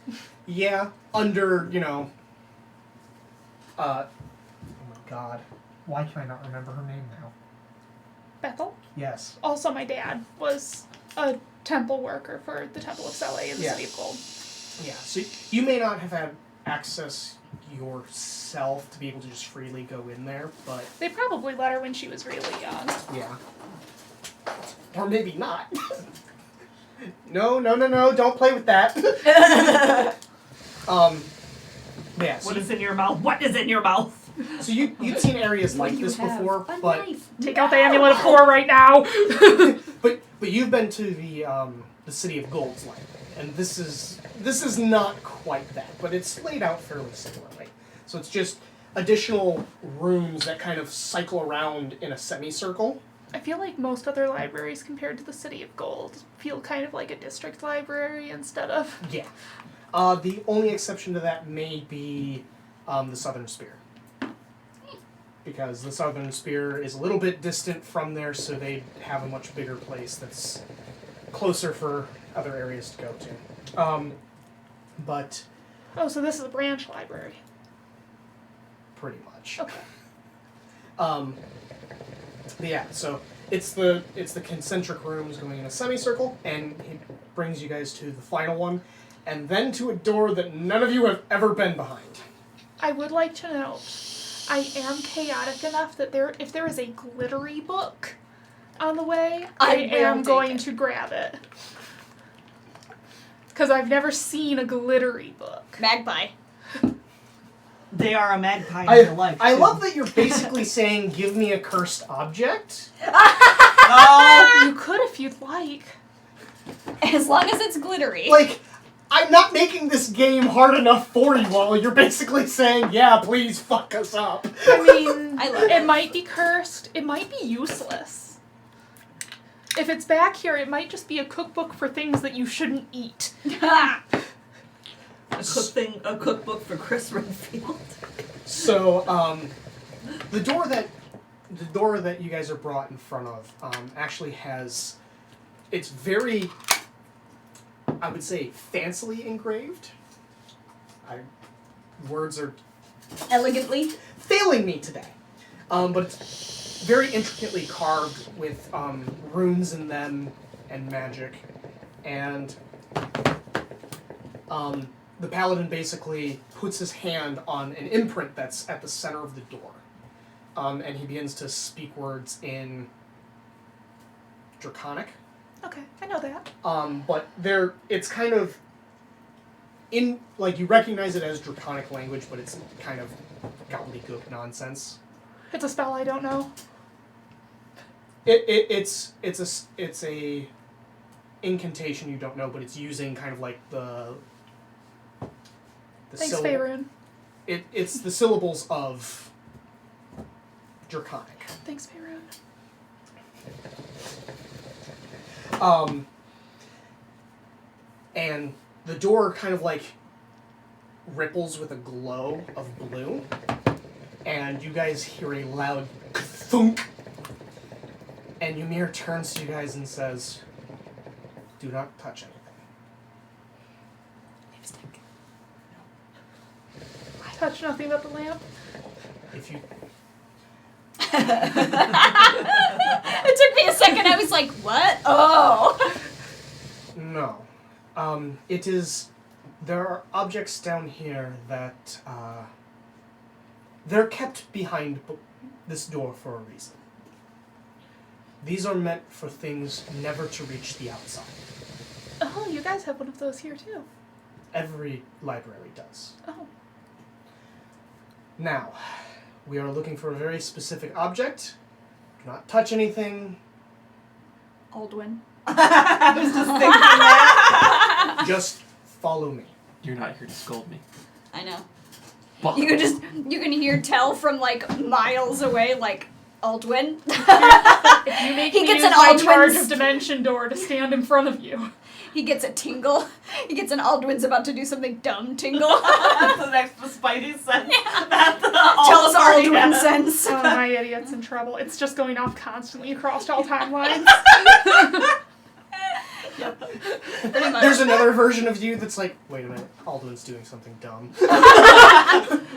Yeah, under, oh my god. Why can I not remember her name now? Bethel. Yes. Also, my dad was a temple worker for the Temple of Sele in the Yeah. City of Gold. Yeah, so you may not have had access yourself to be able to just freely go in there, but They probably let her when she was really young. yeah. Or maybe not. No, don't play with that. Yeah, so, What is in your mouth? What is in your mouth? so you'd seen areas like this before, but Take out the Amulet of Four right now. but you've been to the City of Gold's library, and this is not quite that, but it's laid out fairly similarly. So it's just additional rooms that kind of cycle around in a semicircle. I feel like most other libraries compared to the City of Gold feel kind of like a district library instead of... Yeah. The only exception to that may be the Southern Spear. Because the Southern Spear is a little bit distant from there, so they have a much bigger place that's closer for other areas to go to. But Oh, so this is a branch library. pretty much. Okay. But yeah, so it's the concentric rooms going in a semicircle, and it brings you guys to the final one, and then to a door that none of you have ever been behind. I would like to note, I am chaotic enough that if there is a glittery book on the way, I am going to grab it. Because I've never seen a glittery book. Magpie. They are a magpie in real life. I too. love that you're basically saying, give me a cursed object. Oh, You could if you'd like. As long as it's glittery. Like, I'm not making this game hard enough for you all. You're basically saying, yeah, please fuck us up. I mean, I love it might be cursed. It might be useless. If it's back here, it might just be a cookbook for things that you shouldn't eat. a cookbook for Chris Redfield. So, the door that you guys are brought in front of actually has, it's very, I would say, fancily engraved. Words are Elegantly. failing me today. But it's very intricately carved with runes in them and magic. And the paladin basically puts his hand on an imprint that's at the center of the door. And he begins to speak words in Draconic. Okay, I know that. But it's kind of in, like, you recognize it as Draconic language, but it's kind of gobbledygook nonsense. It's a spell I don't know. It's a incantation you don't know, but it's using kind of like the Thanks, Faerun. It's the syllables of Draconic. Thanks, Faerun. And the door kind of like ripples with a glow of blue, and you guys hear a loud thunk. And Ymir turns to you guys and says, "Do not touch anything." I Touch nothing but the lamp. If you It took me a second. I was like, what? Oh. no, it is. There are objects down here that they're kept behind this door for a reason. These are meant for things never to reach the outside. Oh, you guys have one of those here too. Every library does. Oh. Now, we are looking for a very specific object. Do not touch anything. Aldwin. I was just thinking that. Just follow me. You're not here to scold me. I know. But You can hear Tell from like miles away, like Aldwin. If you make He me gets use an my Aldwin's- charge of dimension door to stand in front of you. He gets a tingle. He gets an Aldwin's about to do something dumb tingle. That's the next Spidey sense. That's Tell's Aldwin sense. Oh, my idiot's in trouble. It's just going off constantly across all timelines. Pretty much. There's another version of you that's like, wait a minute, Aldwin's doing something dumb.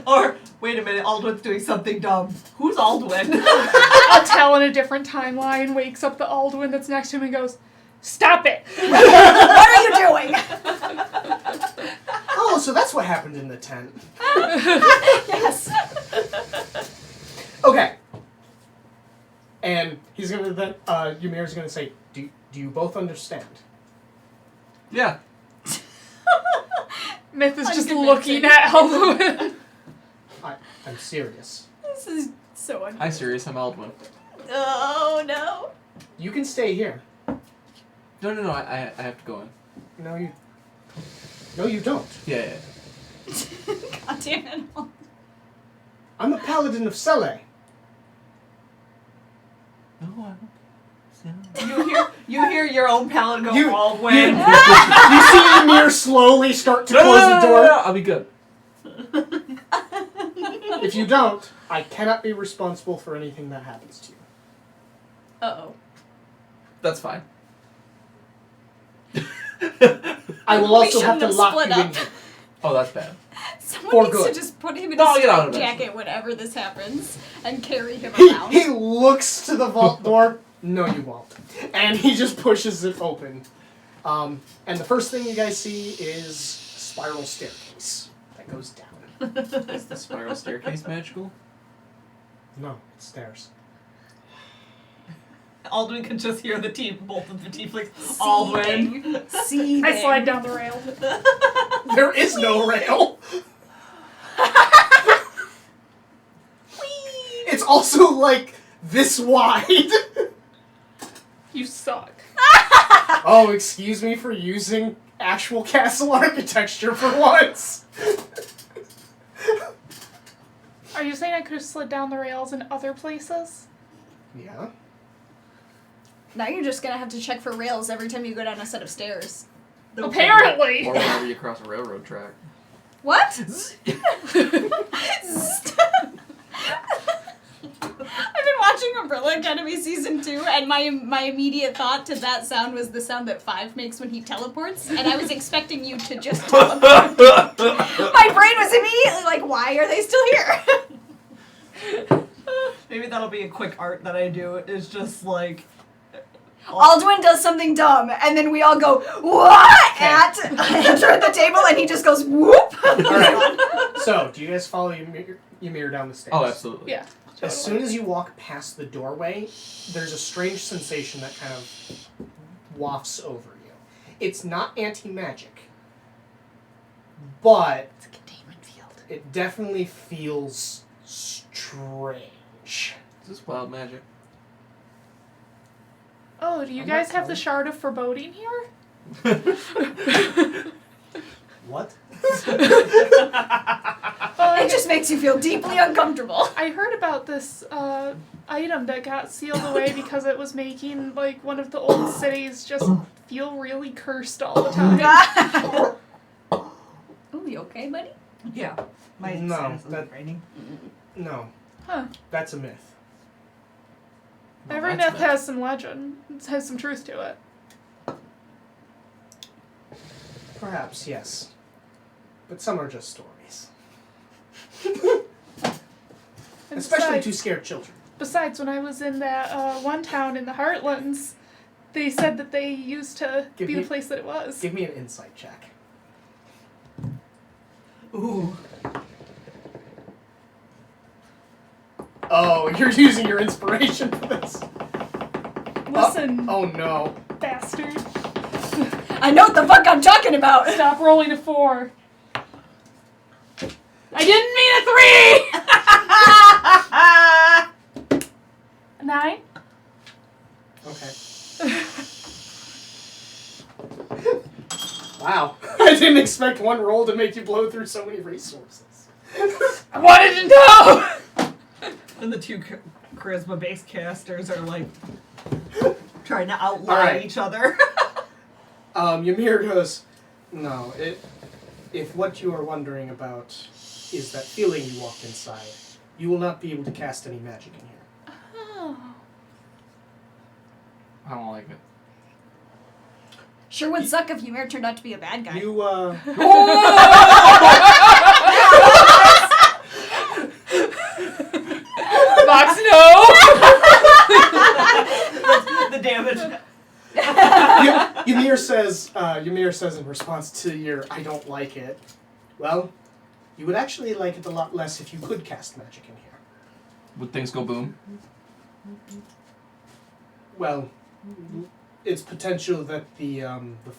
Or, wait a minute, Aldwin's doing something dumb. Who's Aldwin? A Tell in a different timeline wakes up the Aldwin that's next to him and goes, "Stop it!" What are you doing? Oh, so that's what happened in the tent. Yes. Okay. And he's gonna then Ymir's gonna say, do you both understand? yeah. Myth is just Unconvincing. looking at Aldwin. I'm serious. This is so Hi, serious. I'm Aldwin. Oh no. You can stay here. No. I have to go in. No, you don't. Yeah. God damn it. I'm a paladin of Sele. No, I don't. You hear your own paladin go, You- Aldwin. You see Ymir slowly start to close the door. I'll be good. If you don't, I cannot be responsible for anything that happens to you. Uh-oh. That's fine. I will We also have shouldn't to have lock split you in up. here. Oh, that's bad. Someone For needs good. to just put him in No, a I'll get out straight eventually. jacket whenever this happens and carry him He around. looks to the vault door. No, you won't. And he just pushes it open. And the first thing you guys see is a spiral staircase that goes down. Is the spiral staircase magical? No, it's stairs. Aldwin can just hear both of the tieflings. Aldwin. Seething. I slide down the rail. There is no rail. It's also like this wide. You suck. Oh, excuse me for using actual castle architecture for once. Are you saying I could have slid down the rails in other places? Yeah. Now you're just gonna have to check for rails every time you go down a set of stairs. Apparently. Or whenever you cross a railroad track. What? I've been watching Umbrella Academy Season 2, and my immediate thought to that sound was the sound that Five makes when he teleports, and I was expecting you to just teleport. My brain was immediately like, why are they still here? Maybe that'll be a quick art that I do. It's just like... Aldwin does something dumb, and then we all go, what? At enter the table, and he just goes, whoop. Alright. So, do you guys follow Ymir down the stairs? Oh, absolutely. Yeah. As soon as you walk past the doorway, there's a strange sensation that kind of wafts over you. It's not anti-magic, but It's a containment field. it definitely feels strange. Is this wild magic? Oh, do you I'm guys not have the telling. Shard of Foreboding here? What? It just makes you feel deeply uncomfortable. I heard about this item that got sealed away because it was making like one of the old cities just feel really cursed all the time. Ooh, you okay, buddy? Yeah. My No, sinus is that- draining. No, Huh. that's a myth. Well, Every that's myth bad. has some legend. It has some truth to it. Perhaps, yes. But some are just stories. And Especially besides, to scare children. Besides, when I was in that one town in the Heartlands, they said that they used to Give be me- the place that it was. Give me an insight check. Ooh. Oh, you're using your inspiration for this. Listen, Oh no. bastard. I know what the fuck I'm talking about. Stop rolling a 4. I didn't mean a 3! 9? Okay. Wow. I didn't expect one roll to make you blow through so many resources. I wanted to know! And the two charisma-based casters are like trying to outlie Alright. each other. Ymir goes, no, if what you are wondering about is that feeling you walked inside, you will not be able to cast any magic in here. Oh. I don't like it. Sure would suck if Ymir turned out to be a bad guy. You, Box, no! The damage. Ymir says in response to your I don't like it, well, you would actually like it a lot less if you could cast magic in here. Would things go boom? Well, it's potential that the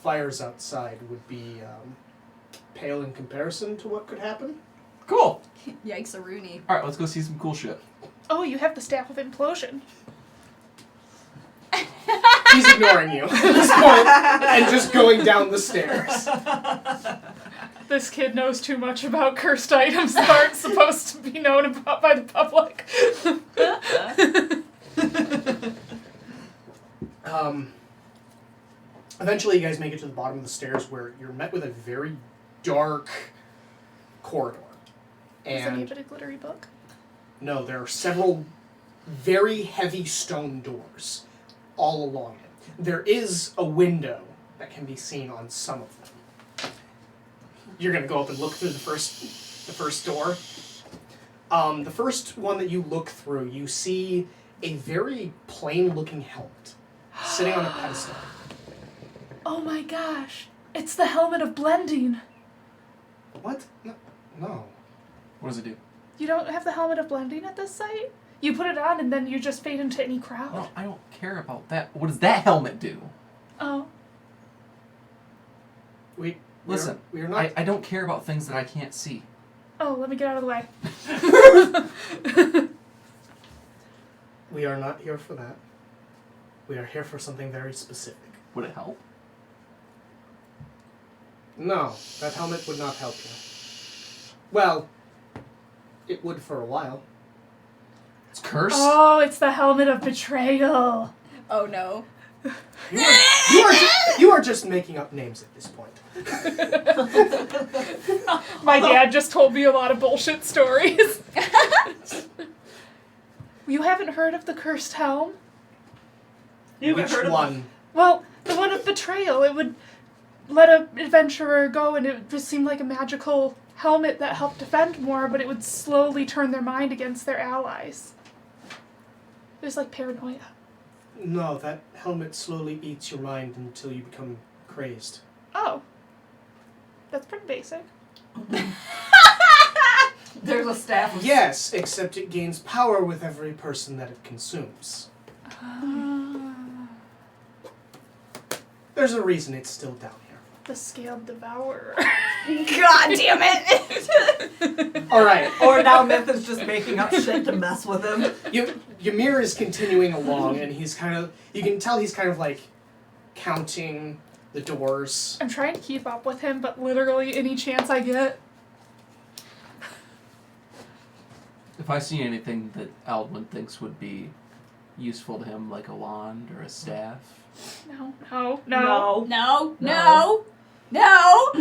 fires outside would be pale in comparison to what could happen. Cool. Yikes, a Rooney. All right, let's go see some cool shit. Oh, you have the Staff of Implosion. He's ignoring you at this point and just going down the stairs. This kid knows too much about cursed items that aren't supposed to be known about by the public. Eventually, you guys make it to the bottom of the stairs where you're met with a very dark corridor. Is any And of it a glittery book? no, there are several very heavy stone doors all along it. There is a window that can be seen on some of them. You're gonna go up and look through the first door. The first one that you look through, you see a very plain-looking helmet sitting on a pedestal. Oh my gosh. It's the Helmet of Blending. What? No. What does it do? You don't have the Helmet of Blending at this site? You put it on and then you just fade into any crowd. No, I don't care about that. What does that helmet do? Oh. Listen, we're not. I don't care about things that I can't see. Oh, let me get out of the way. We are not here for that. We are here for something very specific. Would it help? No, that helmet would not help you. Well, it would for a while. It's cursed? Oh, it's the Helmet of Betrayal. Oh no. You are just making up names at this point. My dad just told me a lot of bullshit stories. You haven't heard of the Cursed Helm? You haven't Which heard of one? Well, the one of betrayal. It would let an adventurer go and it just seemed like a magical helmet that helped defend more, but it would slowly turn their mind against their allies. It was like paranoia. No, that helmet slowly eats your mind until you become crazed. Oh. That's pretty basic. There's a staff of Yes, except it gains power with every person that it consumes. There's a reason it's still down here. The Scaled Devourer. God damn it! Alright, Or now Myth is just making up shit to mess with him. Ymir is continuing along, and he's kind of, you can tell he's kind of like counting the doors. I'm trying to keep up with him, but literally any chance I get. If I see anything that Aldwin thinks would be useful to him, like a wand or a staff. No. No, no, no!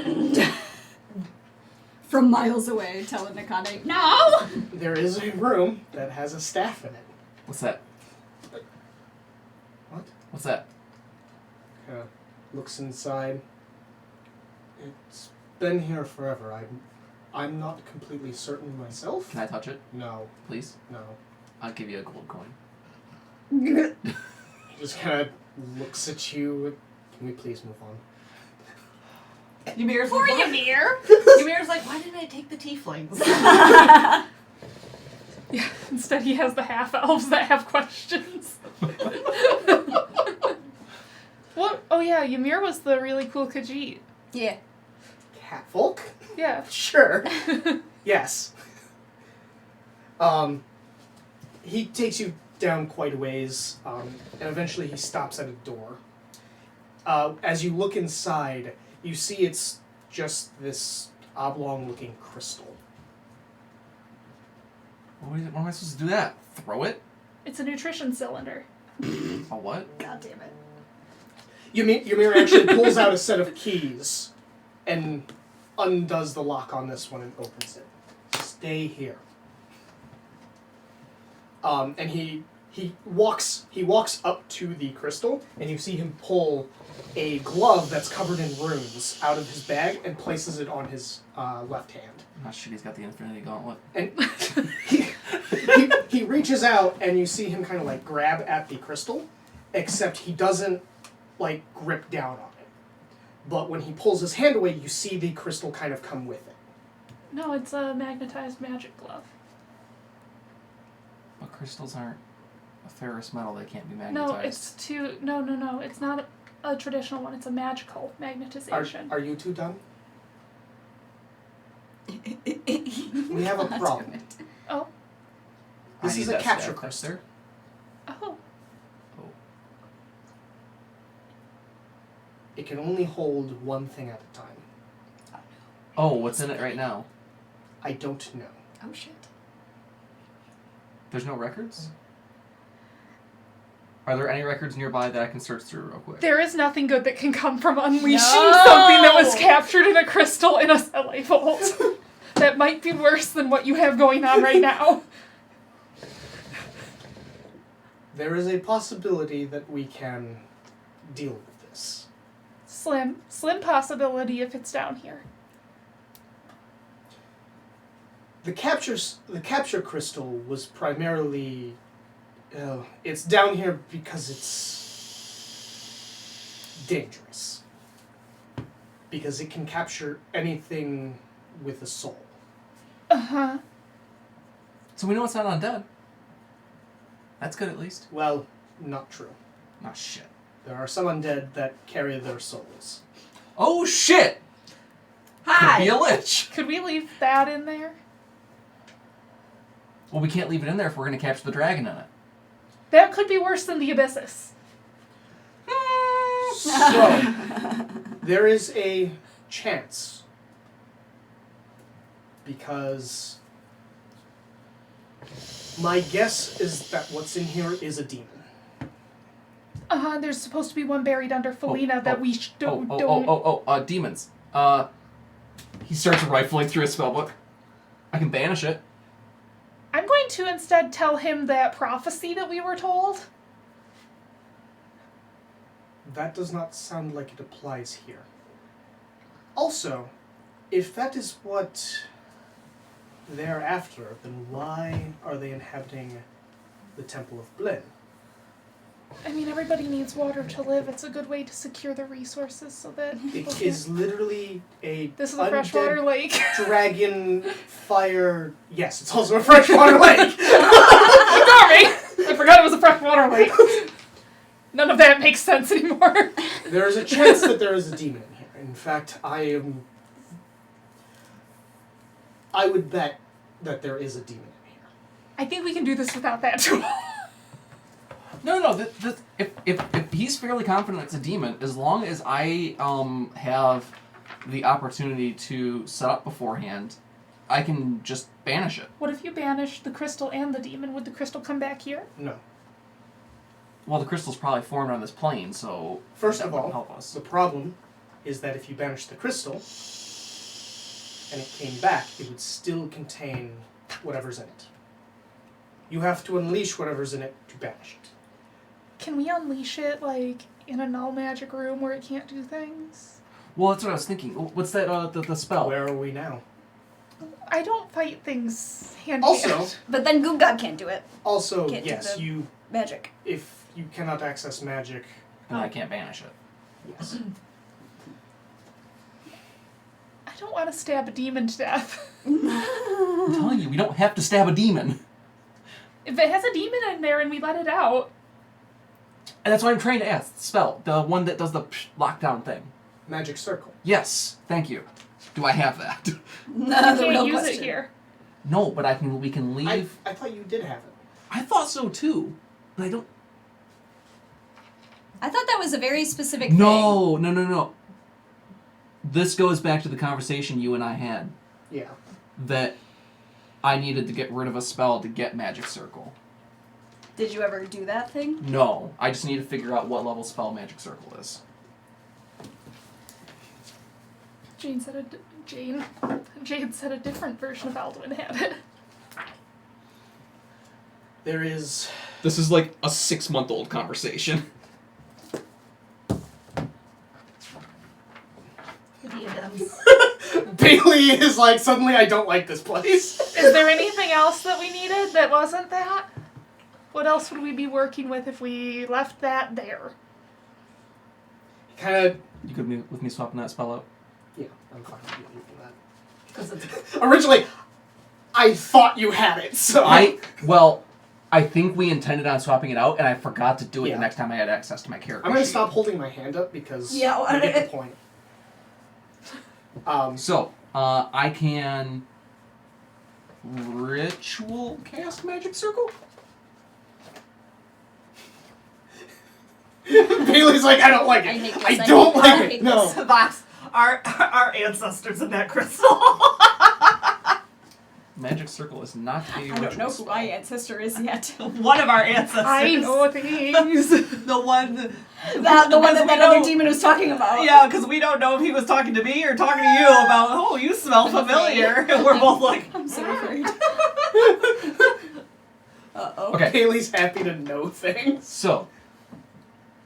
From miles away, telling Nakane, no! There is a room that has a staff in it. What's that? What? What's that? Looks inside. It's been here forever. I'm not completely certain myself. Can I touch it, No, please? no. I'll give you a gold coin. He just kind of looks at you. Can we please move on? Ymir's Poor like, what? Ymir. Ymir's like, why didn't I take the tieflings? Yeah, instead he has the half-elves that have questions. What? Oh yeah, Ymir was the really cool Khajiit. Yeah. Catfolk? Yeah. Sure. Yes. He takes you down quite a ways, and eventually he stops at a door. As you look inside, you see it's just this oblong-looking crystal. What am I supposed to do that? Throw it? It's a nutrition cylinder. A what? God damn it. Ymir actually pulls out a set of keys and undoes the lock on this one and opens it. Stay here. And he walks up to the crystal, and you see him pull a glove that's covered in runes out of his bag and places it on his left hand. Oh shit, he's got the Infinity Gauntlet. And he reaches out, and you see him kind of like grab at the crystal, except he doesn't like grip down on it. But when he pulls his hand away, you see the crystal kind of come with it. No, it's a magnetized magic glove. But crystals aren't a ferrous metal, they can't be magnetized. No, it's no. It's not a traditional one. It's a magical magnetization. Are you two done? We have a problem. Oh. I This need is a that capture staff crystal. tester. Oh. It can only hold one thing at a time. Oh, what's in it right now? I don't know. Oh shit. There's no records? Are there any records nearby that I can search through real quick? There is nothing good that can come from unleashing No! something that was captured in a crystal in a cellar vault. That might be worse than what you have going on right now. There is a possibility that we can deal with this. Slim possibility if it's down here. The capture crystal was primarily... it's down here because it's dangerous. Because it can capture anything with a soul. Uh-huh. So we know it's not undead. That's good at least. Well, not true. Oh shit. There are some undead that carry their souls. Oh shit! Hi! Could be a lich! Could we leave that in there? Well, we can't leave it in there if we're gonna capture the dragon in it. That could be worse than the Abyssus. So, there is a chance. Because my guess is that what's in here is a demon. Uh-huh, there's supposed to be one buried under Falena that we don't... Demons. He starts rifling through his spellbook. I can banish it. I'm going to instead tell him that prophecy that we were told. That does not sound like it applies here. Also, if that is what they're after, then why are they inhabiting the Temple of Blin? I mean, everybody needs water to live. It's a good way to secure the resources so that people It can... is literally a This is a freshwater lake. dragon fire. Yes, it's also a freshwater lake. Sorry! I forgot it was a freshwater lake. None of that makes sense anymore. There is a chance that there is a demon in here. In fact, I would bet that there is a demon in here. I think we can do this without that tool. No. If he's fairly confident it's a demon, as long as I have the opportunity to set up beforehand, I can just banish it. What if you banish the crystal and the demon? Would the crystal come back here? No. Well, the crystal's probably formed on this plane, so First that of wouldn't all, help us. the problem is that if you banish the crystal and it came back, it would still contain whatever's in it. You have to unleash whatever's in it to banish it. Can we unleash it, like, in a null magic room where it can't do things? Well, that's what I was thinking. What's that? The spell. Where are we now? I don't fight things hand Also, But then Goop God can't do it. also, Can't do yes, the- you Magic. if you cannot access magic, And I can't banish it. yes. I don't want to stab a demon to death. I'm telling you, we don't have to stab a demon. If it has a demon in there and we let it out, And that's why I'm trying to ask. Spell. The one that does the lockdown thing. Magic circle. Yes, thank you. Do I have that? we The real can't use question. it here. No, but we can leave. I thought you did have it. I thought so too. But I don't. I thought that was a very specific thing. No. This goes back to the conversation you and I had. Yeah. That I needed to get rid of a spell to get Magic Circle. Did you ever do that thing? No, I just need to figure out what level spell Magic Circle is. Jane said a different version of Alduin had it. There is This is like a 6-month-old conversation. Bailey is like, suddenly I don't like this place. Is there anything else that we needed that wasn't that? What else would we be working with if we left that there? Kind of. You could be with me swapping that spell out? Yeah, I'm fine with you for that. 'Cause it's Originally, I thought you had it, so I think we intended on swapping it out, and I forgot to do it Yeah. the next time I had access to my character I'm gonna sheet. stop holding my hand up because Yeah, you get the point. So, I can ritual cast Magic Circle? Bailey's like, I don't like it. I hate this. I I don't hate- like I it. hate No. this. Vox, our ancestors in that crystal. Magic Circle is not a I don't know ritual who spell. my ancestor is yet. One of our ancestors. I know things. The one. The one that we other know- demon was talking about. Yeah, because we don't know if he was talking to me or talking to you about, oh, you smell familiar. And we're both like, I'm so afraid. Uh-oh. Okay, Bailey's happy to know things. so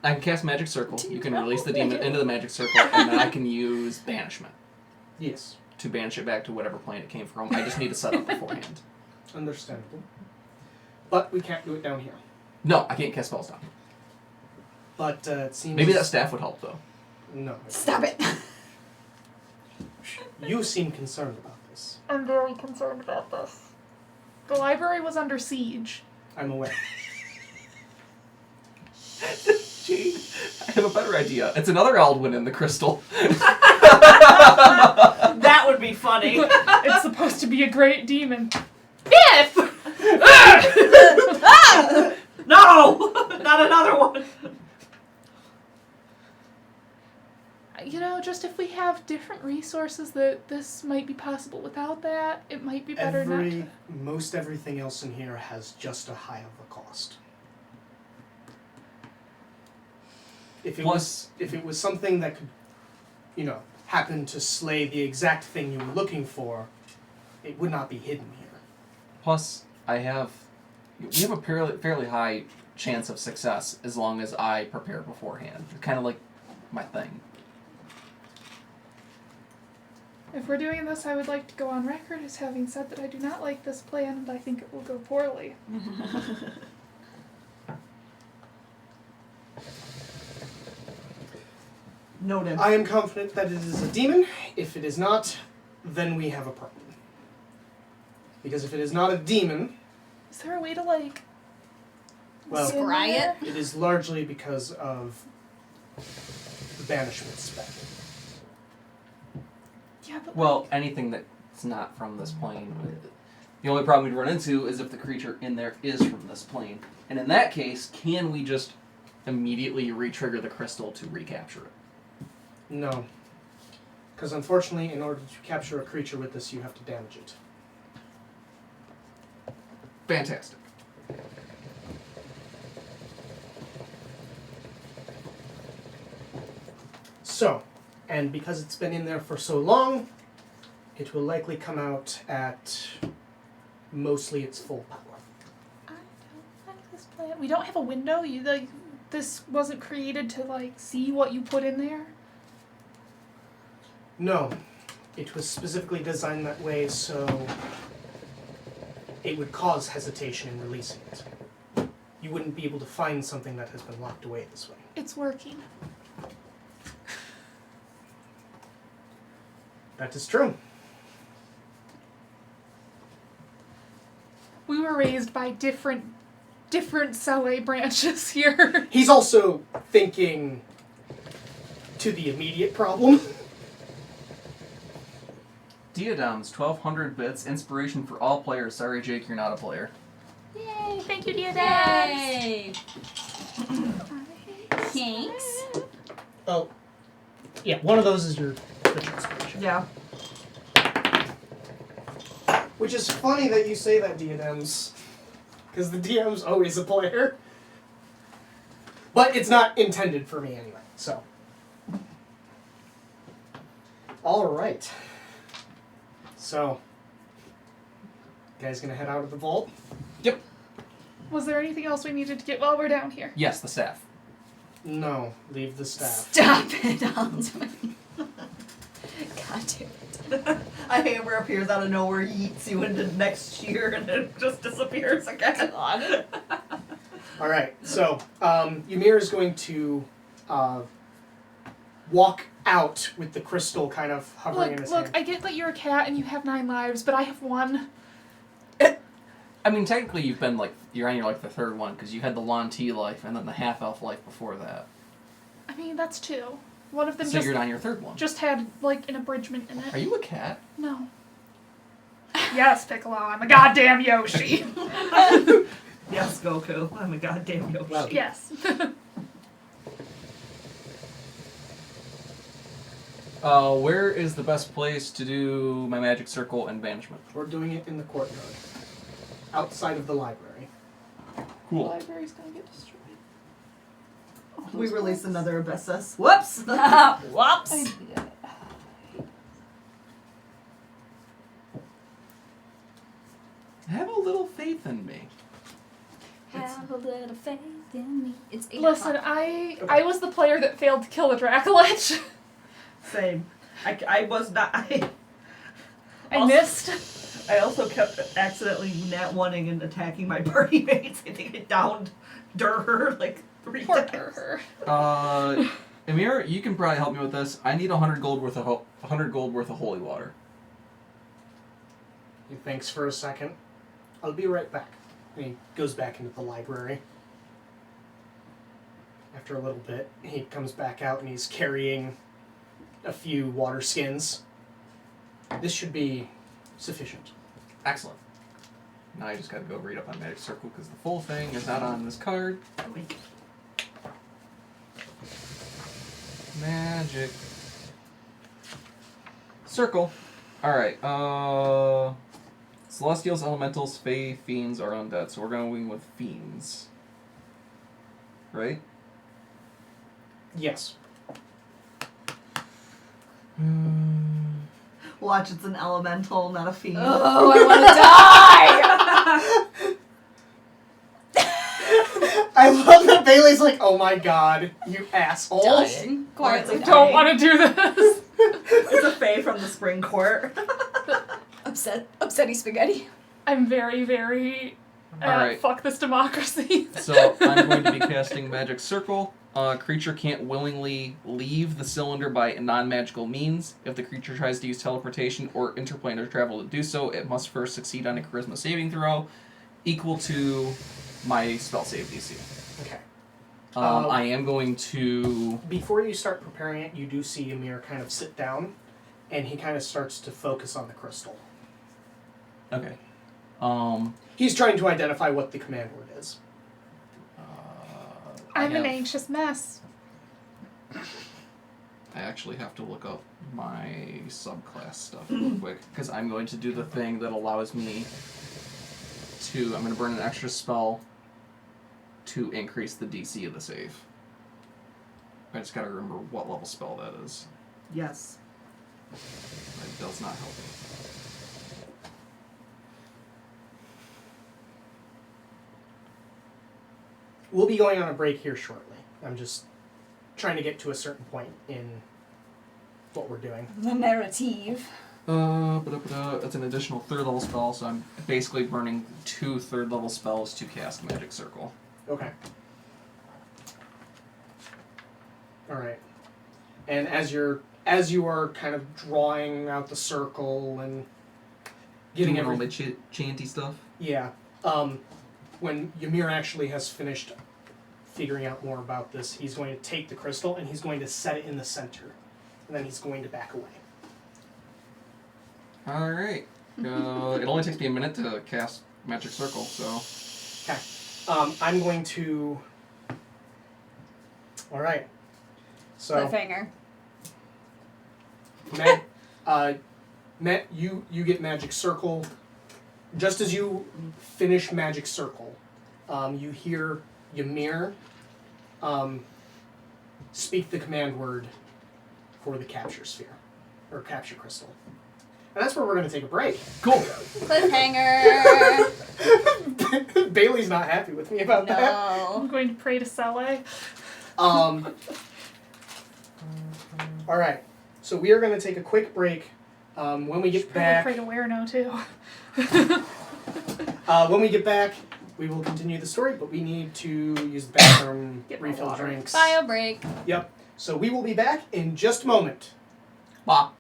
I can cast Magic Circle. You can release the demon into the Magic Circle, and then I can use Banishment Yes, to banish it back to whatever plane it came from. I just need to set up beforehand. understandable. But we can't do it down here. No, I can't cast spells down. But it seems Maybe that staff would help, though. No. Stop it. You seem concerned about this. I'm very concerned about this. The library was under siege. I'm aware. Gee, I have a better idea. It's another Aldwin in the crystal. that would be funny. It's supposed to be a great demon. If! No! Not another one. You know, just if we have different resources that this might be possible without that, it might be better not to. Most everything else in here has just a high of a cost. If it Plus- was something that could, happen to slay the exact thing you were looking for, it would not be hidden here. Plus, we have a fairly high chance of success as long as I prepare beforehand. Kind of like my thing. If we're doing this, I would like to go on record as having said that I do not like this plan and I think it will go poorly. Noted. I am confident that it is a demon. If it is not, then we have a problem. Because if it is not a demon, Is there a way to, well, get in Scry there? it? it is largely because of the banishment spell. Yeah, but Well, anything that's not from this plane. The only problem we'd run into is if the creature in there is from this plane. And in that case, can we just immediately re-trigger the crystal to recapture it? No. Because unfortunately, in order to capture a creature with this, you have to damage it. Fantastic. So, and because it's been in there for so long, it will likely come out at mostly its full power. I don't like this plan. We don't have a window. This wasn't created to see what you put in there. No, it was specifically designed that way so it would cause hesitation in releasing it. You wouldn't be able to find something that has been locked away this way. It's working. That is true. We were raised by different Sele branches here. He's also thinking to the immediate problem. Diadems, 1200 bits, inspiration for all players. Sorry, Jake, you're not a player. Yay! Thank you, dear Yay! Thanks. Oh, yeah, one of those is your rich inspiration. Yeah. Which is funny that you say that, Diadems, because the DM's always a player. But it's not intended for me anyway, so. Alright. So, you guys gonna head out of the vault? Yep. Was there anything else we needed to get while we're down here? Yes, the staff. No, leave the staff. Stop it, Alden. God damn it. A hammer appears out of nowhere, yeets you into next year, and it just disappears again. God. Alright, so, Ymir is going to walk out with the crystal kind of hovering in his Look, hand. I get that you're a cat and you have 9 lives, but I have 1. I mean, technically, you've been you're on your the third one because you had the Lon T life and then the half elf life before that. I mean, that's 2. One of them So you're on your third one. just had an abridgment in it. Are you a cat? No. Yes, Piccolo, I'm a goddamn Yoshi. Yes, Goku. I'm a goddamn Yoshi. Wow. Yes. Where is the best place to do my magic circle and banishment? We're doing it in the courtyard. Outside of the library. Cool. Library's gonna get destroyed. We released another Abyssus. Whoops! Whoops. Have a little faith in me. Have a little faith in me. It's 8 Listen, o'clock. I was the player that failed to kill the Dracolich. Same. I was not. I Also- missed. I also kept accidentally nat one-ing and attacking my party mates. I think it downed her 3 Poor times. her. Amir, you can probably help me with this. I need 100 gold worth of 100 gold worth of holy water. He thinks for a second. I'll be right back. And he goes back into the library. After a little bit, he comes back out and he's carrying a few water skins. This should be sufficient. Excellent. Now I just gotta go read up on magic circle because the full thing is not on this card. Magic circle. Alright, Celestials, Elementals, Fae, Fiends, or Undead. So we're going with Fiends. Right? Yes. Watch, it's an elemental, not a fiend. Oh, I want to die! I love that Bailey's like, oh my god, you assholes. Dying. Quietly I I dying. don't want to do this. It's a fae from the spring court. Upsetty spaghetti. I'm very, very... Alright. Fuck this democracy. So I'm going to be casting Magic Circle. Creature can't willingly leave the cylinder by non-magical means. If the creature tries to use teleportation or interplanar travel to do so, it must first succeed on a charisma saving throw equal to my spell save DC. Okay. I am going to... Before you start preparing it, you do see Ymir kind of sit down, and he kind of starts to focus on the crystal. Okay. He's trying to identify what the command word is. I'm an have- anxious mess. I actually have to look up my subclass stuff real quick, because I'm going to do the thing that allows me to... I'm going to burn an extra spell to increase the DC of the save. I just gotta remember what level spell that is. Yes. That does not help me. We'll be going on a break here shortly. I'm just trying to get to a certain point in what we're doing. The narrative. That's an additional 3rd level spell, so I'm basically burning 2 3rd level spells to cast Magic Circle. Okay. All right. And as you are kind of drawing out the circle and getting Doing all my everything, chanty stuff. yeah. When Ymir actually has finished figuring out more about this, he's going to take the crystal and he's going to set it in the center, and then he's going to back away. All right. It only takes me a minute to cast Magic Circle, so. Okay. I'm going to. All right. So. Cliffhanger. Matt, you get Magic Circle. Just as you finish Magic Circle, you hear Ymir speak the command word for the capture sphere, or capture crystal. And that's where we're going to take a break. Cool. Cliffhanger. Bailey's not happy with me about that. I'm No. going to pray to Sele. All right. So we are going to take a quick break. When we get back, Pray to Werno too. when we get back, we will continue the story. But we need to use the bathroom, Get my refill water. drinks. Bio break. Yep. So we will be back in just a moment. Bop.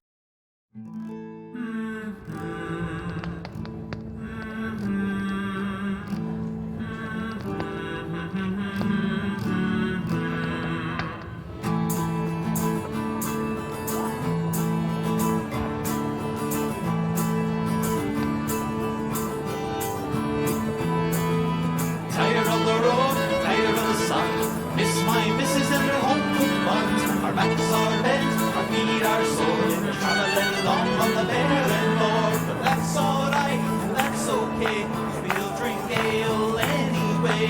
Tired of the road, tired of the sun. Miss my missus and her home cooked buns. Our backs are bent, our feet are sore. We're traveling along on the barren moor. But that's alright, that's okay. We'll drink ale anyway.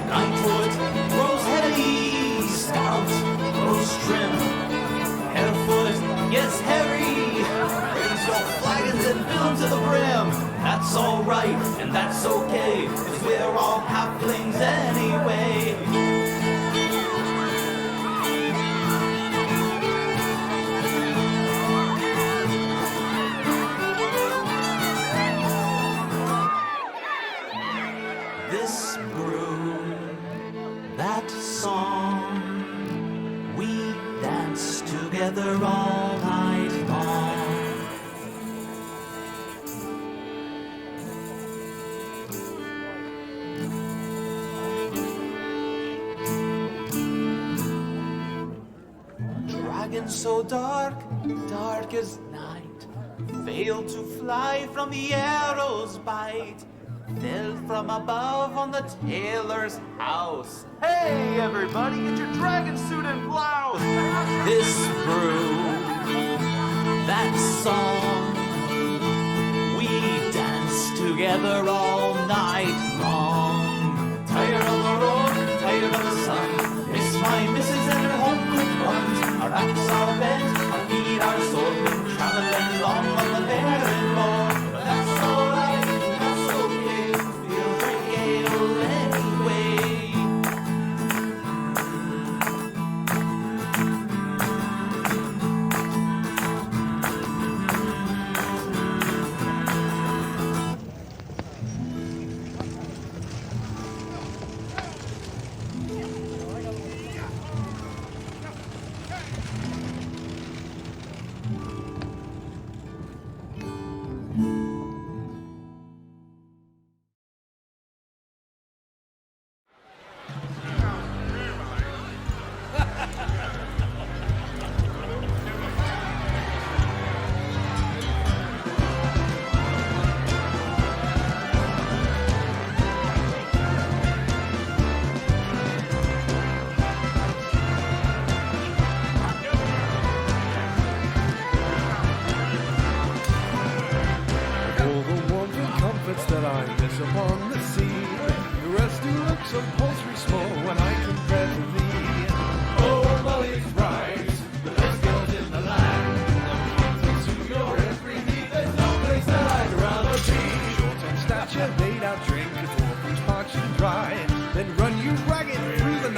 9 foot grows heavy, stout grows trim. Harefoot gets hairy. Raise your flagons and fill them to the brim. That's alright and that's okay, 'cause we're all halflings anyway. This brew, that song, we dance together all night long. Dragon so dark, dark as night, failed to fly from the arrow's bite, fell from above on the tailor's house. Hey everybody, get your dragon suit and blouse! This brew, that song, we dance together all night long. Tired of the road, tired of the sun, miss my missus and her home cooked buns. Our backs are bent, our feet are sore, we're traveling along on the barren moor. But that's alright, that's okay, we'll drink ale anyway. All the warmth and comforts that I miss upon the sea, the rest do look so paltry small when I compare to thee. Oh, Molly's right, the best girls in the land. To your every need, there's no place that I'd rather be. Short in stature, laid out drink, a dwarf who's parched and dry, then run you ragged through the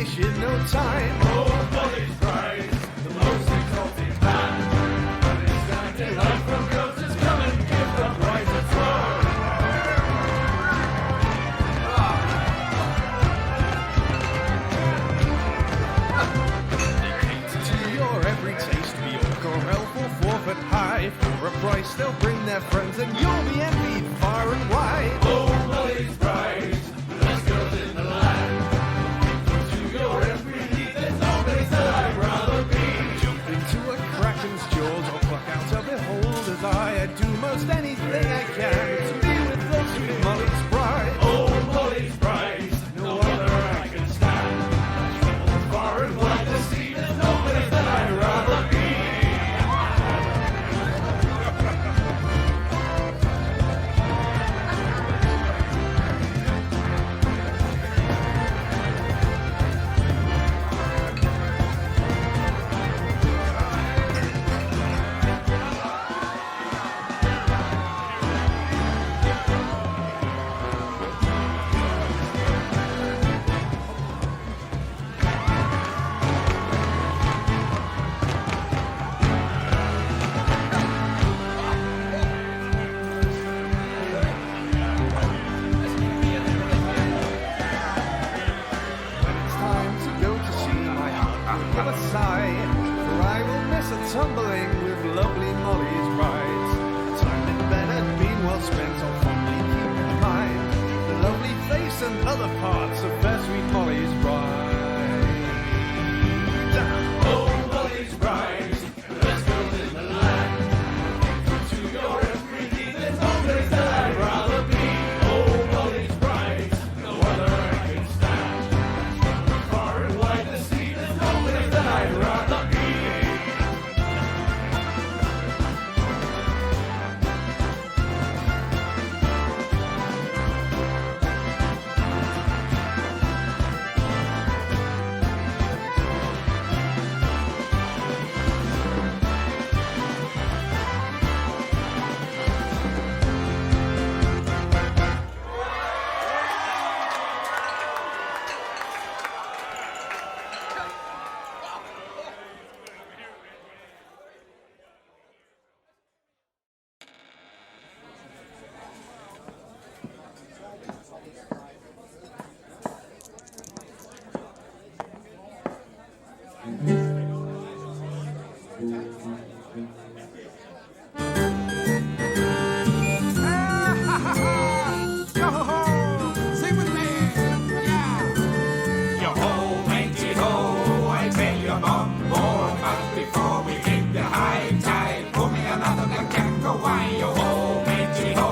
wasting no time. Oh, Molly's bride, the most exalted man. When it's time to life from girls is coming, give the bride a try. To your every taste, be orc or elf or forfeit high. For a price, they'll bring their friends, and you'll be envied far and wide. Oh, Molly's bride, the best girls in the land. To your every need, there's no place that I'd rather be. Jump into a kraken's jaws, or pluck out a beholder's eye. I'd do most anything I can to be with the sweet Molly's bride. Oh, Molly's bride, no other I can stand. Far and wide the sea, there's no place that I'd rather be. When it's time to go to sea, my heart will have a sigh, for I will miss a tumbling with lovely Molly's bride. Time in bed had been well spent, I'll fondly keep in mind the lovely face and other parts of fair sweet Molly's bride. Oh, Molly's bride, the best girls in the land. To your every need, there's no place that I'd rather be. Oh, Molly's bride, no other I can stand. Far and wide the sea, there's no place that I'd rather be. Sing with me, yeah. Yo-ho, matey-ho, I tell you one more. But before we hit the high tide, pour me another black jack of wine. Yo-ho, matey-ho,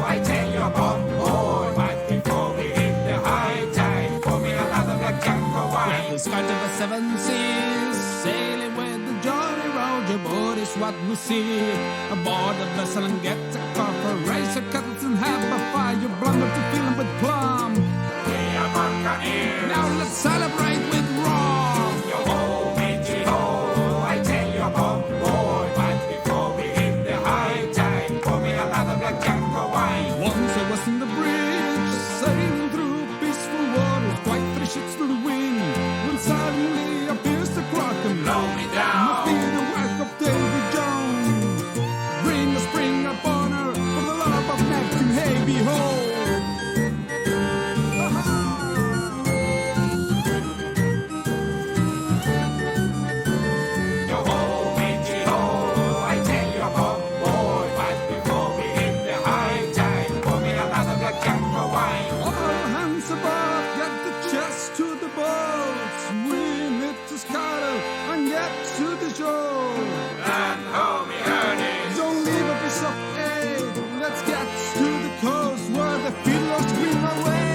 I tell you one more. But before we hit the high tide, pour me another black jack of wine. The skirt of the seven seas, sailing with the Jolly Roger boat is what we see. Aboard the vessel and get a copper, raise your kettles and have a fire. You blunder to fill 'em with plum. Now let's celebrate with rum. Yo-ho, matey-ho, I tell you one more. But before we hit the high tide, pour me another black jack of wine. Once I was in the bridge, sailing through peaceful waters, quite 3 ships to the wind, when suddenly appears the Kraken. Blow me down. Must be the work of Davy Jones. Bring a spring upon her, for the love of Neptune, hey, behold. Yo-ho, matey-ho, I tell you one more. But before we hit the high tide, pour me another black jack of wine. All hands above, get the chest to the boat. Swim it to Scuttle and get to the shore. And home, me earnings. Don't leave a piece of egg. Let's get to the coast where the fiddlers swing away.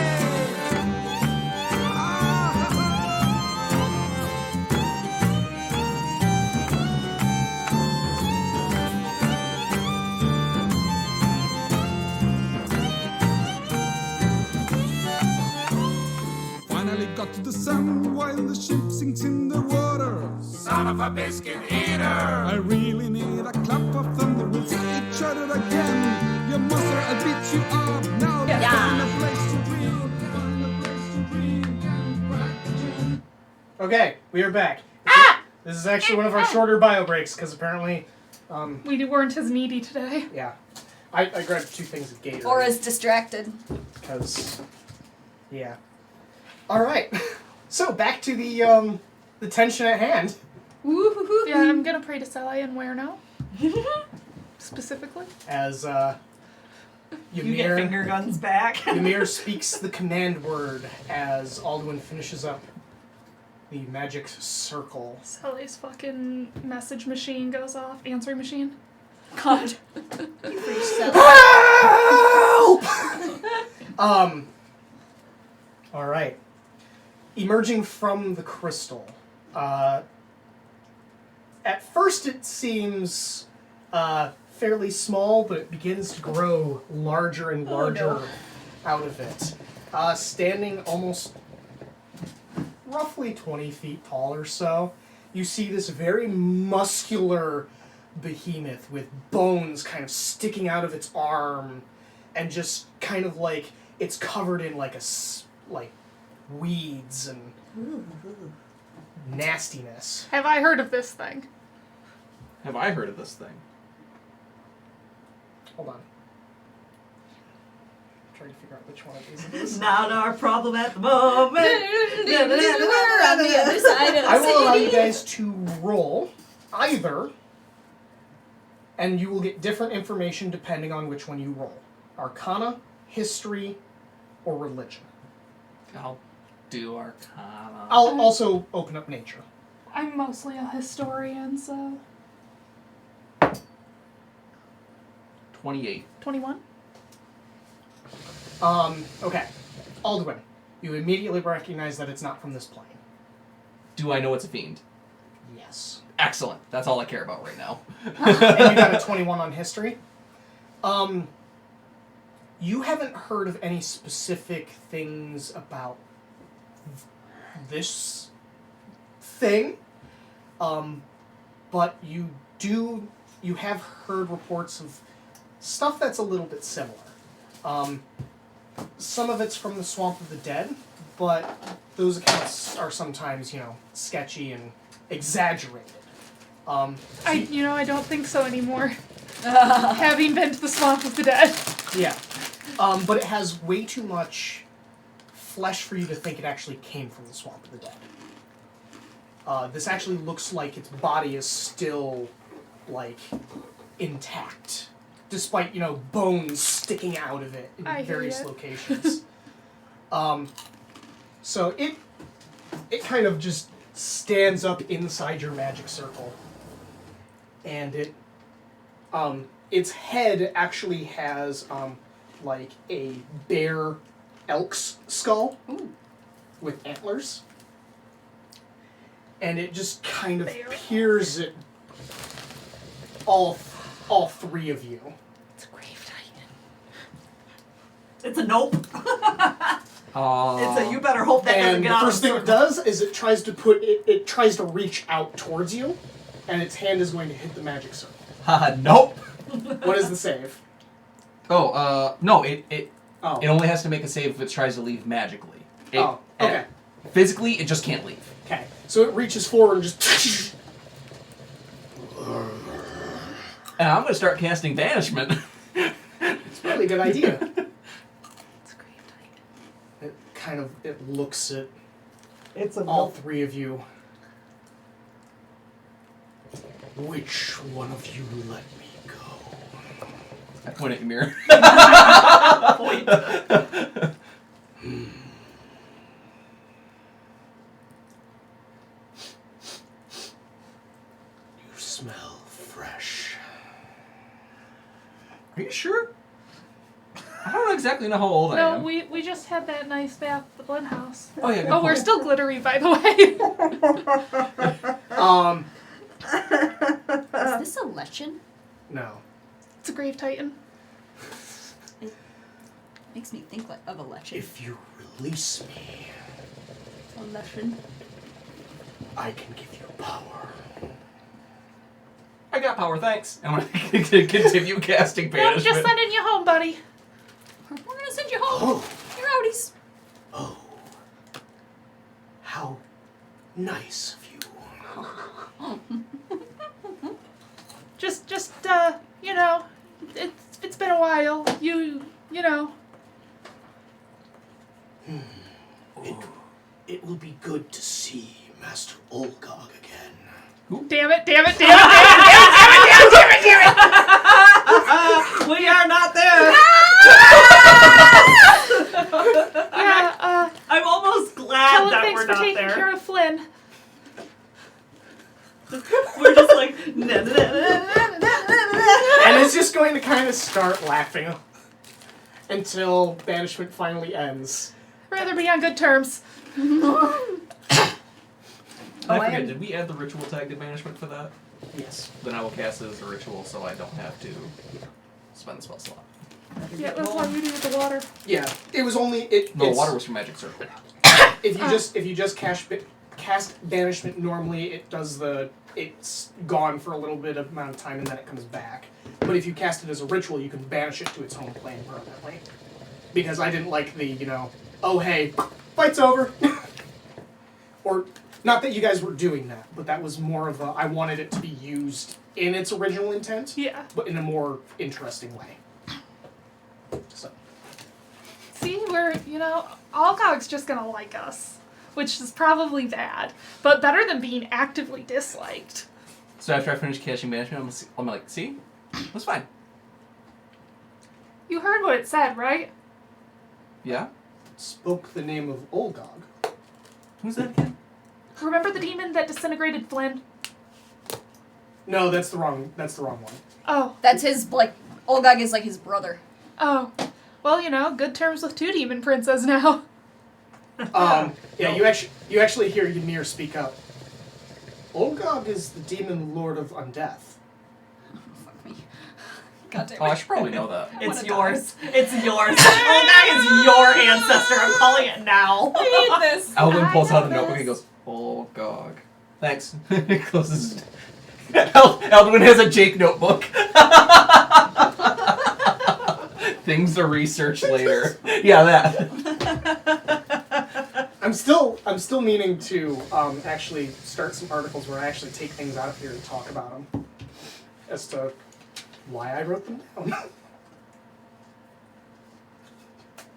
Finally got to the sun while the ship sinks in the water. Son of a biscuit eater! I really need a clap of thunder. We'll see each other again. You monster, I'll beat you up. Now Yeah. find a place to dream. Find a place to dream. And back again. Okay, we are back. This is actually one of our shorter bio breaks because apparently, We weren't as needy today. yeah, I grabbed 2 things of Gatorade. Or as distracted. Because, yeah. All right. So back to the tension at hand. Woo-hoo-hoo. Yeah, I'm gonna pray to Sally and where now? Specifically. As You get finger Ymir, guns back. Ymir speaks the command word as Alduin finishes up the magic circle. Sally's fucking message machine goes off. Answering machine. God. You freaked Sally. Help! All right. Emerging from the crystal. At first it seems fairly small, but it begins to grow larger and larger out of it. Standing almost roughly 20 feet tall or so, you see this very muscular behemoth with bones kind of sticking out of its arm, and just kind of like it's covered in like weeds and nastiness. Have I heard of this thing? Have I heard of this thing? Hold on. I'm trying to figure out which one of these it is. Not our problem at the moment. We're on the other side of the I will allow you city. guys to roll either, and you will get different information depending on which one you roll. Arcana, history, or religion. I'll do Arcana. I'll also open up nature. I'm mostly a historian, so 28. 21. Okay. Alduin, you immediately recognize that it's not from this plane. Do I know it's a fiend? Yes. Excellent. That's all I care about right now. And you got a 21 on history. You haven't heard of any specific things about this thing, but you have heard reports of stuff that's a little bit similar. Some of it's from the Swamp of the Dead, but those accounts are sometimes, sketchy and exaggerated. I don't think so anymore. Having been to the Swamp of the Dead. Yeah. But it has way too much flesh for you to think it actually came from the Swamp of the Dead. This actually looks like its body is still, intact. Despite, bones sticking out of it in I hear various ya. locations. So it kind of just stands up inside your magic circle. And its head actually has, a bear elk's skull with antlers. And it just kind of peers at all 3 of you. It's a grave titan. It's a nope. It's a you better hope that doesn't And get the out first of thing it circle. does is it tries to reach out towards you, and its hand is going to hit the magic circle. Haha, nope. What is the save? No, it Oh. only has to make a save if it tries to leave magically. Okay. Physically, it just can't leave. Okay. So it reaches forward and just... And I'm going to start casting Banishment. It's probably a good idea. It's a grave titan. It looks at It's a all nope. 3 of you. Which one of you let me go? I point at Ymir. You smell fresh. Are you sure? I don't exactly know how old I No, am. we just had that nice bath at the Glen House. Oh, yeah, good Oh, we're point. still glittery, by the way. Is this a lichen? No. It's a grave titan. Makes me think of a lichen. If you release me, A lichen. I can give you power. I got power, thanks. I'm going to continue casting I'm Banishment. just sending you home, buddy. We're gonna send you home. Oh. You're outies. Oh. How Nice of you. Just you know, it's been a while. You know. It will be good to see Master Olgog again. Damn it! We are not there. Yeah. I'm almost glad Tell him that thanks we're for not taking there. care of Flynn. We're just like, And it's just going to kind of start laughing until banishment finally ends. Rather be on good terms. I forget, did we add the ritual tag to banishment for that? Yes. Then I will cast it as a ritual so I don't have to spend the spell slot. Yeah, that's what you do with the water. Yeah, it was only No, water was from Magic Circle. if you just cast banishment normally, it's gone for a little bit of amount of time and then it comes back. But if you cast it as a ritual, you can banish it to its home plane permanently. Because I didn't like the oh hey, fight's over. Or not that you guys were doing that, but that was more of I wanted it to be used in its original intent. Yeah. But in a more interesting way. So. See, Olgog's just gonna like us. Which is probably bad. But better than being actively disliked. So after I finish casting banishment, I'm like, see? That's fine. You heard what it said, right? Yeah? Spoke the name of Olgog. Who's that again? Remember the demon that disintegrated Flynn? No, that's the wrong one. Oh. That's his, Olgog is like his brother. Oh. Well, good terms with 2 demon princes now. Yeah, you actually hear Ymir speak up. Olgog is the demon lord of undeath. Fuck me. God damn it. Oh, I should probably know that. it's yours. It's yours. Olgog is your ancestor. I'm calling it now. I hate this. Alvin pulls out a know notebook this. and goes, oh, Gog. Thanks. He closes. Alvin has a Jake notebook. Things to research later. Yeah, that. I'm still meaning to actually start some articles where I actually take things out of here and talk about them as to why I wrote them down.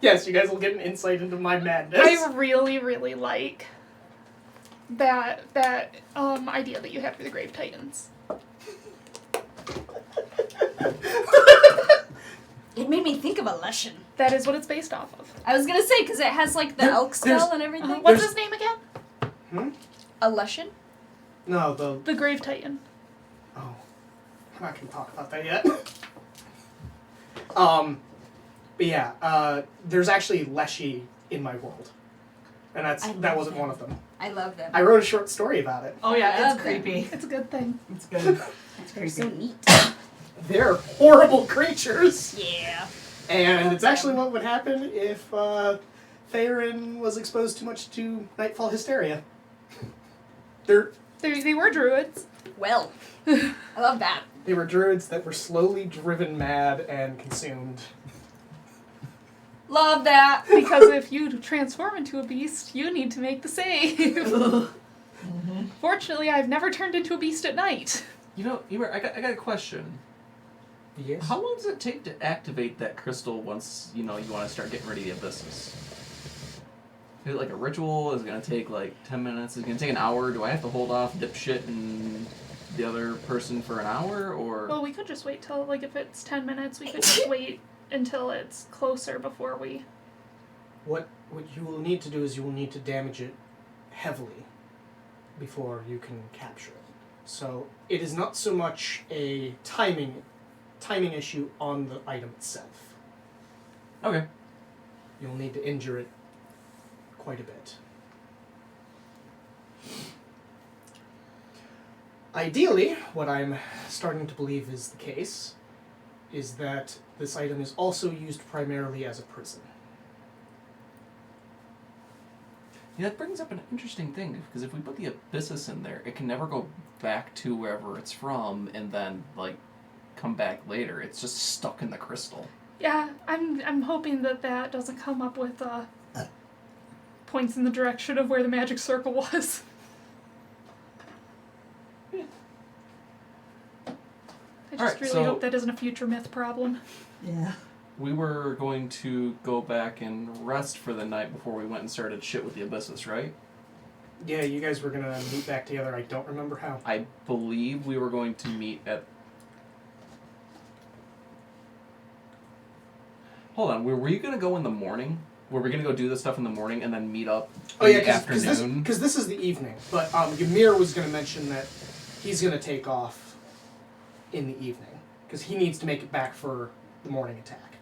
Yes, you guys will get an insight into my madness. I really, really like that idea that you had for the Grave Titans. It made me think of a Leshen. That is what it's based off of. I was gonna say, because it has, the elk spell and everything. What's his name again? A Leshen? No, The Grave Titan. Oh, I'm not gonna talk about that yet. But yeah, there's actually Leshy in my world, and that wasn't one of them. I love them. I wrote a short story about it. Oh yeah, Love it's them. creepy. It's a good thing. It's good. They're so neat. They're horrible creatures. Yeah. And it's actually what would happen if Tavern was exposed too much to nightfall hysteria. They were druids. Well, I love that. They were druids that were slowly driven mad and consumed. Love that. Because if you transform into a beast, you need to make the save. Fortunately, I've never turned into a beast at night. Emer, I got a question. Yes. How long does it take to activate that crystal once, you want to start getting rid of the abysses? Is it like a ritual? Is it going to take 10 minutes? Is it going to take an hour? Do I have to hold off dipshit and the other person for an hour? Or Well, we could just wait till, if it's 10 minutes, we could just wait until it's closer before we... What you will need to do is you will need to damage it heavily before you can capture it. So it is not so much a timing issue on the item itself. Okay. You'll need to injure it quite a bit. Ideally, what I'm starting to believe is the case is that this item is also used primarily as a prison. Yeah, that brings up an interesting thing, because if we put the abysses in there, it can never go back to wherever it's from and then, come back later. It's just stuck in the crystal. Yeah, I'm hoping that doesn't come up with points in the direction of where the magic circle was. just Alright, really so- hope that isn't a future myth problem. Yeah. We were going to go back and rest for the night before we went and started shit with the Abyssus, right? Yeah, you guys were gonna meet back together. I don't remember how. I believe we were going to meet at... Hold on, were you going to go in the morning? Were we going to go do this stuff in the morning and then meet up Oh in yeah, the afternoon? because this is the evening. But Ymir was gonna mention that he's gonna take off in the evening because he needs to make it back for the morning attack.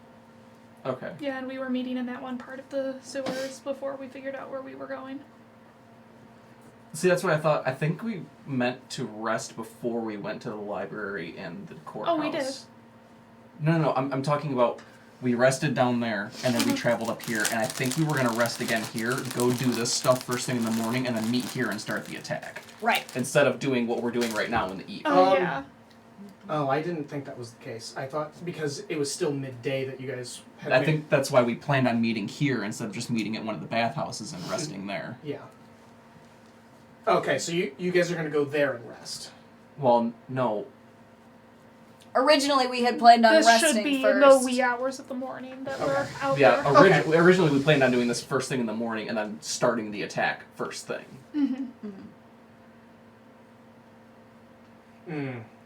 Okay. Yeah, and we were meeting in that one part of the sewers before we figured out where we were going. See, that's what I thought. I think we meant to rest before we went to the library and the courthouse. Oh, we did. No. I'm talking about we rested down there and then we traveled up here, and I think we were going to rest again here, go do this stuff first thing in the morning, and then meet here and start the attack. Right. Instead of doing what we're doing right now in the evening. Oh, yeah. Oh, I didn't think that was the case. I thought because it was still midday that you guys had. I think that's why we planned on meeting here instead of just meeting at one of the bathhouses and resting there. Yeah. Okay, so you guys are gonna go there and rest. Well, no. Originally, we had planned on This resting should be first. in the wee hours of the morning that we're out Yeah, there. originally we planned on doing this first thing in the morning and then starting the attack first thing.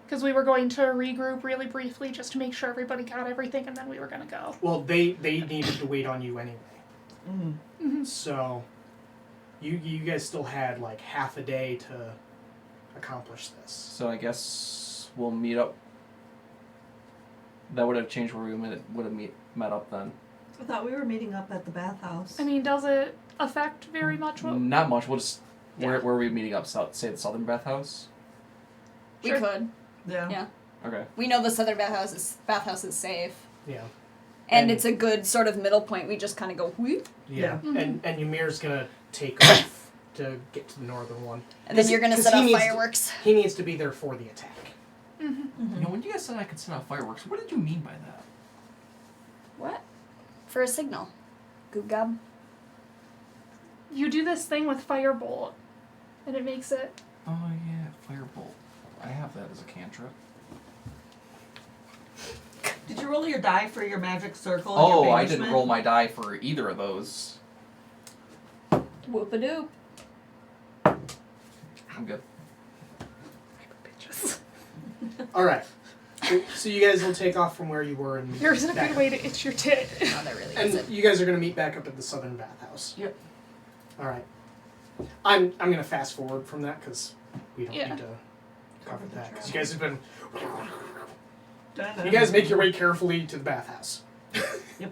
Because we were going to regroup really briefly just to make sure everybody got everything, and then we were going to go. Well, they needed to wait on you anyway. Mm-hmm. So, you guys still had like half a day to accomplish this. So I guess we'll meet up. That would have changed where we would have met up then. I thought we were meeting up at the bathhouse. I mean, does it affect very much what... Not much. We'll just Yeah. where are we meeting up? Say the Southern Bathhouse. We Sure. could. Yeah. Yeah. Okay. We know the southern bathhouse is safe. Yeah. And it's a good sort of middle point. We just kind of go whoop, Yeah. Mhm. And Ymir's gonna take off to get to the northern one. and then you're going to 'Cause set he off needs to- fireworks. He needs to be there for the attack. Mm-hmm. You know, when you guys said I could set off fireworks, what did you mean by that? What? For a signal. Goop gob. You do this thing with Firebolt, and it makes it... Oh yeah, firebolt. I have that as a cantrip. Did you roll your die for your magic circle? and Oh, your I didn't banishment? roll my die for either of those. Whoop-a-doop. I'm good. All right. So you guys will take off from where you were and There isn't a back good up. way to itch your tit. No, that really And isn't. you guys are gonna meet back up at the southern bathhouse. Yep. All right. I'm gonna fast forward from that because we don't Yeah. need to cover that because you guys have been. Dun-dun. You guys make your way carefully to the bathhouse. Yep.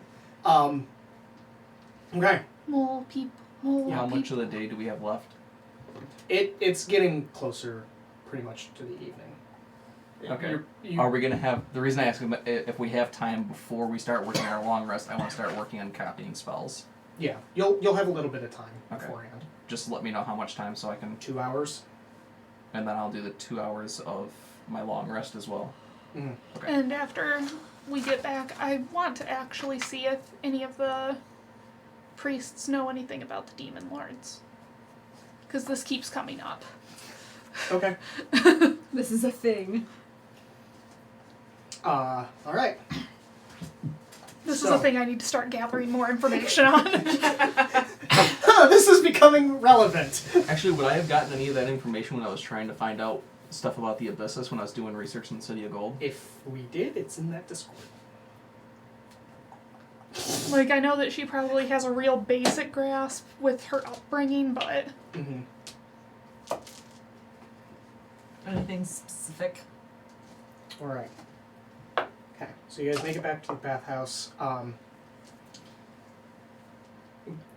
Okay. More people, more How people. much of the day do we have left? It's getting closer, pretty much to the evening. Okay. You- Are we gonna have the reason I ask if we have time before we start working our long rest? I want to start working on copying spells. Yeah, you'll have a little bit of time Okay. beforehand. Just let me know how much time so I can, 2 hours. and then I'll do the 2 hours of my long rest as well. Mm. Okay. And after we get back, I want to actually see if any of the priests know anything about the demon lords. Because this keeps coming up. Okay. This is a thing. All right. This is So- a thing I need to start gathering more information on. This is becoming relevant. Actually, would I have gotten any of that information when I was trying to find out stuff about the Abyssus when I was doing research in the City of Gold? If we did, it's in that Discord. Like, I know that she probably has a real basic grasp with her upbringing, but Mm-hmm. Anything specific? All right. Okay, so you guys make it back to the bathhouse.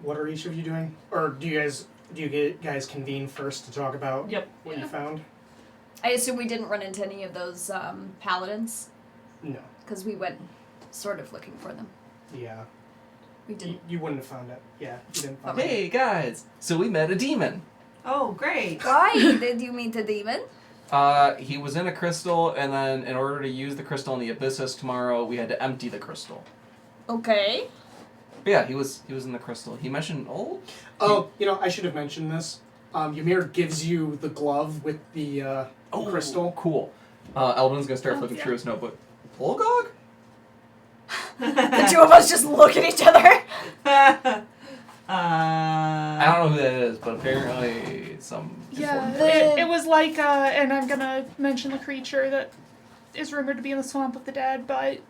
What are each of you doing? Or do you guys convene first to talk about Yep. what you found? I assume we didn't run into any of those paladins, No. because we went sort of looking for them. Yeah. We didn't. You wouldn't have found it. Yeah, you didn't find it. Hey guys! So we met a demon. Oh, great. Why did you meet the demon? He was in a crystal, and then in order to use the crystal in the Abyssus tomorrow, we had to empty the crystal. Okay. But yeah, he was in the crystal. He mentioned Oh, I should have mentioned this. Ymir gives you the glove with the Oh, crystal. Cool. Eldon's gonna start Oh, flipping yeah. through his notebook. Olgog? The two of us just look at each other. I don't know who that is, but apparently it's some Yeah, important it was like, and I'm gonna mention the creature that is rumored to be in the Swamp of the Dead, but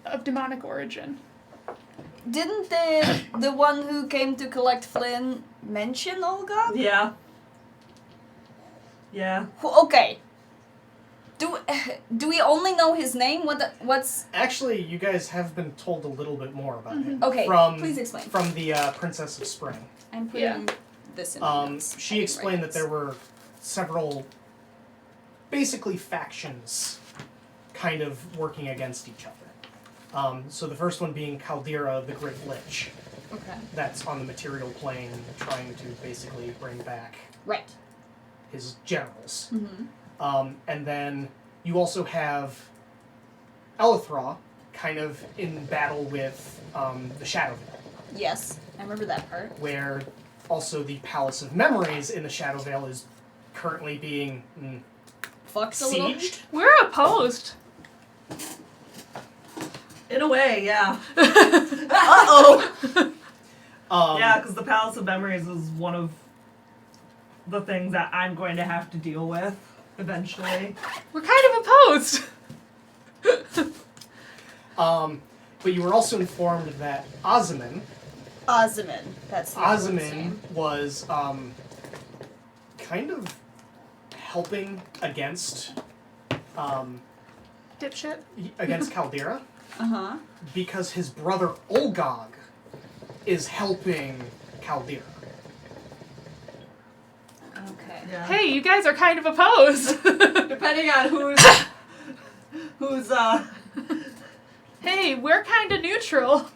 of demonic origin. Didn't the one who came to collect Flynn mention Olga? Yeah. Yeah. Okay. Do we only know his name? What's Actually, you guys have been told a little bit more about him. okay? From, Please explain. From the Princess of Spring. I'm putting this in. my notes. She explained that there were several, basically factions, kind of working against each other. So the first one being Caldera, the Great Lich. Okay. That's on the material plane, trying to basically bring back Right. his generals. Mm-hmm. And then you also have Elithra, kind of in battle with the Shadow Veil, Yes, I remember that part. where also the Palace of Memories in the Shadow Veil is currently being Fucked a little. sieged. We're opposed. In a way, yeah. Uh-oh. Yeah, because the Palace of Memories is one of the things that I'm going to have to deal with eventually. We're kind of opposed. But you were also informed that Ozaman That's the other one's name. was kind of helping against Dipshit. Caldera Uh-huh. because his brother Olgog is helping Caldera. Okay. Yeah. Hey, you guys are kind of opposed. Depending on who's Hey, we're kind of neutral.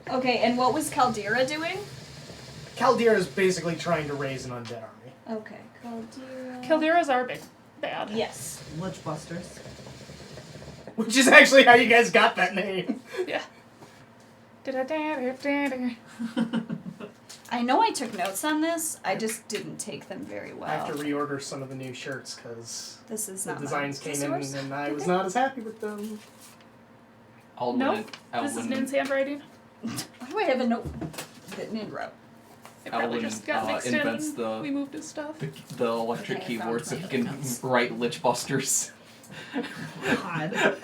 Okay, and what was Caldera doing? Caldera is basically trying to raise an undead army. Okay, Caldera. Caldera's our big bad. Yes. Lich Busters. Which is actually how you guys got that name. Yeah. I know I took notes on this. I just didn't take them very well. I have to reorder some of the new shirts because This is the not designs mine. came Is in this yours? and I was not as happy with them. Aldwin. Nope. This is Nin's handwriting. Why do I have a note that Nin wrote? It probably Alwyn, just got mixed in. invents We moved his stuff. the electric Okay, I keyboard so found he my can notes. write Lich Busters. God.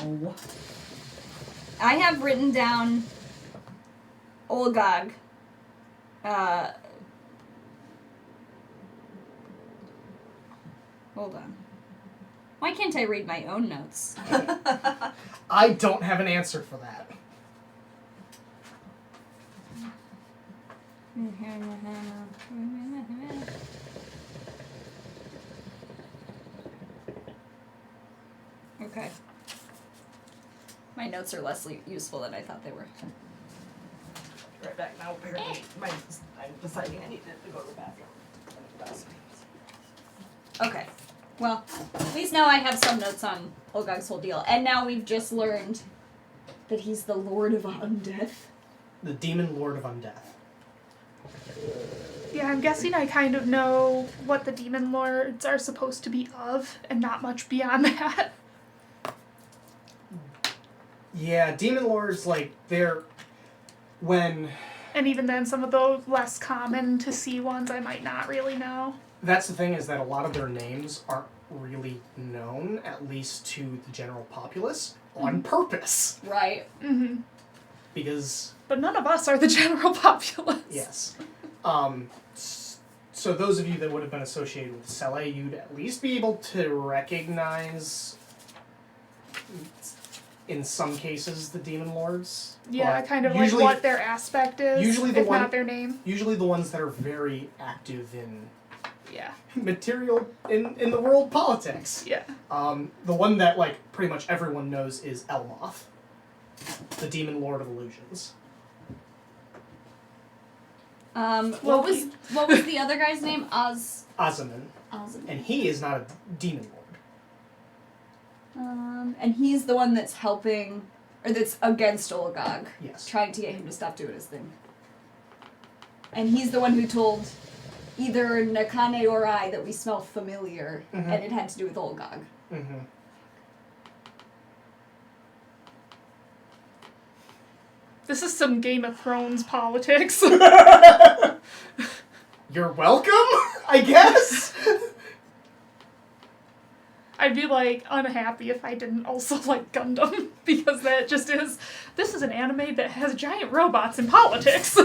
No. I have written down Olgog. Hold on. Why can't I read my own notes? I don't have an answer for that. Okay. My notes are less useful than I thought they were. Right back now. Apparently, I'm deciding I need to go to the bathroom. Okay. Well, at least now I have some notes on Olgog's whole deal. And now we've just learned that he's the Lord of Undeath. The Demon Lord of Undeath. Yeah, I'm guessing I kind of know what the demon lords are supposed to be of, and not much beyond that. Yeah, Demon Lords, like, they're... When... And even then, some of the less common to see ones I might not really know. That's the thing, is that a lot of their names aren't really known, at least to the general populace, on purpose. Right. Mm-hmm. Because... But none of us are the general populace. Yes. So those of you that would have been associated with Sele, you'd at least be able to recognize, in some cases, the Demon Lords. Yeah, but kind of like usually, what their aspect is, usually the if one- not their name. Usually the ones that are very active in Yeah. material, in the world politics. Yeah. The one that, like, pretty much everyone knows is Elmoth, the Demon Lord of Illusions. What was the other guy's name? Ozaman. Ozaman. And he is not a Demon Lord. And he's the one that's helping, or that's against Olgog. Yes. Trying to get him to stop doing his thing. And he's the one who told either Nakane or I that we smelled familiar, Mhm. and it had to do with Olgog. Mm-hmm. This is some Game of Thrones politics. You're welcome, I guess. I'd be like unhappy if I didn't also like Gundam because that just is. This is an anime that has giant robots and politics.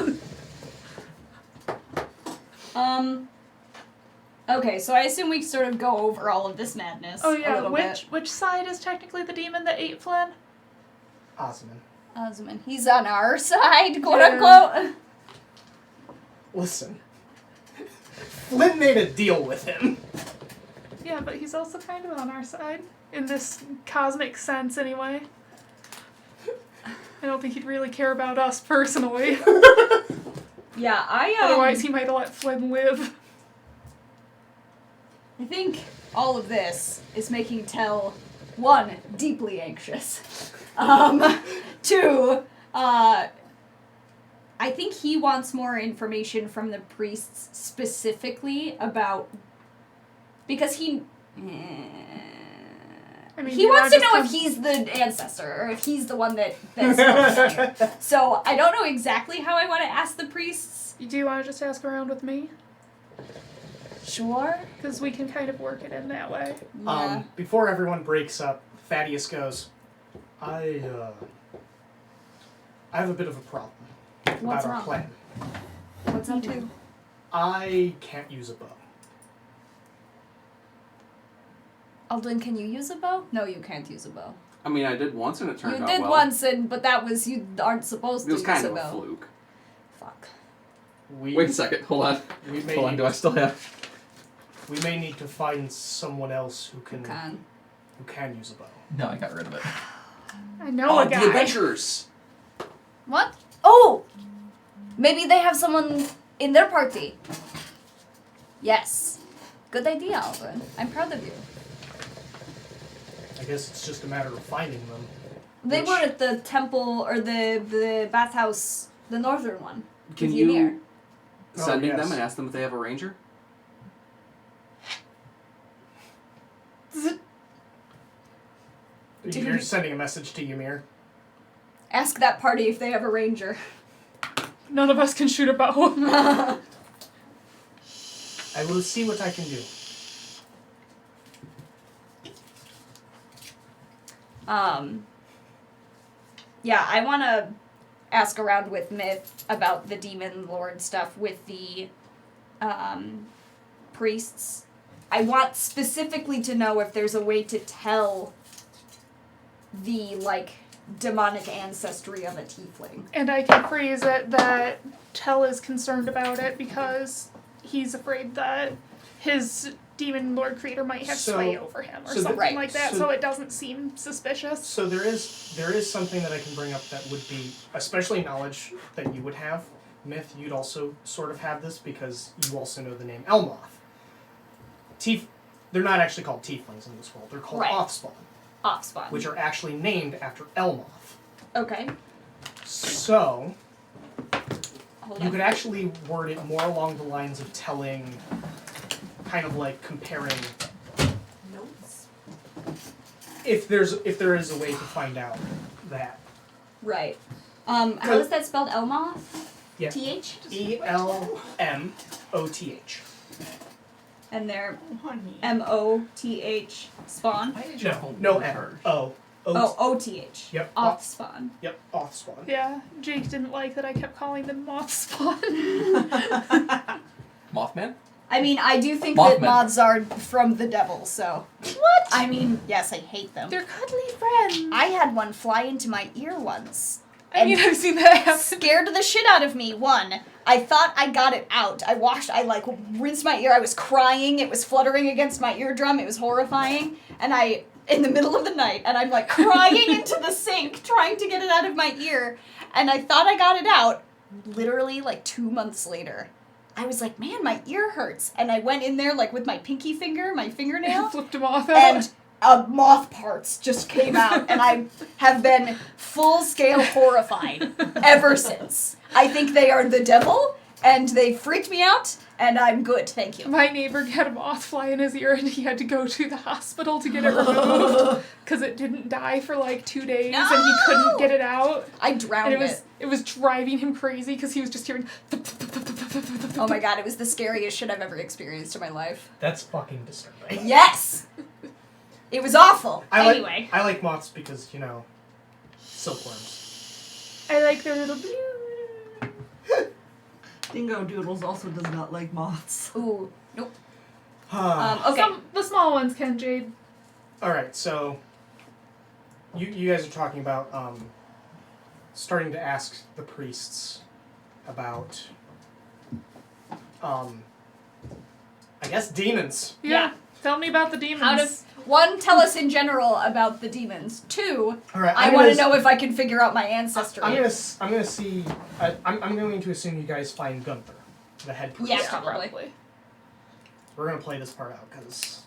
Okay, so I assume we sort of go over all of this madness. Oh a yeah, little bit. which side is technically the demon that ate Flynn? Osman, Osman, he's on our side, quote Yeah. unquote. listen. Flynn made a deal with him. Yeah, but he's also kind of on our side in this cosmic sense, anyway. I don't think he'd really care about us personally. Yeah, Otherwise, he might have let Flynn live. I think all of this is making Tell, one, deeply anxious. Two, I think he wants more information from the priests specifically about, because he I mean, he you wants wanna to know just if he's the ancestor or if he's the one that smells fire. So I don't know exactly how I want to ask the priests. Do you want to just ask around with me? Sure. Because we can kind of work it in that way. Yeah. Before everyone breaks up, Thaddeus goes, I have a bit of a problem What's about our wrong? plan. What's up to? I can't use a bow. Alden, can you use a bow? No, you can't use a bow. I mean, I did once and it turned You out did well. once, but that was, you aren't supposed It to was use kind a of a bow. fluke. Fuck. Wait a second, hold on. We may Hold on, do I still have... We may need to find someone else who can use a bow. No, I got rid of it. I know a guy. The adventurers! What? Oh! Maybe they have someone in their party. Yes. Good idea, Alden. I'm proud of you. I guess it's just a matter of finding them. They Which- were at the temple, or the bathhouse, the northern one. Can with you Ymir. sending yes. them and ask them if they have a ranger? You're sending a message to Ymir. Ask that party if they have a ranger. None of us can shoot a bow. I will see what I can do. Yeah, I want to ask around with Myth about the demon lord stuff with the priests. I want specifically to know if there's a way to tell the, like, demonic ancestry of a tiefling. And I can phrase it that Tell is concerned about it because he's afraid that his demon lord creator might have sway over him or something right. like that, So- so it doesn't seem suspicious. So there is something that I can bring up that would be, especially knowledge that you would have. Myth, you'd also sort of have this because you also know the name Elmoth. They're not actually called tieflings in this world. They're called Right. offspawn, Offspawn. which are actually named after Elmoth. Okay. So Hold you on. could actually word it more along the lines of telling, kind of like comparing Notes. if there is a way to find out that. Right. How is that spelled? Elmoth? Yeah. TH? ELMOTH. And they're Honey. MOTH spawn? No M. O. Oh, OTH. Yep. Off spawn. Yep. Offspawn. Yeah, Jake didn't like that I kept calling them moth spawn. Mothman? I mean, I do think Mothman. that moths are from the devil, so. What? I mean, yes, I hate them. They're cuddly friends. I had one fly into my ear once. I mean, I've seen that happen. Scared the shit out of me. One, I thought I got it out. I rinsed my ear. I was crying. It was fluttering against my eardrum. It was horrifying. And in the middle of the night, and I'm like crying into the sink, trying to get it out of my ear. And I thought I got it out. Literally, 2 months later, I was like, man, my ear hurts. And I went in there, with my pinky finger, my fingernail. Flipped them off out. And moth parts just came out, and I have been full-scale horrified ever since. I think they are the devil, and they freaked me out, and I'm good, thank you. My neighbor had a moth fly in his ear and he had to go to the hospital to get it removed because it didn't die for like 2 days and he couldn't get it out. I drowned And it. it was driving him crazy because he was just hearing. Oh my god, it was the scariest shit I've ever experienced in my life. That's fucking disturbing. Yes! It was awful. Anyway. I like moths because, silkworms. I like their little blue. Dingo Doodles also does not like moths. Ooh, nope. Okay. The small ones can, Jade. Alright, so you guys are talking about starting to ask the priests about I guess demons. Yeah. Tell me about the demons. One, tell us in general about the demons. Two, Alright, I want to know if I can figure out my ancestry. I'm going to assume you guys find Gunther, the head priest. Yeah, probably. We're going to play this part out because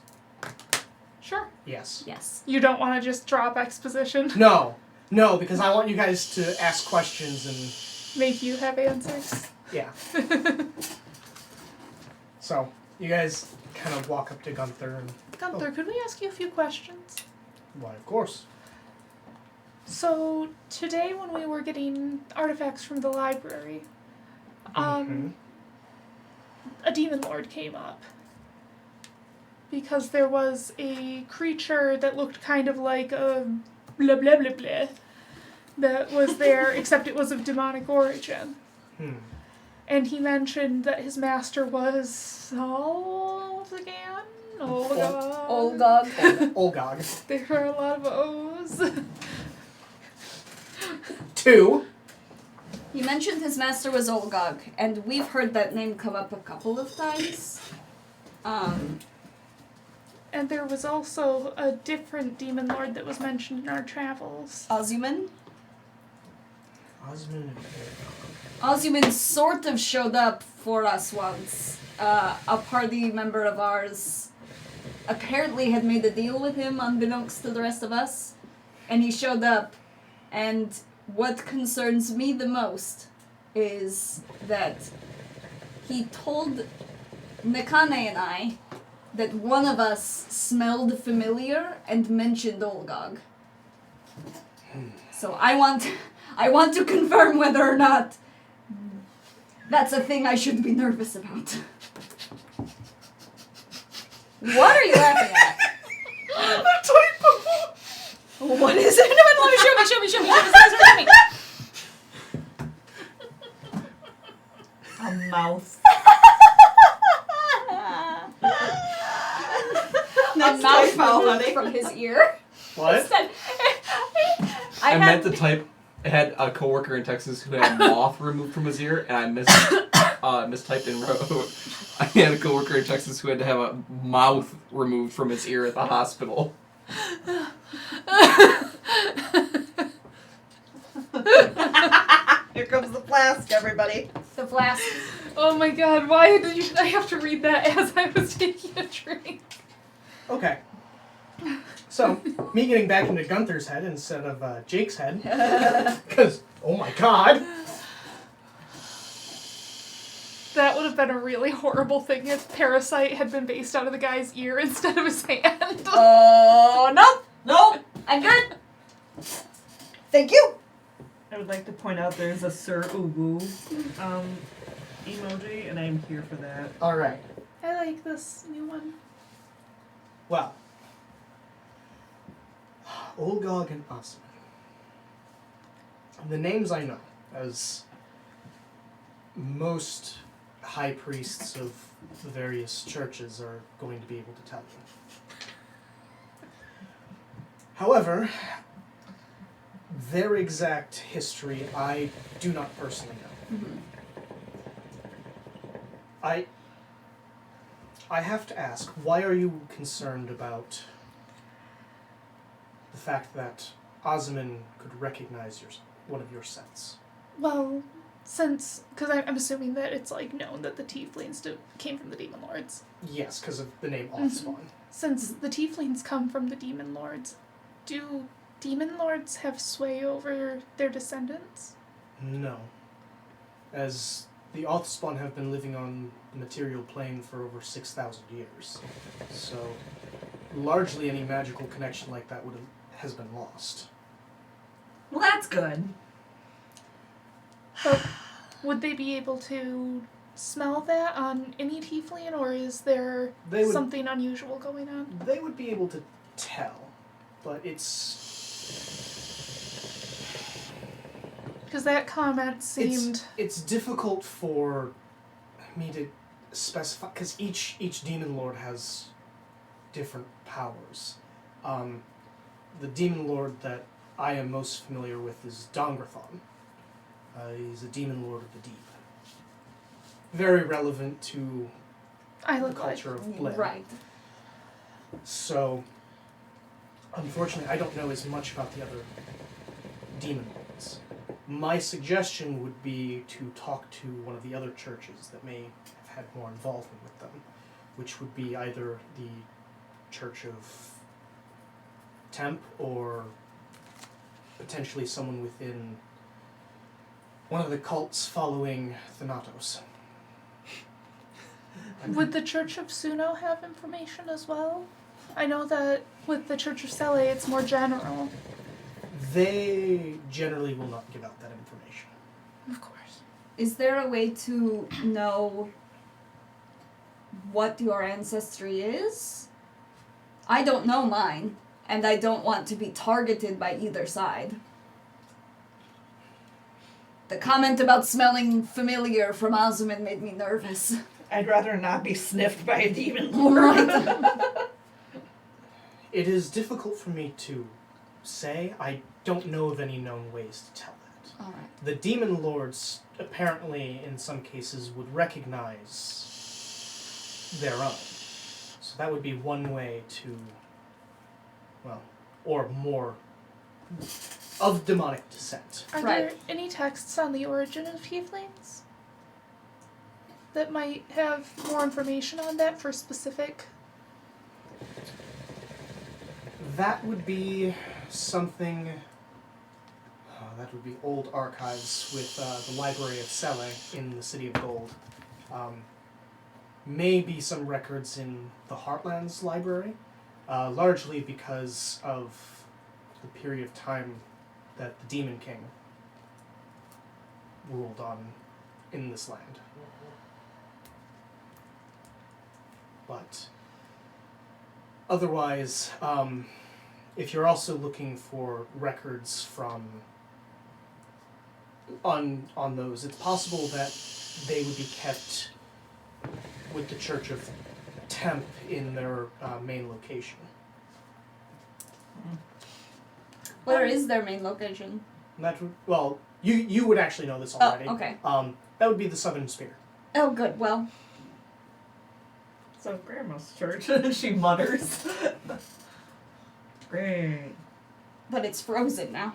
Sure. yes. Yes. You don't want to just drop exposition? No, because I want you guys to ask questions and Make you have answers? yeah. So, you guys kind of walk up to Gunther and Gunther, could we ask you a few questions? why, of course. So, today when we were getting artifacts from the library, a demon lord came up. Because there was a creature that looked kind of like a blah blah blah blah that was there, except it was of demonic origin. And he mentioned that his master was Olgag. Olgag. There are a lot of O's. 2. You mentioned his master was Olgag, and we've heard that name come up a couple of times. And there was also a different demon lord that was mentioned in our travels. Ozuman? Osmond. Ozuman sort of showed up for us once. A party member of ours apparently had made a deal with him unbeknownst to the rest of us. And he showed up, and what concerns me the most is that he told Nekane and I that one of us smelled familiar and mentioned Olgag. So I want to confirm whether or not that's a thing I should be nervous about. What are you laughing at? What is it? Show me. Show me. A mouth. A mouth removed from his ear. What? I meant to type. I had a coworker in Texas who had moth removed from his ear, and I mistyped and wrote. I had a coworker in Texas who had to have a mouth removed from his ear at the hospital. Here comes the flask, everybody. The flask. Oh my god, why did I have to read that as I was taking a drink? Okay. So, me getting back into Gunther's head instead of Jake's head. Because, oh my god. That would have been a really horrible thing if Parasite had been based out of the guy's ear instead of his hand. Oh, nope. I'm good. Thank you. I would like to point out there's a Sir Uwu emoji, and I'm here for that. Alright. I like this new one. Well. Olgag and Osman. The names I know, as most high priests of the various churches are going to be able to tell you. However, their exact history I do not personally know. Mm-hmm. I have to ask, why are you concerned about the fact that Osman could recognize one of your sets? Well, because I'm assuming that it's like known that the tieflings came from the demon lords. Yes, because of the name Allspawn. Since the tieflings come from the demon lords, do demon lords have sway over their descendants? No. As the Oathspawn have been living on the material plane for over 6,000 years. So, largely any magical connection like that has been lost. Well, that's good. But would they be able to smell that on any tiefling, or is there They would- something unusual going on? They would be able to tell, but it's Because that comment seemed... it's difficult for me to specify, because each demon lord has different powers. The demon lord that I am most familiar with is Dongrathon. He's a demon lord of the deep. Very relevant to I the look like... culture of Bled. Right. So, unfortunately, I don't know as much about the other demon lords. My suggestion would be to talk to one of the other churches that may have had more involvement with them, which would be either the Church of Temp or potentially someone within one of the cults following Thanatos. Would the Church of Suno have information as well? I know that with the Church of Sele, it's more general. They generally will not give out that information. Of course. Is there a way to know what your ancestry is? I don't know mine, and I don't want to be targeted by either side. The comment about smelling familiar from Azumin made me nervous. I'd rather not be sniffed by a demon lord. Right. It is difficult for me to say. I don't know of any known ways to tell that. Alright. The demon lords apparently, in some cases, would recognize their own. So that would be one way to, well, or more of demonic descent. Are Right. there any texts on the origin of tieflings that might have more information on that for specific? That would be something. That would be old archives with the Library of Sele in the City of Gold. Maybe some records in the Heartlands Library, largely because of the period of time that the Demon King ruled on in this land. But otherwise, if you're also looking for records from on those, it's possible that they would be kept with the Church of Temp in their main location. Where is their main location? And that would, well, you would actually know this already. Oh, okay. That would be the Southern Spear. Oh, good. Well, So Grandma's church. She mutters. Great. but it's frozen now.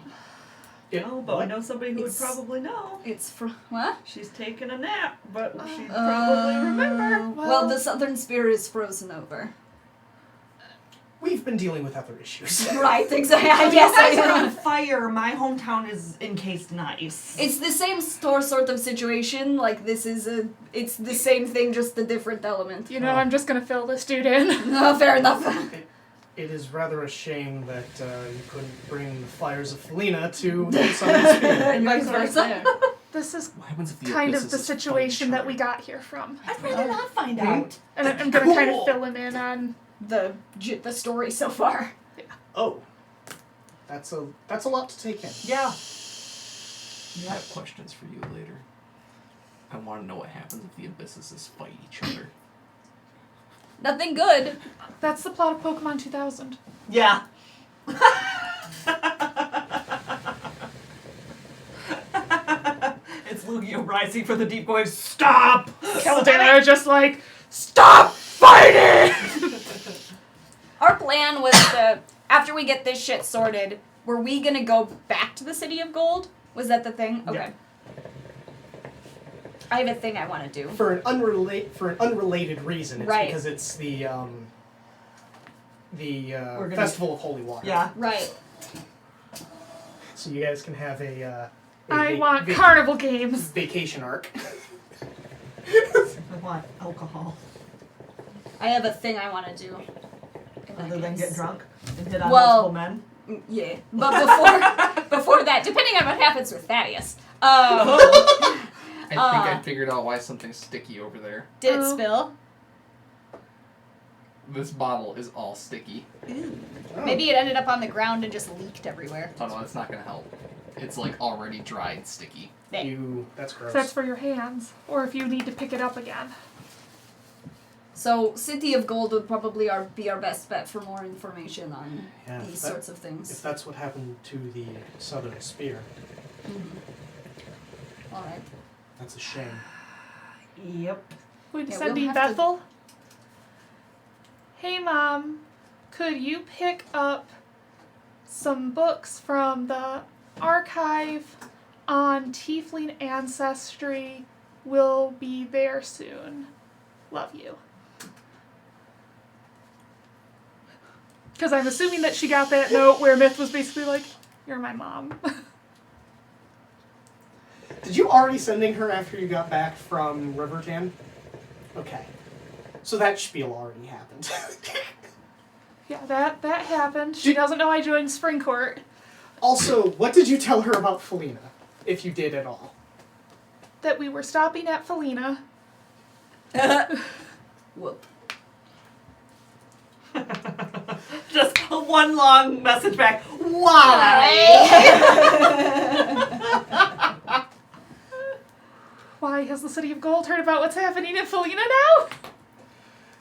Oh, but I know somebody who would It's- probably know. It's what? She's taking a nap, but she'd probably remember. Well, the Southern Spear is frozen over. We've been dealing with other issues. Right, exactly. I You guess guys are I on fire. My hometown is encased in ice. It's the same sort of situation. Like it's the same thing, just a different element. You know, I'm just gonna fill this dude in. No, fair enough. It is rather a shame that you couldn't bring the fires of Falena to the Southern Spear. And vice versa. This is What happens if the kind of abysses the is fighting situation each that other? we got here from. I'd rather not find out. And I'm gonna kind of fill him in on... The story so far. Oh, that's a lot to take in. Yeah. I have questions for you later. I want to know what happens if the abysses fight each other. Nothing good. That's the plot of Pokemon 2000. Yeah. It's Lugia rising for the deep going, stop! Caldera just like, stop fighting! Our plan was to, after we get this shit sorted, were we gonna go back to the City of Gold? Was that the thing? Okay. Yeah. I have a thing I want to do. For an unrelated reason, it's Right. because it's the We're gonna- Festival of Holy Water. Yeah. Right. So you guys can have a I want carnival games. vacation arc. I want alcohol. I have a thing I want to do. in that Other than case. get drunk and hit on Well- multiple men. Yeah, but before that, depending on what happens with Thaddeus, I think I figured out why something's sticky over there. did it spill? This bottle is all sticky. Maybe it ended up on the ground and just leaked everywhere. Oh no, it's not gonna help. It's like already dried sticky. That's gross. So that's for your hands, or if you need to pick it up again. So, City of Gold would probably be our best bet for more information on Yeah, these that- sorts of things. If that's what happened to the Southern Spear, All right. that's a shame. Yep. We'd Yeah, sending we'll have to- Bethel. Hey, Mom, could you pick up some books from the archive on Tiefling ancestry? We'll be there soon. Love you. Because I'm assuming that she got that note where Myth was basically like, you're my mom. Did you already sending her after you got back from Riverton? Okay. So that spiel already happened. Yeah, that happened. She doesn't know I joined Spring Court. Also, what did you tell her about Falena, if you did at all? That we were stopping at Falena. Whoop. Just one long message back. Why? Why has the City of Gold heard about what's happening in Falena now?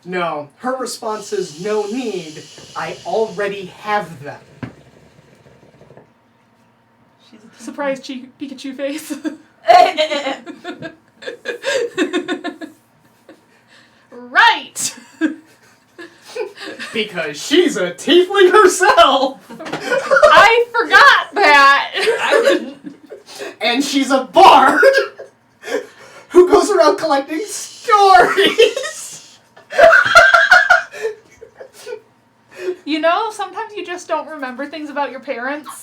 No. Her response is, no need. I already have them. She's a Surprise Pikachu face. Right! Because she's a tiefling herself! I forgot that! I didn't. And she's a bard! Who goes around collecting stories! You know, sometimes you just don't remember things about your parents.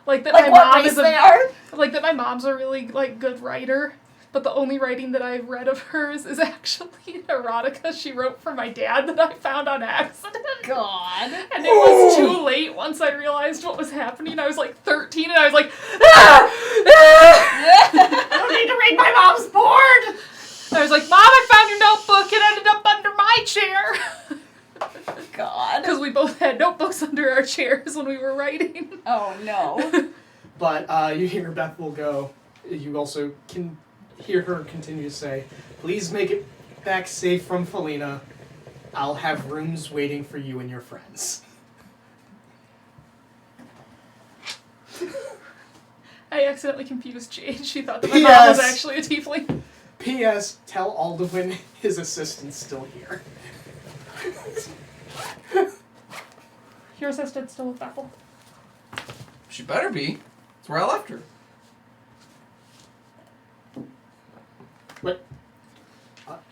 Like that Like my what mom race is they are? like that my mom's a really good writer, but the only writing that I've read of hers is actually erotica she wrote for my dad that I found on accident. God. And it was too late once I realized what was happening. I was like 13 and I was like, ah! I don't need to read my mom's board. I was like, Mom, I found your notebook. It ended up under my chair. God. Because we both had notebooks under our chairs when we were writing. Oh no. But you hear Beth will go. You also can hear her continue to say, please make it back safe from Falena. I'll have rooms waiting for you and your friends. I accidentally confused Jade. She thought that my mom was P.S. actually a tiefling. P.S. Tell Alduin his assistant's still here. Your assistant's still with Bethel. She better be. That's where I left her. What?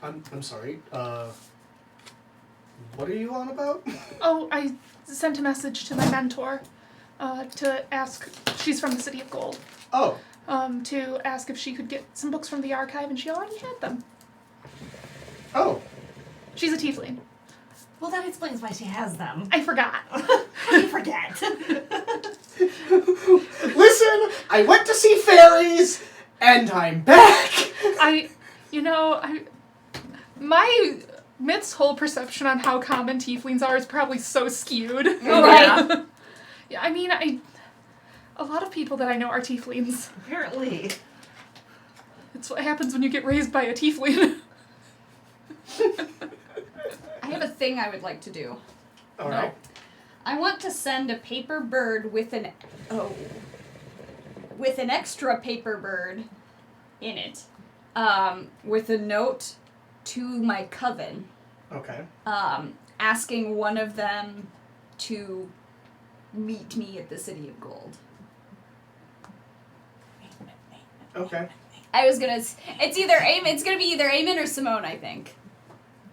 I'm sorry. What are you on about? Oh, I sent a message to my mentor to ask. She's from the City of Gold. Oh. To ask if she could get some books from the archive, and she already had them. Oh. She's a tiefling. Well, that explains why she has them. I forgot. I forget. Listen, I went to see fairies, and I'm back. My Myth's whole perception on how common tieflings are is probably so skewed. Right. Yeah, I mean, a lot of people that I know are tieflings. Apparently. It's what happens when you get raised by a tiefling. I have a thing I would like to do. All right. I want to send a paper bird with an extra paper bird in it, with a note to my coven, Okay. asking one of them to meet me at the City of Gold. Okay. I was gonna. It's gonna be either Eamon or Simone, I think.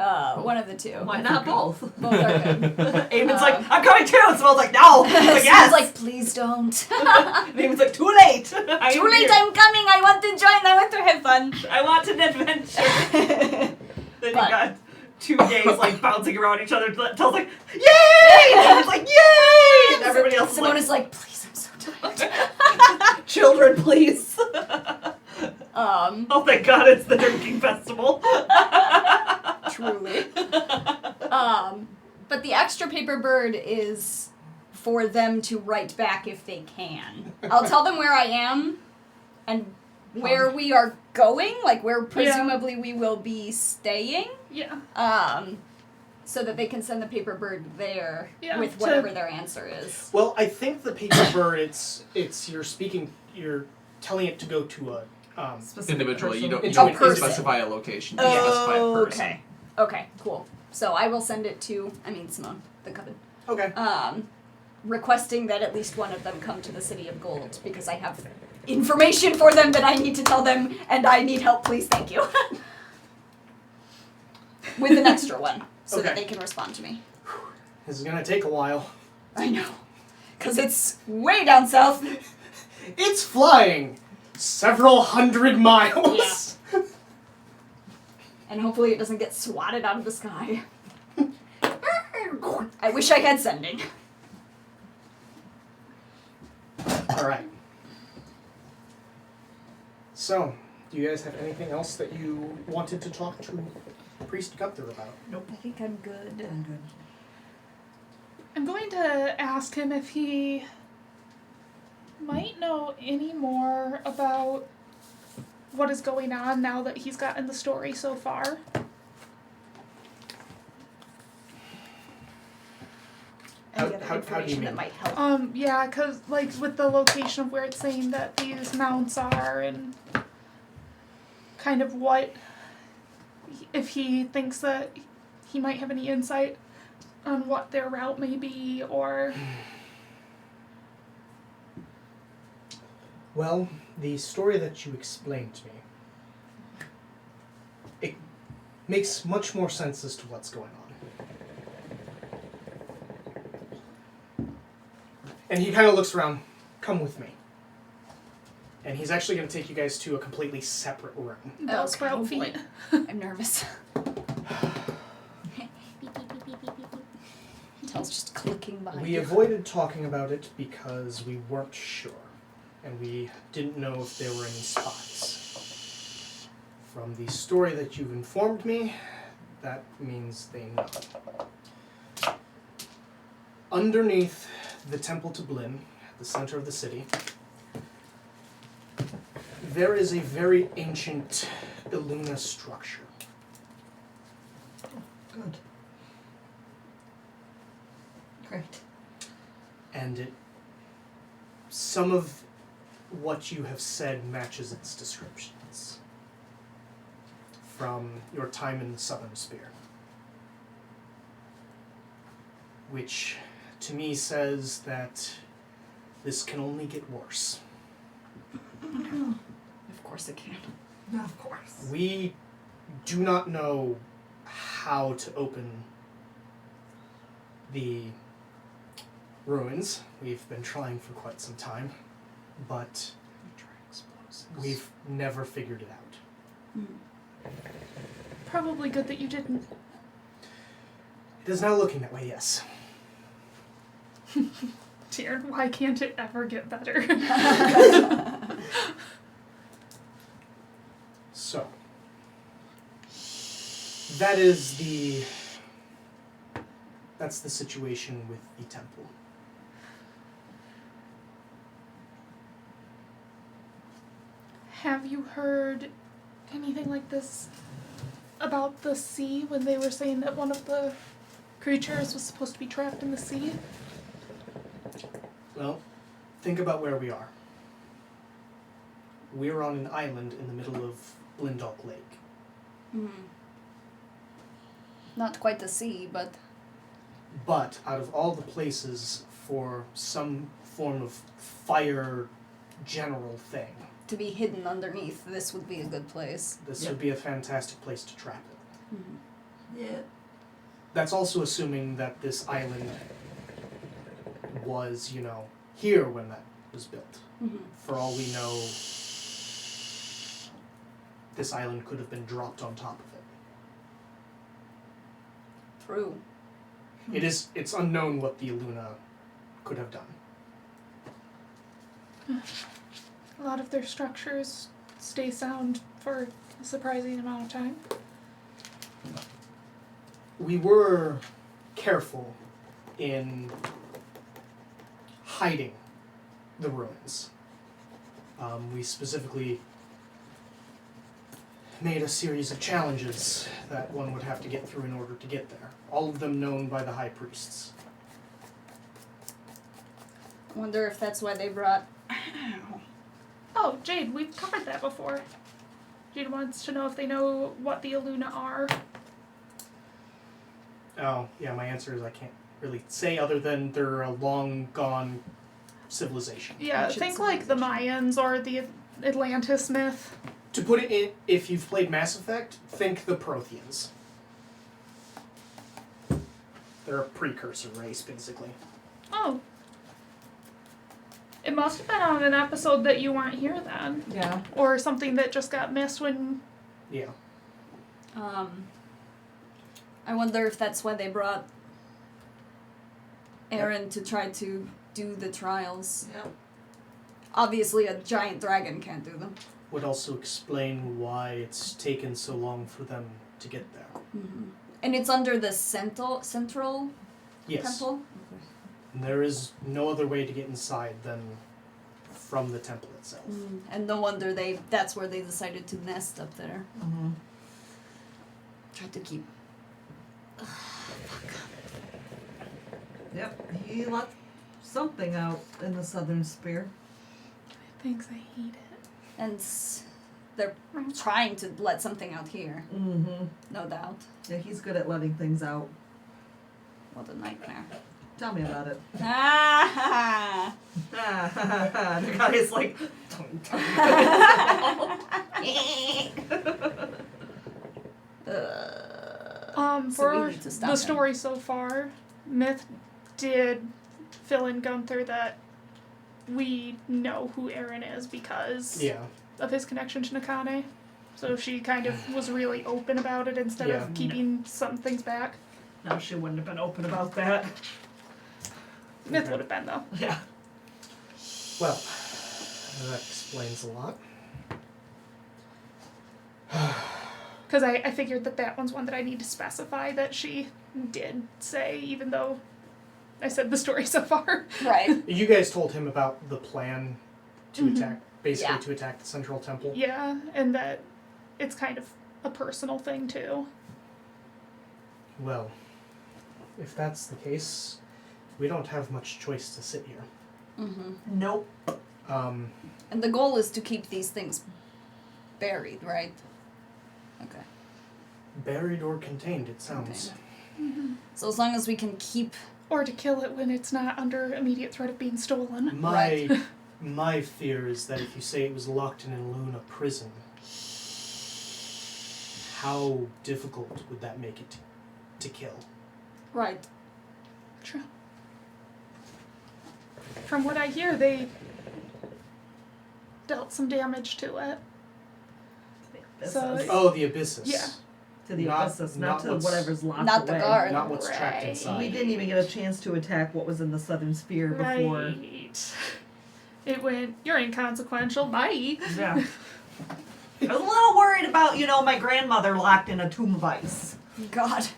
One of the two. Why not both? Both are good. Eamon's like, I'm coming too. And Simone's like, no. He's like, yes. He's like, please don't. And Eamon's like, too late. Too late, I'm coming. I want to join. I want to have fun. I want an adventure. Then you got two gays like bouncing around each other. Tell's like, yay! And Eamon's like, yay! And everybody else Simone is is like, please, I'm so tired. like, children, please. Oh, thank God, it's the drinking festival. Truly. But the extra paper bird is for them to write back if they can. I'll tell them where I am and where we are going, like where presumably we will be staying. Yeah. So that they can send the paper bird there with to- whatever their answer is. Well, I think the paper bird, it's you're telling it to go to a Individually, you don't, It's a you don't person. specify a location. You specify a person. Okay. Okay, cool. So I will send it to, Simone, the coven. Okay. Requesting that at least one of them come to the City of Gold because I have information for them that I need to tell them and I need help, please, thank you. With an extra one so that Okay. they can respond to me. This is gonna take a while. I know. Because it's way down south. It's flying several hundred miles. And hopefully it doesn't get swatted out of the sky. I wish I had sending. All right. So, do you guys have anything else that you wanted to talk to Priest Gunther about? I think I'm good. I'm going to ask him if he might know any more about what is going on now that he's gotten the story so far. Any other How do you information mean? that might help. Yeah, because, like, with the location of where it's saying that these mounts are and kind of what, if he thinks that he might have any insight on what their route may be, or... Well, the story that you explained to me, it makes much more sense as to what's going on. And he kind of looks around, come with me. And he's actually going to take you guys to a completely separate room. Bell sprout boy. feet. I'm nervous. Tell's just clicking behind We you. avoided talking about it because we weren't sure. And we didn't know if there were any spies. From the story that you've informed me, that means they know. Underneath the Temple to Blin, at the center of the city, there is a very ancient Illuna structure. Good. Great. And some of what you have said matches its descriptions from your time in the Southern Spear. Which, to me, says that this can only get worse. Of course it can. No, of course. We do not know how to open the ruins. We've been trying for quite some time, but we've never figured it out. Probably good that you didn't. It is now looking that way, yes. Dear, why can't it ever get better? So, that's the situation with the temple. Have you heard anything like this about the sea when they were saying that one of the creatures was supposed to be trapped in the sea? Well, think about where we are. We're on an island in the middle of Blindalk Lake. Not quite the sea, but... But out of all the places for some form of fire general thing, to be hidden underneath, this would be a good place. this would be a fantastic place to trap it. Yeah. That's also assuming that this island was, here when that was built. Mm-hmm. For all we know, this island could have been dropped on top of it. True. It's unknown what the Illuna could have done. A lot of their structures stay sound for a surprising amount of time. We were careful in hiding the ruins. We specifically made a series of challenges that one would have to get through in order to get there. All of them known by the high priests. I wonder if that's why they brought. Oh, Jade, we've covered that before. Jade wants to know if they know what the Illuna are. Oh, yeah, my answer is I can't really say other than they're a long gone civilization. Yeah, Ancient think like the Mayans or the Atlantis myth. To put it in, if you've played Mass Effect, think the Protheans. They're a precursor race, basically. Oh. It must have been on an episode that you weren't here then. Yeah. Or something that just got missed when... Yeah. I wonder if that's why they brought Aaron to try to do the trials. Yeah. Obviously, a giant dragon can't do them. Would also explain why it's taken so long for them to get there. Mm-hmm. And it's under the central Yes. temple? And there is no other way to get inside than from the temple itself. Mm. And no wonder that's where they decided to nest up there. Mm-hmm. Tried to keep... Yep. He left something out in the southern sphere. Thanks, I hate it. And they're trying to let something out here. Mm-hmm. No doubt. Yeah, he's good at letting things out. What a nightmare. Tell me about it. Ah! The guy is like, don't tell me. So we For need to stop the him. story so far, Myth did fill in Gunther that we know who Aaron is because Yeah. of his connection to Nakane. So she kind of was really open about it instead Yeah. of keeping some things back. No, she wouldn't have been open about that. Myth Okay. would have been, though. Yeah. Well, that explains a lot. Because I figured that one's one that I need to specify that she did say, even though I said the story so far. Right. You guys told him about the plan to Mhm. attack, basically Yeah. to attack the central temple. Yeah, and that it's kind of a personal thing, too. Well, if that's the case, we don't have much choice to sit here. Mm-hmm. Nope. And the goal is to keep these things buried, right? Okay. Buried or contained, it sounds. So as long as we can keep... Or to kill it when it's not under immediate threat of being stolen. My fear is that if you say it was locked in a Luna prison, how difficult would that make it to kill? Right. True. From what I hear, they dealt some damage to it. So- Oh, the abysses. Yeah. To the Not- abysses, not not to what's- whatever's locked Not the away. guard. Not what's trapped Right. inside. We didn't even get a chance to attack what was in the southern sphere before. Right. It went, you're inconsequential, bye. Yeah. I was a little worried about, my grandmother locked in a tomb of ice. God.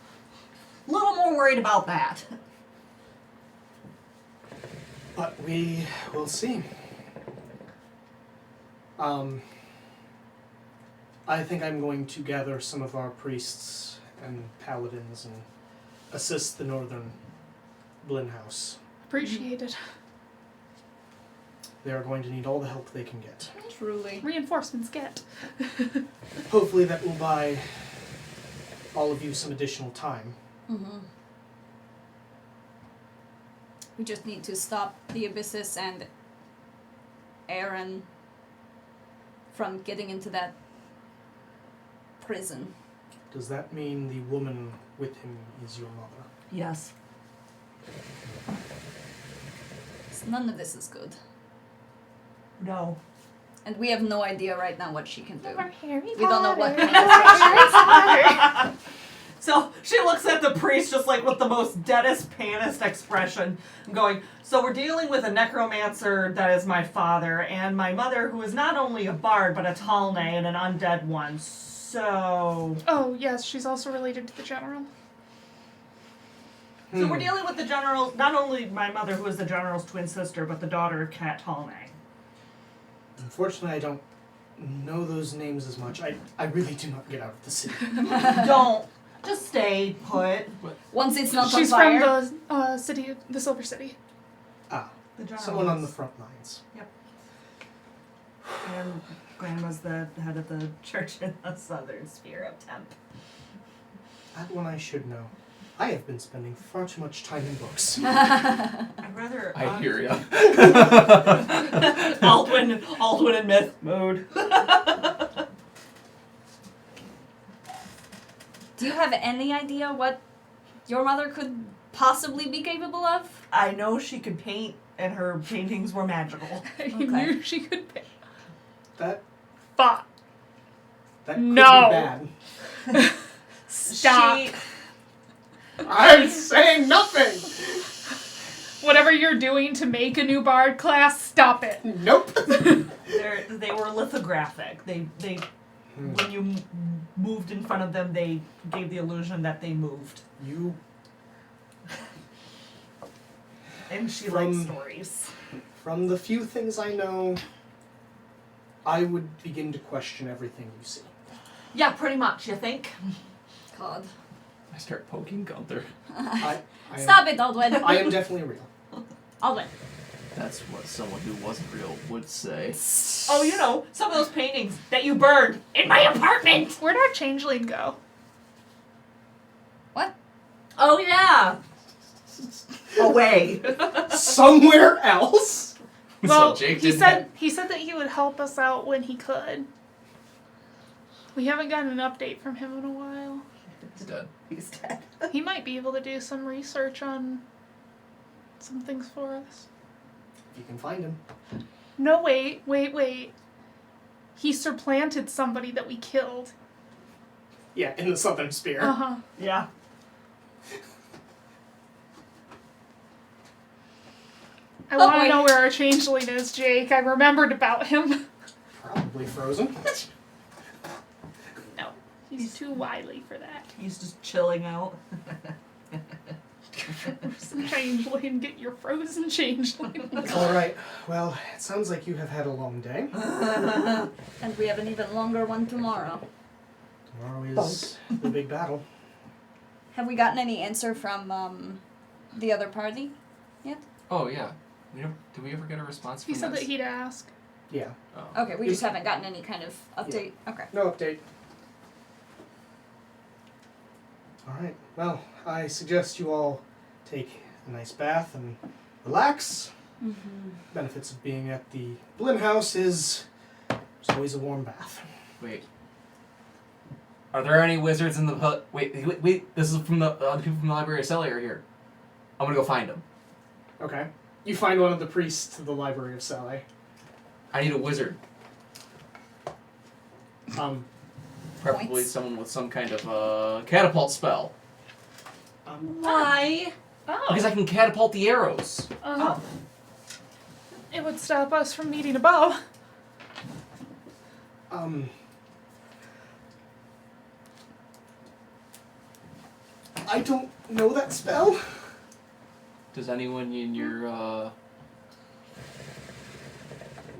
A little more worried about that. But we will see. I think I'm going to gather some of our priests and paladins and assist the northern Blinn House. Appreciate it. They are going to need all the help they can get. Truly. Reinforcements get. Hopefully that will buy all of you some additional time. Mm-hmm. We just need to stop the abysses and Aaron from getting into that prison. Does that mean the woman with him is your mother? Yes. None of this is good. No. And we have no idea right now what she can do. Harry We don't know what Potter. kind of So she looks at the priest just like with the most deadest, panest expression, going, so we're dealing with a necromancer that is my father, and my mother, who is not only a bard, but a Talne and an undead one. So... Oh, yes, she's also related to the general. So we're dealing with the general, not only my mother, who is the general's twin sister, but the daughter of Cat Talne. Unfortunately, I don't know those names as much. I really do not get out of the city. Don't. Just stay put. Once it's not She's on fire. from the city, the Silver City. Ah, The general someone on is- the front lines. And Grandma's the head of the church in the southern sphere of Temp. That one I should know. I have been spending far too much time in books. I'd rather... I hear ya. Aldwin and myth mode. Do you have any idea what your mother could possibly be capable of? I know she could paint, and her paintings were magical. I Okay. knew she could pay. That Fuck. that could No. be bad. Stop. She, I'm saying nothing. Whatever you're doing to make a new bard class, stop it. Nope. they were lithographic. They when you moved in front of them, they gave the illusion that they moved. You And she From- likes stories. From the few things I know, I would begin to question everything you see. Yeah, pretty much, you think? God. I start poking Gunther. I am, Stop it, Aldwin. I am definitely real. Aldwin. That's what someone who wasn't real would say. Oh, you know, some of those paintings that you burned in my apartment! Where'd our changeling go? What? Oh, yeah! Away. Somewhere else? Well, Jake he didn't said that he would help us out when he could. We haven't gotten an update from him in a while. He's dead. He's dead. He might be able to do some research on some things for us. You can find him. No, wait. He supplanted somebody that we killed. Yeah, in the southern sphere. Uh-huh. Yeah. I want boy. to know where our changeling is, Jake. I remembered about him. Probably frozen. No, he's too wily for that. He's just chilling out. Changeling, get your frozen changeling. All right. Well, it sounds like you have had a long day. And we have an even longer one tomorrow. Tomorrow is the big battle. Have we gotten any answer from the other party yet? Oh yeah. Did we ever get a response He from said this? that he'd ask. Yeah. Oh. Okay, we just haven't gotten any kind of update. Okay. No update. All right. Well, I suggest you all take a nice bath and relax. Mm-hmm. Benefits of being at the Blinn House is there's always a warm bath. Wait. Are there any wizards in the wait? This is from the people from the Library of Selly are here. I'm gonna go find them. Okay. You find one of the priests to the Library of Saleh. I need a wizard. Preferably Points. someone with some kind of catapult spell. Why? Oh. Because I can catapult the arrows. Uh-huh. It would stop us from needing a bow. I don't know that spell. Does anyone in your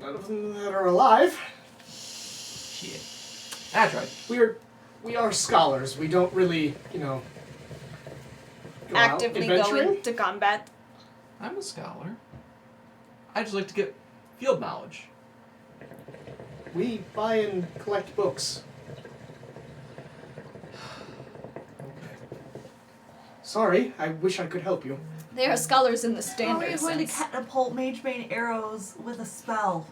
None of them that are alive. shit? That's right. We are scholars. We don't really, go Actively out go adventuring. into combat. I'm a scholar. I just like to get field knowledge. We buy and collect books. Sorry, I wish I could help you. They are scholars in the How are standard you going to sense. catapult Mage Bane arrows with a spell?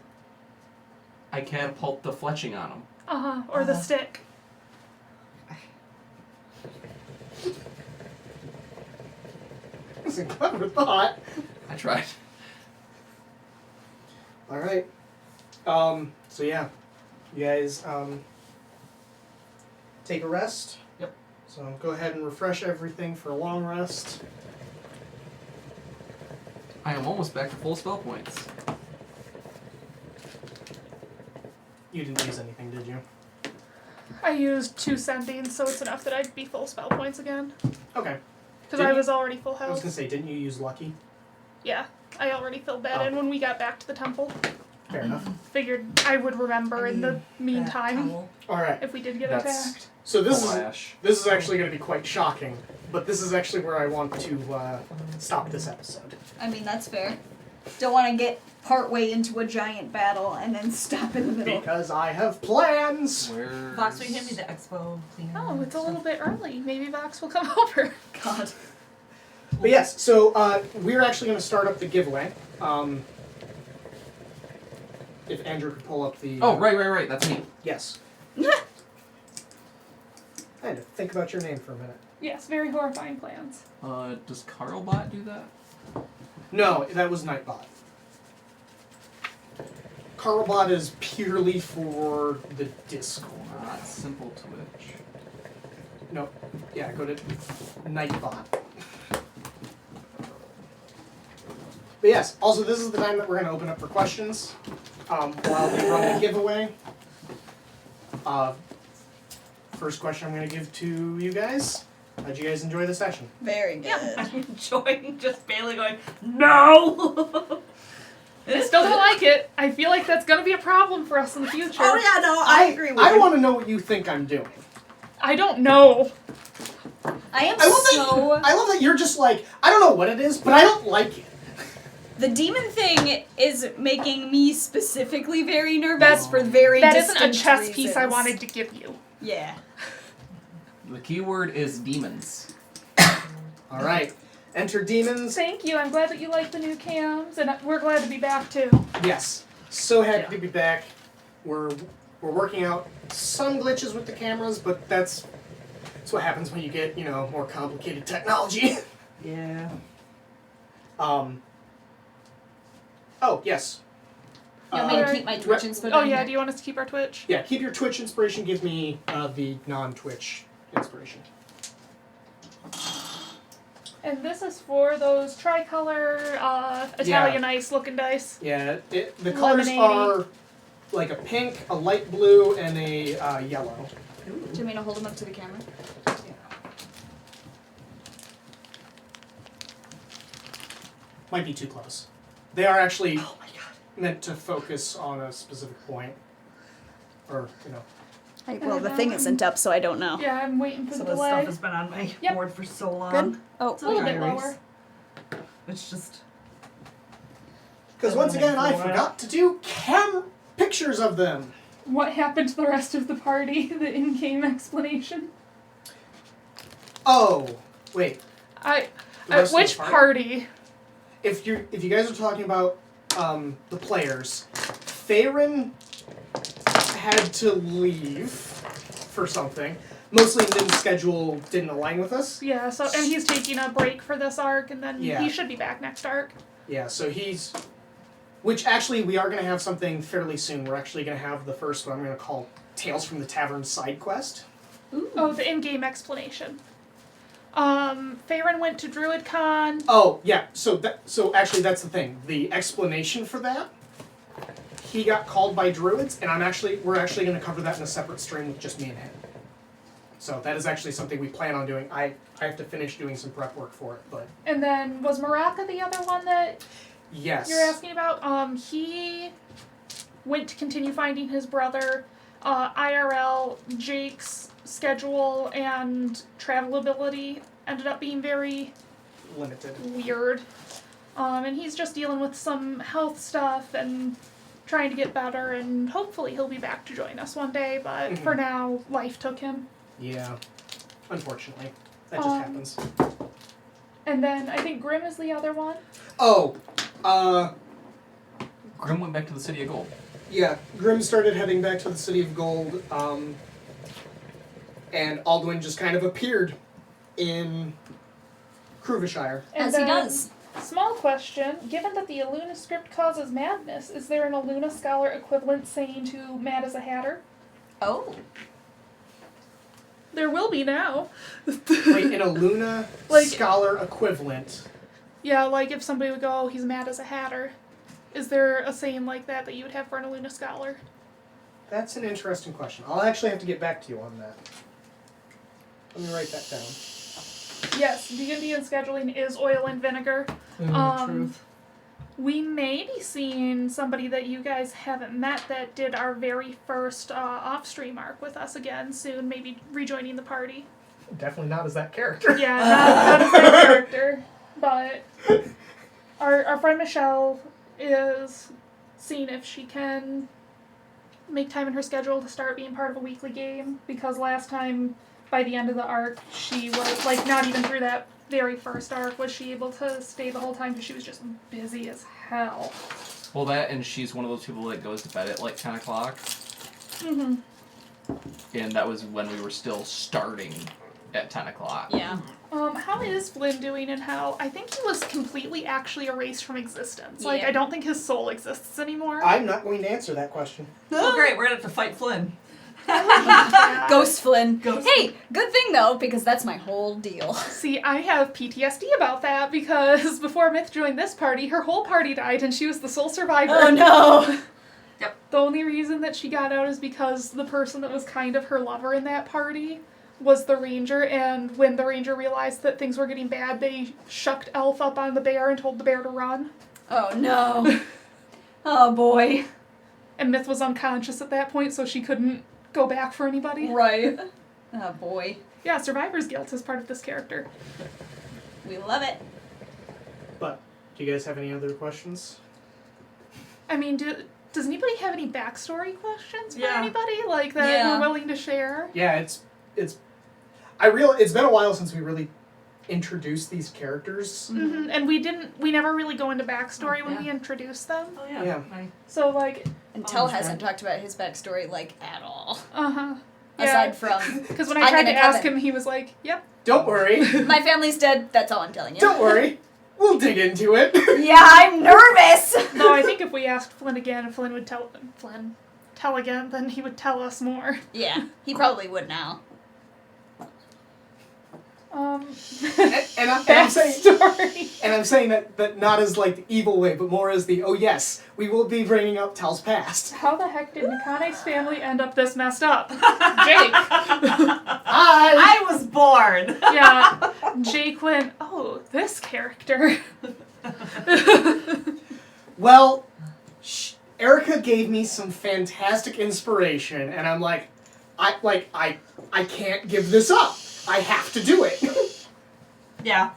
I catapult the fletching on them. Uh-huh. Or the stick. confusing. Whoever thought. I tried. All right. So yeah, you guys take a rest. Yep. So go ahead and refresh everything for a long rest. I am almost back to full spell points. You didn't use anything, did you? I used 2 sendings, so it's enough that I'd be full spell points again. Okay. Because Did I you- was already full I was health. gonna say, didn't you use lucky? Yeah, I already filled that Oh. in when we got back to the temple. Fair enough. Figured I would remember in the meantime All right. if we did get That's attacked. So this Flash. is actually going to be quite shocking, but this is actually where I want to stop this episode. I mean, that's fair. Don't want to get partway into a giant battle and then stop in the middle. Because I have plans! Where? Vox, will you hand me the expo cleaner? Oh, it's a little bit early. Maybe Vox will come over. God. But yes, so we're actually going to start up the giveaway. If Andrew could pull up the... Oh, right. That's me. Yes. I had to think about your name for a minute. Yes, very horrifying plans. Does Carlbot do that? No, that was Nightbot. Carlbot is purely for the Discord. Not simple Twitch. No, yeah, go to Nightbot. But yes, also this is the time that we're going to open up for questions while we run the giveaway. First question I'm going to give to you guys. How'd you guys enjoy the session? Very good. I'm enjoying just Bailey going, no! I still don't like it. I feel like that's gonna be a problem for us in the future. Oh yeah, no, I agree with I you. want to know what you think I'm doing. I don't know. I am I love that you're just like, I don't know what it is, but I don't like it. The demon thing is making me specifically very nervous for very That isn't a distinct chess piece I reasons. wanted to give you. Yeah. The keyword is demons. All right. Enter demons. Thank you. I'm glad that you like the new cams, and we're glad to be back too. Yes. So happy to be back. We're working out some glitches with the cameras, but that's what happens when you get, more complicated technology. Yeah. Oh, yes. You want me to keep my Twitch inspiration? Oh yeah, do you want us to keep our Twitch? Yeah, keep your Twitch inspiration. Give me the non-Twitch inspiration. And this is for those tricolor Italian ice looking dice. Yeah, the colors Lemonade. are like a pink, a light blue, and a yellow. Do you want me to hold them up to the camera? Might be too close. They are actually meant to focus on a specific point. Or, Well, the thing isn't up, so I don't know. Yeah, I'm waiting for Some the of the delay. stuff has been on my Yep. board for so long. Good? Oh, It's a little bit Diaries. lower. It's just... because once again, I forgot to do pictures of them. What happened to the rest of the party? The in-game explanation. Oh, wait. The The rest of which the party? If you guys are talking about the players, Theron had to leave for something. Mostly Nim's schedule didn't align with us. Yeah, so and he's taking a break for this arc, and then Yeah. he should be back next arc. Yeah, so which actually we are going to have something fairly soon. We're actually going to have the first one I'm going to call Tales from the Tavern side quest. Oh, the in-game explanation. Theron went to DruidCon. Oh, yeah. So actually that's the thing. The explanation for that, he got called by druids, and we're actually going to cover that in a separate stream with just me and him. So that is actually something we plan on doing. I have to finish doing some prep work for it, but And then was Maraka the other one that yes. you're asking about? He went to continue finding his brother. IRL, Jake's schedule and travel ability ended up being very Limited. weird. And he's just dealing with some health stuff and trying to get better, and hopefully he'll be back to join us one day, but for now, life took him. Yeah. Unfortunately. That just happens. And then I think Grim is the other one. Oh, Grim went back to the City of Gold. yeah. Grim started heading back to the City of Gold, and Alduin just kind of appeared in Kruvishire. And As he then, does. Small question. Given that the Aluna script causes madness, is there an Aluna scholar equivalent saying to mad as a hatter? Oh. There will be now. Wait, in a Luna Like- scholar equivalent. Yeah, like if somebody would go, oh, he's mad as a hatter. Is there a saying like that that you would have for an Aluna scholar? That's an interesting question. I'll actually have to get back to you on that. Let me write that down. Yes, D&D and scheduling is oil and vinegar. Truth. We may be seeing somebody that you guys haven't met that did our very first off-stream arc with us again soon, maybe rejoining the party. Definitely not as that character. Yeah, not as that character, but our friend Michelle is seeing if she can make time in her schedule to start being part of a weekly game, because last time, by the end of the arc, she was, like, not even through that very first arc was she able to stay the whole time because she was just busy as hell. Well, that, and she's one of those people that goes to bed at like 10 o'clock. Mm-hmm. And that was when we were still starting at 10 o'clock. Yeah. How is Flynn doing in hell? I think he was completely actually erased from existence. Like, Yeah. I don't think his soul exists anymore. I'm not going to answer that question. Oh, great. We're going to have to fight Flynn. Yeah. Ghost Flynn. Ghost Hey, good thing though, because that's my whole deal. See, I have PTSD about that because before Myth joined this party, her whole party died and she was the sole survivor. Oh no. The only reason that she got out is because the person that was kind of her lover in that party was the ranger, and when the ranger realized that things were getting bad, they shucked Elf up on the bear and told the bear to run. Oh no. Oh boy. And Myth was unconscious at that point, so she couldn't go back for anybody. Right. Oh boy. Yeah, survivor's guilt is part of this character. We love it. But, do you guys have any other questions? I mean, does anybody have any backstory questions for Yeah. anybody like that Yeah. we're willing to share? Yeah, it's been a while since we really introduced these characters. Mm-hmm. And we never really go into backstory when Yeah. we introduce them. Oh, yeah. Yeah. So, like, And Tell that's hasn't talked about his backstory, like, at all. uh-huh. Aside from, Because when I I'm tried to gonna ask come him, he was like, yep. Don't worry. my family's dead, that's all I'm telling you. Don't worry. We'll dig into it. Yeah, I'm nervous! Though I think if we asked Flynn again, if Flynn would tell again, then he would tell us more. Yeah, he probably would now. and I'm saying, Backstory. and I'm saying that not as like the evil way, but more as the, oh yes, we will be bringing up Tal's past. How the heck did Nakane's family end up this messed up? Jake. Hi! I was born. Yeah. Jake went, oh, this character. Well, Erica gave me some fantastic inspiration, and I'm like, I can't give this up. I have to do it. Yeah.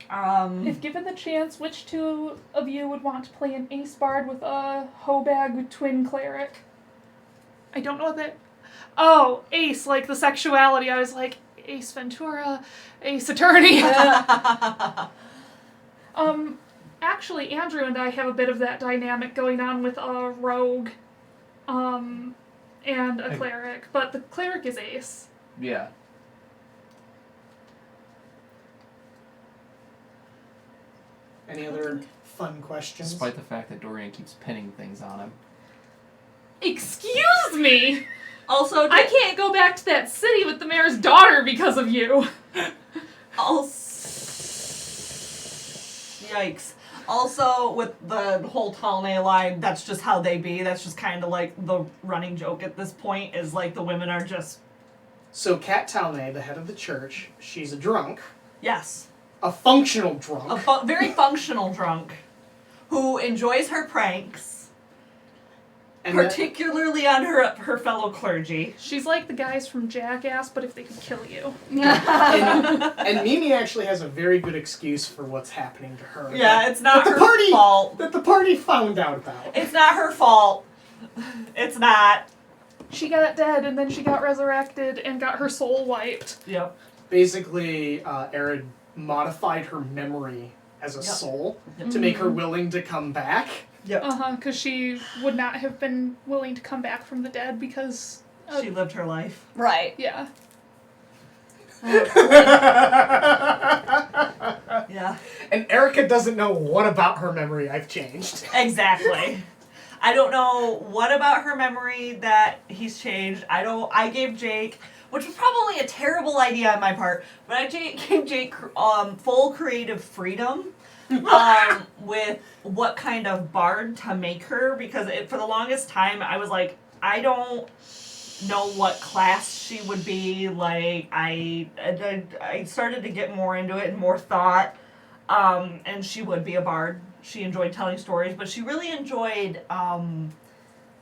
If given the chance, which two of you would want to play an ace bard with a Hobag twin cleric? I don't know what that... Oh, ace, like the sexuality. I was like, Ace Ventura, Ace Attorney. Actually, Andrew and I have a bit of that dynamic going on with a rogue, and a cleric, but the cleric is ace. Yeah. Any other fun questions? Despite the fact that Dorian keeps pinning things on him. Excuse me! Also, I can't go back to that city with the mayor's daughter because of you. Yikes. Also, with the whole Talne line, that's just how they be. That's just kind of like the running joke at this point, is like the women are just... So Kat Talne, the head of the church, she's a drunk. Yes. A functional drunk. A very functional drunk who enjoys her pranks, And that- particularly on her fellow clergy. She's like the guys from Jackass, but if they could kill you. and Mimi actually has a very good excuse for what's happening to her. Yeah, it's not that her the party, fault. That the party found out about. It's not her fault. It's not. She got dead, and then she got resurrected and got her soul wiped. Yep. Basically, Arid modified her memory as a soul to make her willing to come back. Yep. Because she would not have been willing to come back from the dead because... She lived her life. Right. Yeah. Yeah. And Erica doesn't know what about her memory I've changed. Exactly. I don't know what about her memory that he's changed. I gave Jake, which was probably a terrible idea on my part, but I gave Jake full creative freedom with what kind of bard to make her, because for the longest time I was like, I don't know what class she would be. Like, I started to get more into it and more thought, and she would be a bard. She enjoyed telling stories, but she really enjoyed, one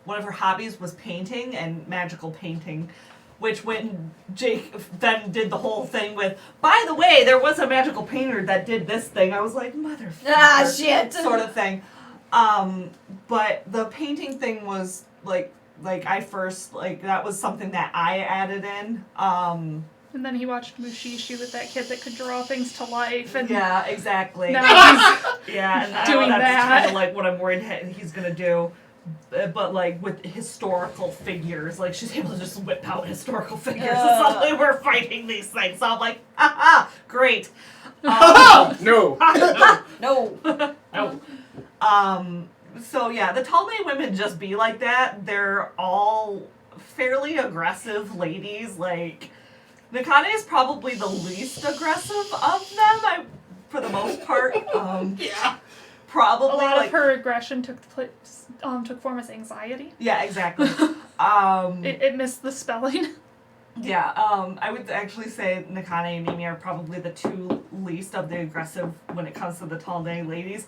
of her hobbies was painting and magical painting, which when Jake then did the whole thing with, by the way, there was a magical painter that did this thing, I was like, motherfucker. Ah, shit. Sort of thing. But the painting thing was, like I first, that was something that I added in. And then he watched Mushishi with that kid that could draw things to life. And Yeah, exactly. now he's Yeah, and doing that's that. kind of like what I'm worried he's gonna do. But like with historical figures, like she's able to just whip out historical figures. And suddenly we're fighting these things. So I'm like, haha, great. No. No. No. So yeah, the Talme women just be like that. They're all fairly aggressive ladies. Like, Nakane is probably the least aggressive of them, for the most part. Yeah. Probably a lot like, of her aggression took form as anxiety. Yeah, exactly. It missed the spelling. Yeah, I would actually say Nakane and Mimi are probably the two least of the aggressive when it comes to the Talne ladies.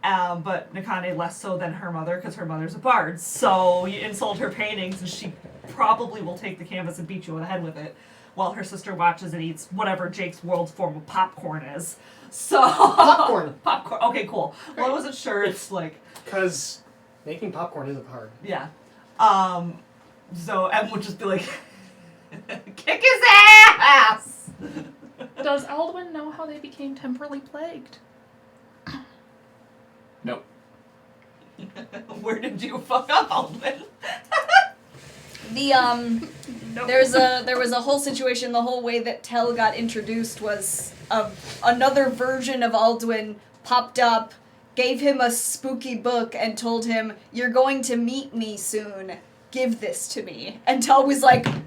But Nakane less so than her mother, because her mother's a bard. So you insult her paintings and she probably will take the canvas and beat you in the head with it, while her sister watches and eats whatever Jake's world's form of popcorn is. So Popcorn. Popcorn. Okay, cool. Well, I wasn't sure. It's like, Because making popcorn isn't hard. yeah. So Em would just be like, kick his ass! Does Aldwin know how they became temporally plagued? Nope. Where did you fuck up, Aldwin? Nope. There was a whole situation. The whole way that Tell got introduced was another version of Aldwin popped up, gave him a spooky book, and told him, "You're going to meet me soon. Give this to me." And Tell was like, "Okay,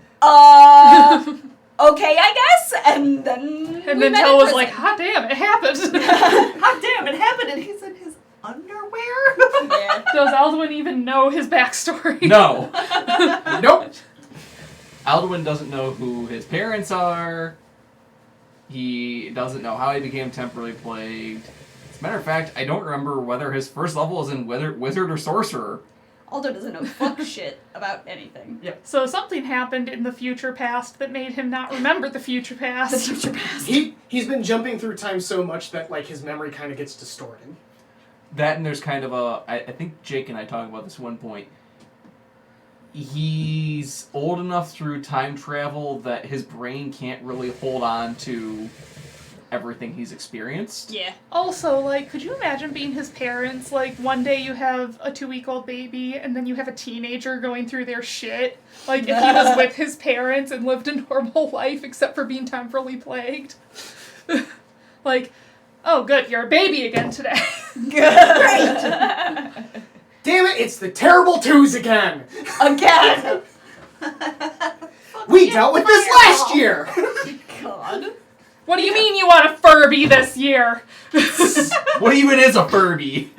I guess." And then Tell was like, "Hot damn, it happened." Hot damn, it happened, and he's in his underwear? Yeah. Does Aldwin even know his backstory? No. Nope. Aldwin doesn't know who his parents are. He doesn't know how he became temporarily plagued. As a matter of fact, I don't remember whether his first level is in wizard or sorcerer. Aldo doesn't know fuck shit about anything. So something happened in the future past that made him not remember the future past. The future past. He's been jumping through time so much that like his memory kind of gets distorted. That and there's kind of I think Jake and I talked about this at one point. He's old enough through time travel that his brain can't really hold on to everything he's experienced. Yeah. Also, like, could you imagine being his parents? Like, one day you have a 2-week-old baby, and then you have a teenager going through their shit. Like, if he was with his parents and lived a normal life, except for being temporally plagued. Like, oh, good, you're a baby again today. Great. Damn it! It's the terrible twos again. Again. We dealt with this last year. God. What do you mean you want a Furby this year? What even is a Furby?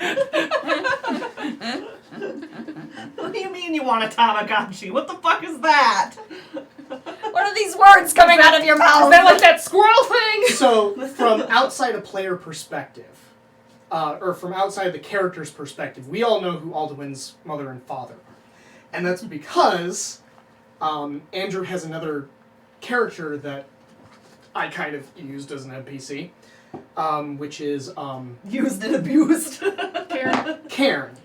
What do you mean you want a Tamagotchi? What the fuck is that? What are these words coming out of your mouth? Is that like that squirrel thing? So, from outside a player perspective, or from outside the character's perspective, we all know who Aldwin's mother and father are. And that's because Andrew has another character that I kind of used as an NPC, which is Used and abused. Karen. Cairn.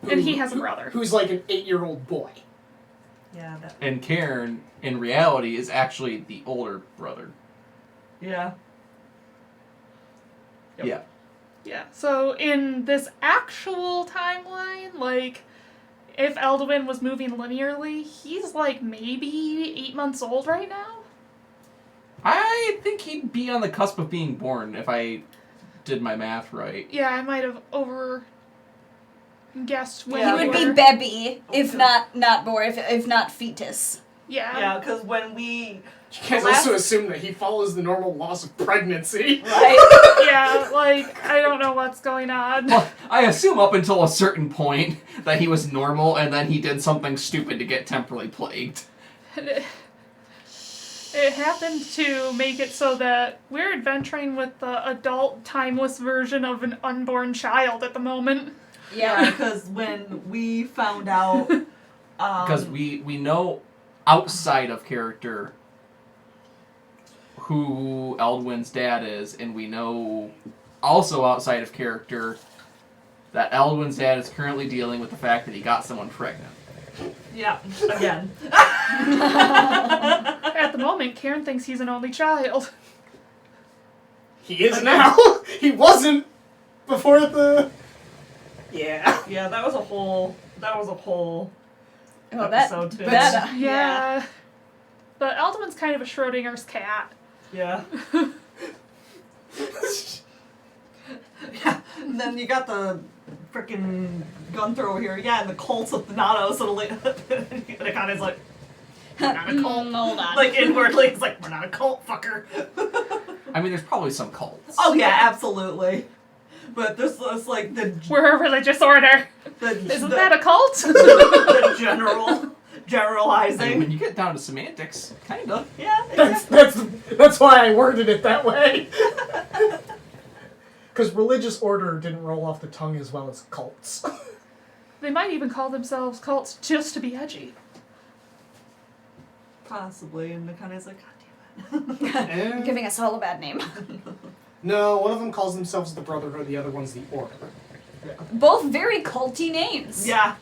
And he has a brother. Who's like an 8-year-old boy. Yeah, that. And Cairn, in reality, is actually the older brother. Yeah. Yep. Yeah. Yeah, so in this actual timeline, like, if Eldwin was moving linearly, he's like maybe 8 months old right now? I think he'd be on the cusp of being born if I did my math right. Yeah, I might have over guessed when Yeah, He you would be were. Bebby, if not more, if not fetus. Yeah. Yeah, because when we... You can't Last- also assume that he follows the normal laws of pregnancy. Right? Yeah, like, I don't know what's going on. Well, I assume up until a certain point that he was normal, and then he did something stupid to get temporally plagued. It happened to make it so that we're adventuring with the adult, timeless version of an unborn child at the moment. Yeah, because when we found out... Because we know outside of character who Eldwin's dad is, and we know also outside of character that Eldwin's dad is currently dealing with the fact that he got someone pregnant. Yeah, again. At the moment, Karen thinks he's an only child. He is now. He wasn't before the... Yeah. Yeah, that was a whole Oh, episode too. that Yeah. But Eldman's kind of a Schrodinger's cat. Yeah. Yeah, and then you got the frickin' gun thrower here. Yeah, and the cults of Thanatos. And it kind of is like, we're not a cult. Hold on. Like, inwardly, it's like, we're not a cult, fucker. I mean, there's probably some cults. Oh, yeah, absolutely. But there's like the... We're a religious order. Isn't that a cult? the I generalizing. mean, when you get down to semantics, kind of. Yeah. That's why I worded it that way. Because religious order didn't roll off the tongue as well as cults. They might even call themselves cults just to be edgy. Possibly, and the kind of is like, God damn it. You're giving us all a bad name. No, one of them calls themselves the Brotherhood, the other one's the Order. Both very culty names. Yeah.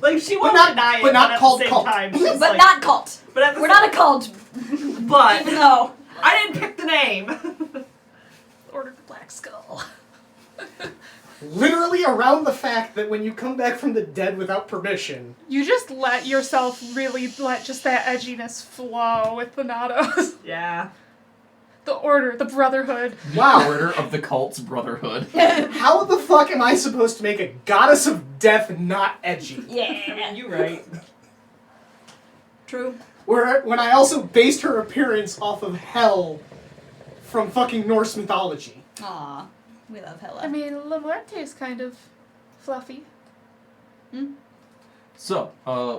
Like, she won't not- deny it, but not at called the same cult. time, she's But like, not cult. But at the We're same- not a cult. But No. I didn't pick the name. Order of the Black Skull. Literally around the fact that when you come back from the dead without permission, You just let yourself really let just that edginess flow with Thanatos. Yeah. The Order, the Brotherhood. wow, Order of the Cults Brotherhood. how the fuck am I supposed to make a goddess of death not edgy? Yeah. You're right. True. When I also based her appearance off of Hel from fucking Norse mythology. Aw. We love Hela. I mean, La Muerte is kind of fluffy. So,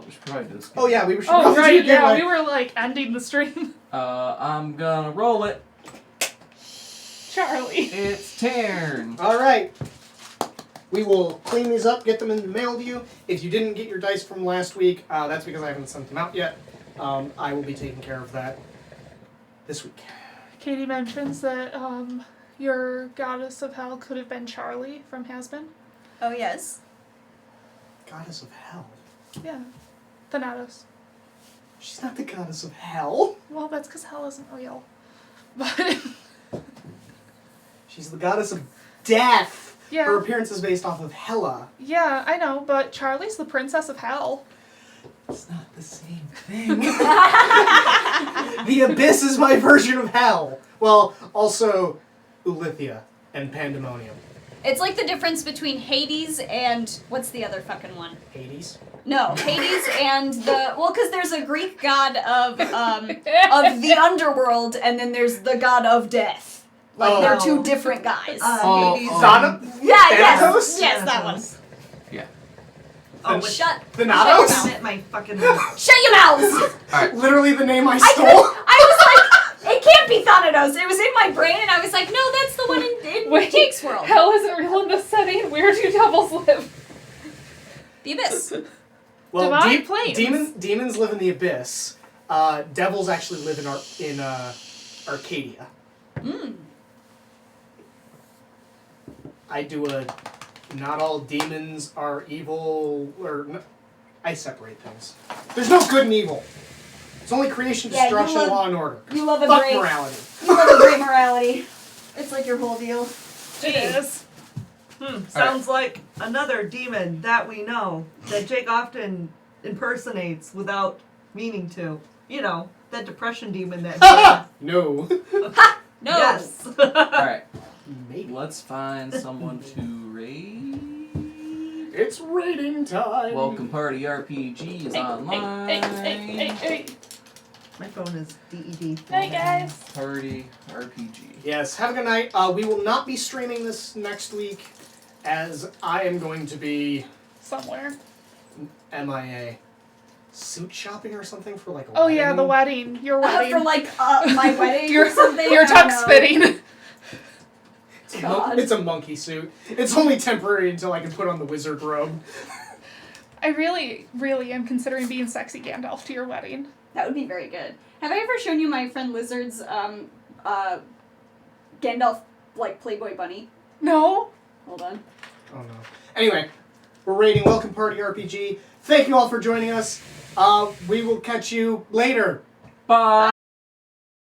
we should probably do this. Oh yeah, we should Oh, probably right, do yeah, like- we were like ending the stream. I'm gonna roll it. Charlie. It's turn. Alright. We will clean these up, get them in the mail to you. If you didn't get your dice from last week, that's because I haven't sent them out yet. I will be taking care of that this week. Katie mentions that your goddess of hell could have been Charlie from Has-Been. Oh, yes. Goddess of Hell. Yeah. Thanatos. She's not the goddess of Hell. Well, that's because hell isn't real. But She's the goddess of death. yeah. Her appearance is based off of Hela. Yeah, I know, but Charlie's the princess of hell. It's not the same thing. The Abyss is my version of Hell. Well, also Ulithia and Pandemonium. It's like the difference between Hades and... What's the other fucking one? Hades. No, Hades and the... Well, because there's a Greek god of the underworld, and then there's the god of death. Like, Oh. they're two different guys. Hades. Zana? yeah, Thanatos? yes. Yes, that one. Yeah. Oh, Shut Thanatos? Damn it, my fucking... Shut your mouths! Alright. Literally the name I I stole. was like, it can't be Thanatos. It was in my brain, and I was like, no, that's the one in Jake's world. Hell isn't real in this setting. Where do devils live? The Abyss. Well, Divine Plains. demons live in the Abyss. Devils actually live in Arcadia. I do a not all demons are evil, or I separate things. There's no good and evil. It's only creation, Yeah, you destruction, love- law, and order. You love a Fuck great... morality. You love a great morality. It's like your whole deal. It is. Sounds like another demon that we know, that Jake often impersonates without meaning to. You know, that depression demon that... No. No. Yes. Alright. Maybe. Let's find someone to raid. It's raiding time. Welcome Party RPG is online. Hey. My phone is DED. Hey, guys. Party RPG. Yes, have a good night. We will not be streaming this next week, as I am going to be Somewhere. MIA. Suit shopping or something for like a Oh wedding? yeah, the wedding. Your wedding. For like my wedding your or something. your I don't tux know. fitting. God. It's a monkey suit. It's only temporary until I can put on the wizard robe. I really, really am considering being sexy Gandalf to your wedding. That would be very good. Have I ever shown you my friend Lizard's Gandalf like Playboy bunny? No. Hold on. Oh no. Anyway, we're raiding Welcome Party RPG. Thank you all for joining us. We will catch you later. Bye.